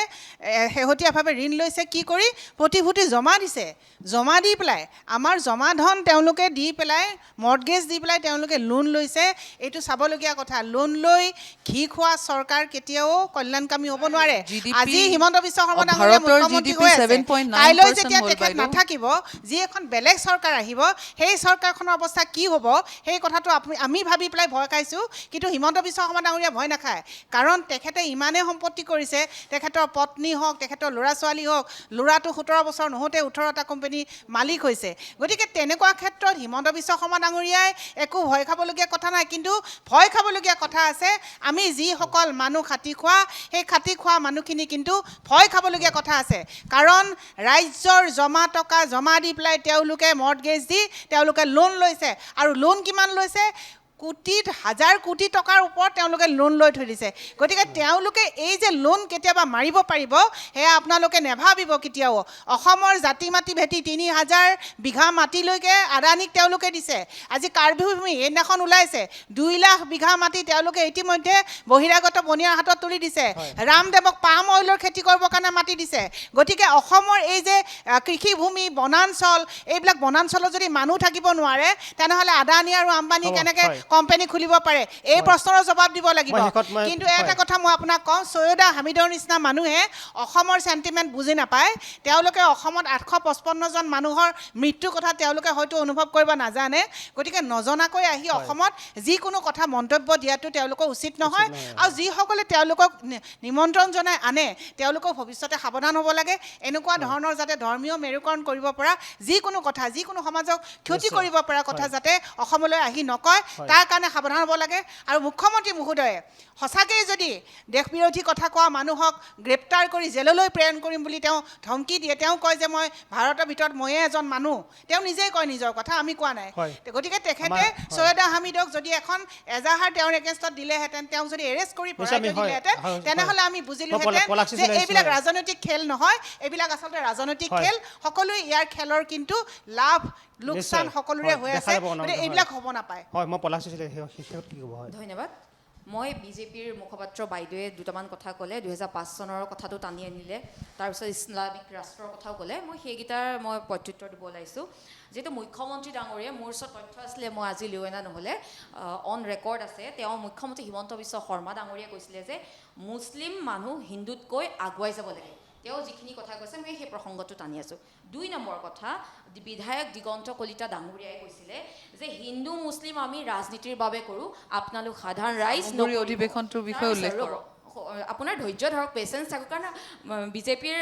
শেহতীয়াভাৱে ঋণ লৈছে কি কৰি প্ৰতিভূতি জমা দিছে জমা দি পেলাই আমাৰ জমা ধন তেওঁলোকে দি পেলাই মৰ্টগেজ দি পেলাই তেওঁলোকে লোন লৈছে এইটো চাবলগীয়া কথা লোন লৈ ঘি খোৱা চৰকাৰ কেতিয়াও কল্যাণকামী হ'ব নোৱাৰে GDP আজি হিমন্ত বিশ্ব শৰ্মা ডাঙৰীয়া ভাৰতৰ মুখ্যমন্ত্ৰী GDP হৈ আছে 7.9% কাইলৈ যেতিয়া হ'ল তেখেত বাইদেউ। নাথাকিব যি এখন বেলেগ চৰকাৰ আহিব সেই চৰকাৰখনৰ অৱস্থা কি হ'ব সেই কথাটো আমি ভাবি পেলাই ভয় খাইছোঁ কিন্তু হিমন্ত বিশ্ব শৰ্মা ডাঙৰীয়া ভয় নাখায় কাৰণ তেখেতে ইমানেই সম্পত্তি কৰিছে তেখেতৰ পত্নী হওক তেখেতৰ ল'ৰা ছোৱালী হওক ল'ৰাটো 17 বছৰ নহওঁতে 18টা কোম্পানী মালিক হৈছে গতিকে তেনেকুৱা ক্ষেত্ৰত হিমন্ত বিশ্ব শৰ্মা ডাঙৰীয়াই একো ভয় খাবলগীয়া কথা নাই কিন্তু ভয় খাবলগীয়া কথা আছে আমি যিসকল মানুহ খাটি খোৱা সেই খাটি খোৱা মানুহখিনি কিন্তু ভয় খাবলগীয়া কথা আছে কাৰণ ৰাজ্যৰ জমা টকা জমা দি পেলাই তেওঁলোকে মৰ্টগেজ দি তেওঁলোকে লোন লৈছে আৰু লোন কিমান লৈছে কোটিত হাজাৰ কোটি টকাৰ ওপৰত তেওঁলোকে লোন লৈ থৈ দিছে গতিকে তেওঁলোকে এই যে লোন কেতিয়াবা মাৰিব পাৰিব সেয়া আপোনালোকে নেভাবিব কেতিয়াও অসমৰ জাতি মাটি ভেটি 3000 বিঘা মাটিলৈকে আদানীক তেওঁলোকে দিছে আজি কাৰ্বি ভূমি এইদিনাখন ওলাইছে 2 লাখ বিঘা মাটি তেওঁলোকে ইতিমধ্যে বহিৰাগত বনিয়াৰ হাতত তুলি দিছে ৰামদেৱক পাম অইলৰ খেতি কৰিবৰ কাৰণে মাটি দিছে গতিকে অসমৰ এই যে কৃষিভূমি বনাঞ্চল এইবিলাক বনাঞ্চলত যদি মানুহ থাকিব নোৱাৰে তেনেহ'লে আদানী আৰু আম্বানী কেনেকৈ কোম্পানী খুলিব পাৰে এই প্ৰশ্নৰ জবাব দিব লাগিব কিন্তু এটা কথা মই আপোনাক কওঁ সৈয়দা হামিদৰ নিচিনা মানুহে অসমৰ সেন্টিমেন্ট বুজি নাপায় তেওঁলোকে অসমত 855 জন মানুহৰ মৃত্যুৰ কথা তেওঁলোকে হয়তো অনুভৱ কৰিব নাজানে গতিকে নজনাকৈ আহি অসমত যিকোনো কথা মন্তব্য দিয়াটো তেওঁলোকৰ উচিত নহয় আৰু যিসকলে তেওঁলোকক নিমন্ত্ৰণ জনাই আনে তেওঁলোকক ভৱিষ্যতে সাৱধান হ'ব লাগে এনেকুৱা ধৰণৰ যাতে ধৰ্মীয় মেৰুকৰণ কৰিব পৰা যিকোনো কথা যিকোনো সমাজক ক্ষতি কৰিব পৰা কথা যাতে অসমলৈ আহি নকয় তাৰ কাৰণে সাৱধান হ'ব লাগে আৰু মুখ্যমন্ত্ৰী মহোদয়ে সঁচাকৈ যদি দেশ বিৰোধী কথা কোৱা মানুহক গ্ৰেপ্তাৰ কৰি জেললৈ প্ৰেৰণ কৰিম বুলি তেওঁ ধমকি দিয়ে তেওঁ কয় যে মই ভাৰতৰ ভিতৰত ময়ে এজন মানুহ তেওঁ নিজেই কয় নিজৰ কথা আমি কোৱা নাই গতিকে তেখেতে সৈয়দা হামিদক যদি এখন এজাহাৰ তেওঁৰ এগেইনষ্টত দিলেহেঁতেন তেওঁক যদি এৰেষ্ট কৰি ভৰাই থৈ দিলেহেঁতেন তেনেহ'লে আমি বুজিলোহেঁতেন যে এইবিলাক ৰাজনৈতিক খেল নহয় এইবিলাক আচলতে ৰাজনৈতিক খেল সকলোৱে ইয়াৰ খেলৰ কিন্তু লাভ লোকচান সকলোৰে হৈ আছে এইবিলাক হ'ব নাপায় হয় মই পলাশ শেষত কি ক'ব হয় ধন্যবাদ মই বিজেপিৰ মুখপাত্ৰ বাইদেৱে দুটামান কথা ক'লে 2005 চনৰ কথাটো টানি আনিলে তাৰপিছত ইছলামিক ৰাষ্ট্ৰৰ কথাও ক'লে মই সেইকেইটাৰ মই প্ৰত্যুত্তৰ দিব ওলাইছোঁ যিহেতু মুখ্যমন্ত্ৰী ডাঙৰীয়া মোৰ ওচৰত তথ্য আছিলে মই আজি লৈ অনা নহ'লে অন ৰেকৰ্ড আছে তেওঁ মুখ্যমন্ত্ৰী হিমন্ত বিশ্ব শৰ্মা ডাঙৰীয়াই কৈছিলে যে মুছলিম মানুহ হিন্দুতকৈ আগুৱাই যাব লাগে তেওঁ যিখিনি কথা কৈছে মই সেই প্ৰসংগটো টানি আছোঁ 2 নম্বৰ কথা বিধায়ক দিগন্ত কলিতা ডাঙৰীয়াই কৈছিলে যে হিন্দু মুছলিম আমি ৰাজনীতিৰ বাবে কৰোঁ আপোনালোক সাধাৰণ ৰাইজ অধিৱেশনটোৰ বিষয়ে উল্লেখ কৰক আপোনাৰ ধৈৰ্য ধৰক পেচেঞ্চ থাকক কাৰণ বিজেপিৰ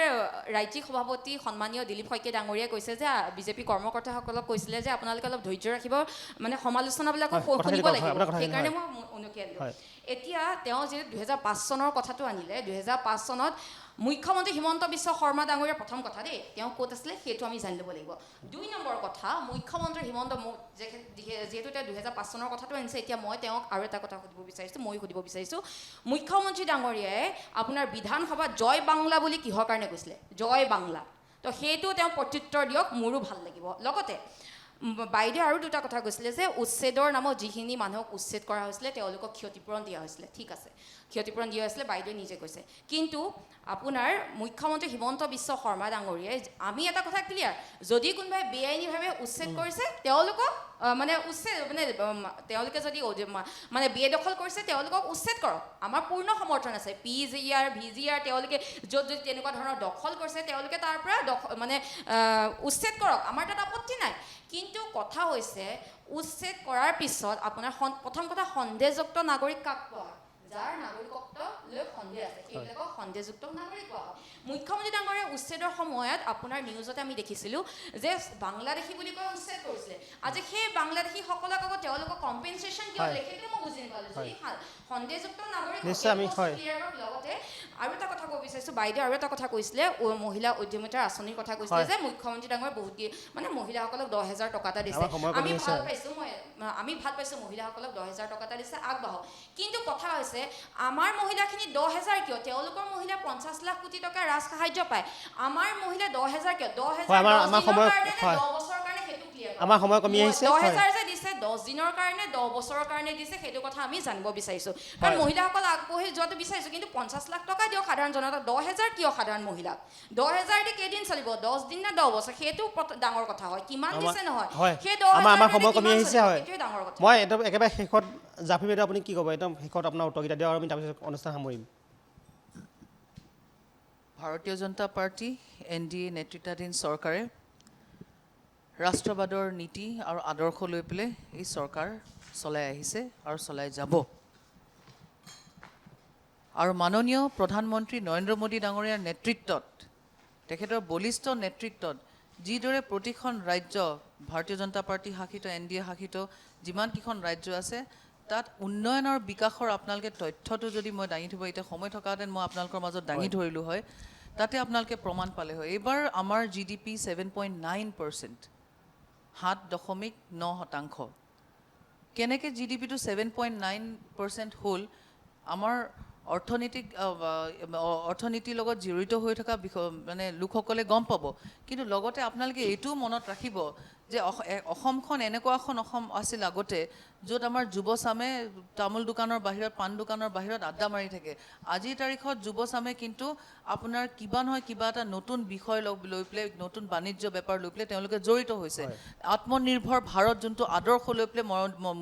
ৰাজ্যিক সভাপতি সন্মানীয় দিলীপ শইকীয়া ডাঙৰীয়াই কৈছে যে বিজেপি কৰ্মকৰ্তাসকলক কৈছিলে যে আপোনালোকে অলপ ধৈৰ্য ৰাখিব মানে সমালোচনাবিলাক শুনিব লাগিব সেইকাৰণে মই উনুকিয়াই দিলোঁ এতিয়া তেওঁ যিহেতু 2005 চনৰ কথাটো আনিলে 2005 চনত মুখ্যমন্ত্ৰী হিমন্ত বিশ্ব শৰ্মা ডাঙৰীয়াৰ প্ৰথম কথা দেই তেওঁ ক'ত আছিলে সেইটো আমি জানি ল'ব লাগিব 2 নম্বৰ কথা মুখ্যমন্ত্ৰী হিমন্ত যিহেতু তেওঁ 2005 চনৰ কথাটো আনিছে এতিয়া মই তেওঁক আৰু এটা কথা সুধিব বিচাৰিছোঁ মুখ্যমন্ত্ৰী ডাঙৰীয়াই আপোনাৰ বিধানসভাত জয় বাংলা বুলি কিহৰ কাৰণে কৈছিলে জয় বাংলা তো সেইটো তেওঁ প্ৰত্যুত্তৰ দিয়ক মোৰো ভাল লাগিব লগতে বাইদেউ আৰু দুটা কথা কৈছিলে যে উচ্ছেদৰ নামত যিখিনি মানুহক উচ্ছেদ কৰা হৈছিলে তেওঁলোকক ক্ষতিপূৰণ দিয়া হৈছিলে ঠিক আছে ক্ষতিপূৰণ দিয়া হৈছিলে বাইদেৱে নিজে কৈছে কিন্তু আপোনাৰ মুখ্যমন্ত্ৰী হিমন্ত বিশ্ব শৰ্মা ডাঙৰীয়াই আমি এটা কথা ক্লিয়াৰ যদি কোনোবাই বেআইনীভাৱে উচ্ছেদ কৰিছে তেওঁলোকক মানে উচ্ছেদ মানে তেওঁলোকে যদি মানে বেদখল কৰিছে তেওঁলোকক উচ্ছেদ কৰক আমাৰ পূৰ্ণ সমৰ্থন আছে PGR VGR তেওঁলোকে য'ত যদি তেনেকুৱা ধৰণৰ দখল কৰিছে তেওঁলোকে তাৰ পৰা মানে উচ্ছেদ কৰক আমাৰ তাত আপত্তি নাই কিন্তু কথা হৈছে উচ্ছেদ কৰাৰ পিছত আপোনাৰ প্ৰথম কথা সন্দেহযুক্ত নাগৰিক কাক কোৱা হয় যাৰ নাগৰিকত্ব লৈ সন্দেহ আছে সেইবিলাকক সন্দেহযুক্ত নাগৰিক কোৱা হয় মুখ্যমন্ত্ৰী ডাঙৰীয়া উচ্ছেদৰ সময়ত আপোনাৰ নিউজতে আমি দেখিছিলোঁ যে বাংলাদেশী বুলি কৈ উচ্ছেদ কৰিছিলে আজি সেই বাংলাদেশীসকলক আকৌ তেওঁলোকক কম্পেনচেশ্যন কিয় দিলে সেইটো মই বুজি নাপালোঁ যদি সন্দেহযুক্ত নাগৰিক লগতে আৰু এটা কথা ক'ব বিচাৰিছোঁ, বাইদেউ আৰু এটা কথা কৈছিলে, মহিলা উদ্যমিতাৰ আঁচনিৰ কথা কৈছিলে যে মুখ্যমন্ত্ৰী ডাঙৰ বহুত মানে মহিলাসকলক 10,000 টকা এটা দিছে। আমি ভাল পাইছোঁ মহিলাসকলক 10,000 টকা এটা দিছে, আগবাঢ়ক। কিন্তু কথা হৈছে আমাৰ মহিলাখিনি 10,000 কিয়? তেওঁলোকৰ মহিলা 50 লাখ কোটি টকাৰ ৰাজ সাহায্য পায়। আমাৰ মহিলা 10,000 কিয়? 10,000 10 বছৰৰ কাৰণে সেইটো ক্লিয়াৰ। আমাৰ সময় কমি আহিছে। 10,000 যে দিছে 10 দিনৰ কাৰণে 10 বছৰৰ কাৰণে দিছে, সেইটো কথা আমি জানিব বিচাৰিছোঁ। কাৰণ মহিলাসকল আগবাঢ়ি যোৱাটো বিচাৰিছোঁ, কিন্তু 50 লাখ টকা দিয়ক সাধাৰণ জনতা, 10,000 কিয় সাধাৰণ মহিলাক? 10,000 দি কেইদিন চলিব? 10 দিন নে 10 বছৰ? সেইটো ডাঙৰ কথা হয়। কিমান দিছে নহয়, সেই 10,000 আমাৰ সময় কমি আহিছে। হয়, সেইটোৱে ডাঙৰ কথা। মই একদম একেবাৰে শেষত জাফি বাইদেউ আপুনি কি ক'ব? একদম শেষত আপোনাৰ উত্তৰকেইটা দিয়ক আৰু আমি তাৰপিছত অনুষ্ঠান সামৰিম। ভাৰতীয় জনতা পাৰ্টি NDA নেতৃত্বাধীন চৰকাৰে ৰাষ্ট্ৰবাদৰ নীতি আৰু আদৰ্শ লৈ পেলাই এই চৰকাৰ চলাই আহিছে আৰু চলাই যাব। আৰু মাননীয় প্ৰধানমন্ত্ৰী নৰেন্দ্ৰ মোদী ডাঙৰীয়াৰ নেতৃত্বত, তেখেতৰ বলিষ্ঠ নেতৃত্বত যিদৰে প্ৰতিখন ৰাজ্য ভাৰতীয় জনতা পাৰ্টি শাসিত NDA শাসিত যিমানকেইখন ৰাজ্য আছে তাত উন্নয়ন আৰু বিকাশৰ আপোনালোকে তথ্যটো যদি মই দাঙি থ'ব, এতিয়া সময় থকাহেঁতেন মই আপোনালোকৰ মাজত দাঙি ধৰিলোঁ হয়, তাতে আপোনালোকে প্ৰমাণ পালে হয়। এইবাৰ আমাৰ GDP 7.9%, 7.9%। কেনেকৈ GDPটো 7.9% হ'ল? আমাৰ অৰ্থনীতিৰ লগত জড়িত হৈ থকা মানে লোকসকলে গম পাব। কিন্তু লগতে আপোনালোকে এইটোও মনত ৰাখিব যে অসমখন এনেকুৱা এখন অসম আছিল আগতে য'ত আমাৰ যুৱচামে তামোল দোকানৰ বাহিৰত, পাণ দোকানৰ বাহিৰত আড্ডা মাৰি থাকে। আজিৰ তাৰিখত যুৱচামে কিন্তু আপোনাৰ কিবা নহয় কিবা এটা নতুন বিষয় লৈ পেলাই, নতুন বাণিজ্য বেপাৰ লৈ পেলাই তেওঁলোকে জড়িত হৈছে। আত্মনিৰ্ভৰ ভাৰত যোনটো আদৰ্শ লৈ পেলাই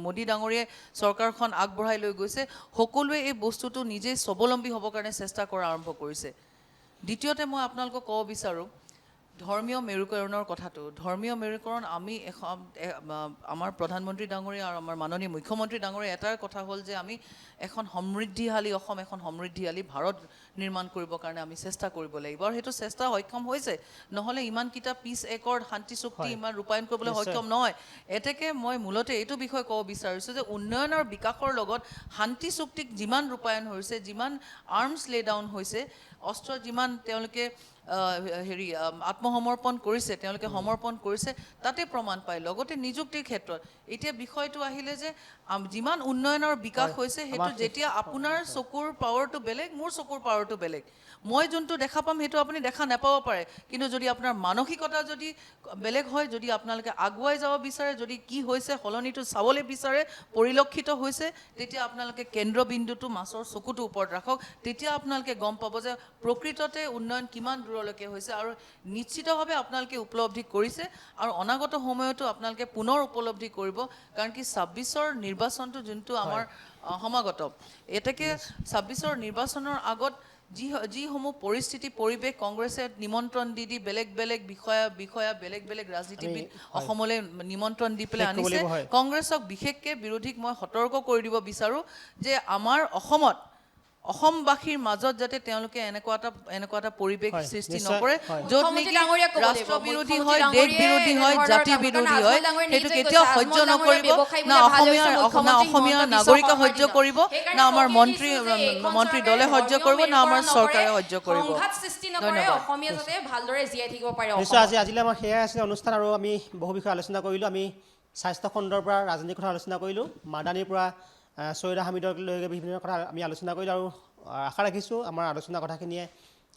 মোদী ডাঙৰীয়াই চৰকাৰখন আগবঢ়াই লৈ গৈছে, সকলোৱে এই বস্তুটো নিজেই স্বাৱলম্বী হ'বৰ কাৰণে চেষ্টা কৰা আৰম্ভ কৰিছে। দ্বিতীয়তে মই আপোনালোকক ক'ব বিচাৰোঁ ধৰ্মীয় মেৰুকৰণৰ কথাটো। ধৰ্মীয় মেৰুকৰণ আমি আমাৰ প্ৰধানমন্ত্ৰী ডাঙৰীয়া আৰু আমাৰ মাননীয় মুখ্যমন্ত্ৰী ডাঙৰীয়া এটাই কথা হ'ল যে আমি এখন সমৃদ্ধিশালী অসম, এখন সমৃদ্ধিশালী ভাৰত নিৰ্মাণ কৰিবৰ কাৰণে আমি চেষ্টা কৰিব লাগিব। আৰু সেইটো চেষ্টা সক্ষম হৈছে, নহ'লে ইমানকেইটা পিছ একৰ্ড শান্তি চুক্তি ইমান ৰূপায়ণ কৰিবলৈ সক্ষম নহয়। এতেকে মই মূলতে এইটো বিষয়ে ক'ব বিচাৰিছোঁ যে উন্নয়ন আৰু বিকাশৰ লগত শান্তি চুক্তিক যিমান ৰূপায়ণ হৈছে, যিমান আৰ্মছ লে ডাউন হৈছে, অস্ত্ৰ যিমান তেওঁলোকে আত্মসমৰ্পণ কৰিছে, তেওঁলোকে সমৰ্পণ কৰিছে, তাতে প্ৰমাণ পায়। লগতে নিযুক্তিৰ ক্ষেত্ৰত এতিয়া বিষয়টো আহিলে যে যিমান উন্নয়নৰ বিকাশ হৈছে, সেইটো যেতিয়া আপোনাৰ চকুৰ পাৱাৰটো বেলেগ, মোৰ চকুৰ পাৱাৰটো বেলেগ। মই যোনটো দেখা পাম সেইটো আপুনি দেখা নাপাব পাৰে, কিন্তু যদি আপোনাৰ মানসিকতা যদি বেলেগ হয়, যদি আপোনালোকে আগুৱাই যাব বিচাৰে, যদি কি হৈছে সলনিটো চাবলৈ বিচাৰে, পৰিলক্ষিত হৈছে, তেতিয়া আপোনালোকে কেন্দ্ৰবিন্দুটো মাছৰ চকুটো ওপৰত ৰাখক। তেতিয়া আপোনালোকে গম পাব যে প্ৰকৃততে উন্নয়ন কিমান দূৰলৈকে হৈছে আৰু নিশ্চিতভাৱে আপোনালোকে উপলব্ধি কৰিছে আৰু অনাগত সময়তো আপোনালোকে পুনৰ উপলব্ধি কৰিব। কাৰণ কি 26ৰ নিৰ্বাচনটো যোনটো আমাৰ সমাগত, এতেকে 26ৰ নিৰ্বাচনৰ আগত যিসমূহ পৰিস্থিতি পৰিৱেশ কংগ্ৰেছে নিমন্ত্ৰণ দি বেলেগ বেলেগ বিষয়া বেলেগ বেলেগ ৰাজনীতিবিদ অসমলৈ নিমন্ত্ৰণ দি পেলাই আনিছে, কংগ্ৰেছক বিশেষকৈ বিৰোধীক মই সতৰ্ক কৰি দিব বিচাৰোঁ যে আমাৰ অসমবাসীৰ মাজত যাতে তেওঁলোকে এনেকুৱা এটা পৰিৱেশ সৃষ্টি নকৰে য'ত নেকি ৰাষ্ট্ৰ বিৰোধী হয়, দেশ বিৰোধী হয়, জাতি বিৰোধী হয়। সেইটো কেতিয়াও সহ্য নকৰিব, না অসমীয়া নাগৰিকে সহ্য কৰিব, না আমাৰ মন্ত্ৰী দলে সহ্য কৰিব, না আমাৰ চৰকাৰে সহ্য কৰিব। নিশ্চয় আজিলৈ আমাৰ সেয়াই আছিলে অনুষ্ঠান, আৰু আমি বহু বিষয়ে আলোচনা কৰিলোঁ। আমি স্বাস্থ্য খণ্ডৰ পৰা ৰাজনীতিৰ কথা আলোচনা কৰিলোঁ, মাদানীৰ পৰা চৈয়দা হামিদলৈকে বিভিন্ন কথা আমি আলোচনা কৰিলোঁ, আৰু আশা ৰাখিছোঁ আমাৰ আলোচনা কথাখিনিয়ে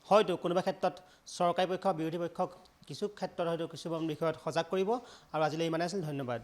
হয়তো কোনোবা ক্ষেত্ৰত চৰকাৰী পক্ষ বিৰোধী পক্ষক কিছু ক্ষেত্ৰত হয়তো কিছুমান বিষয়ত সজাগ কৰিব। আৰু আজিলৈ ইমানেই আছিল, ধন্যবাদ।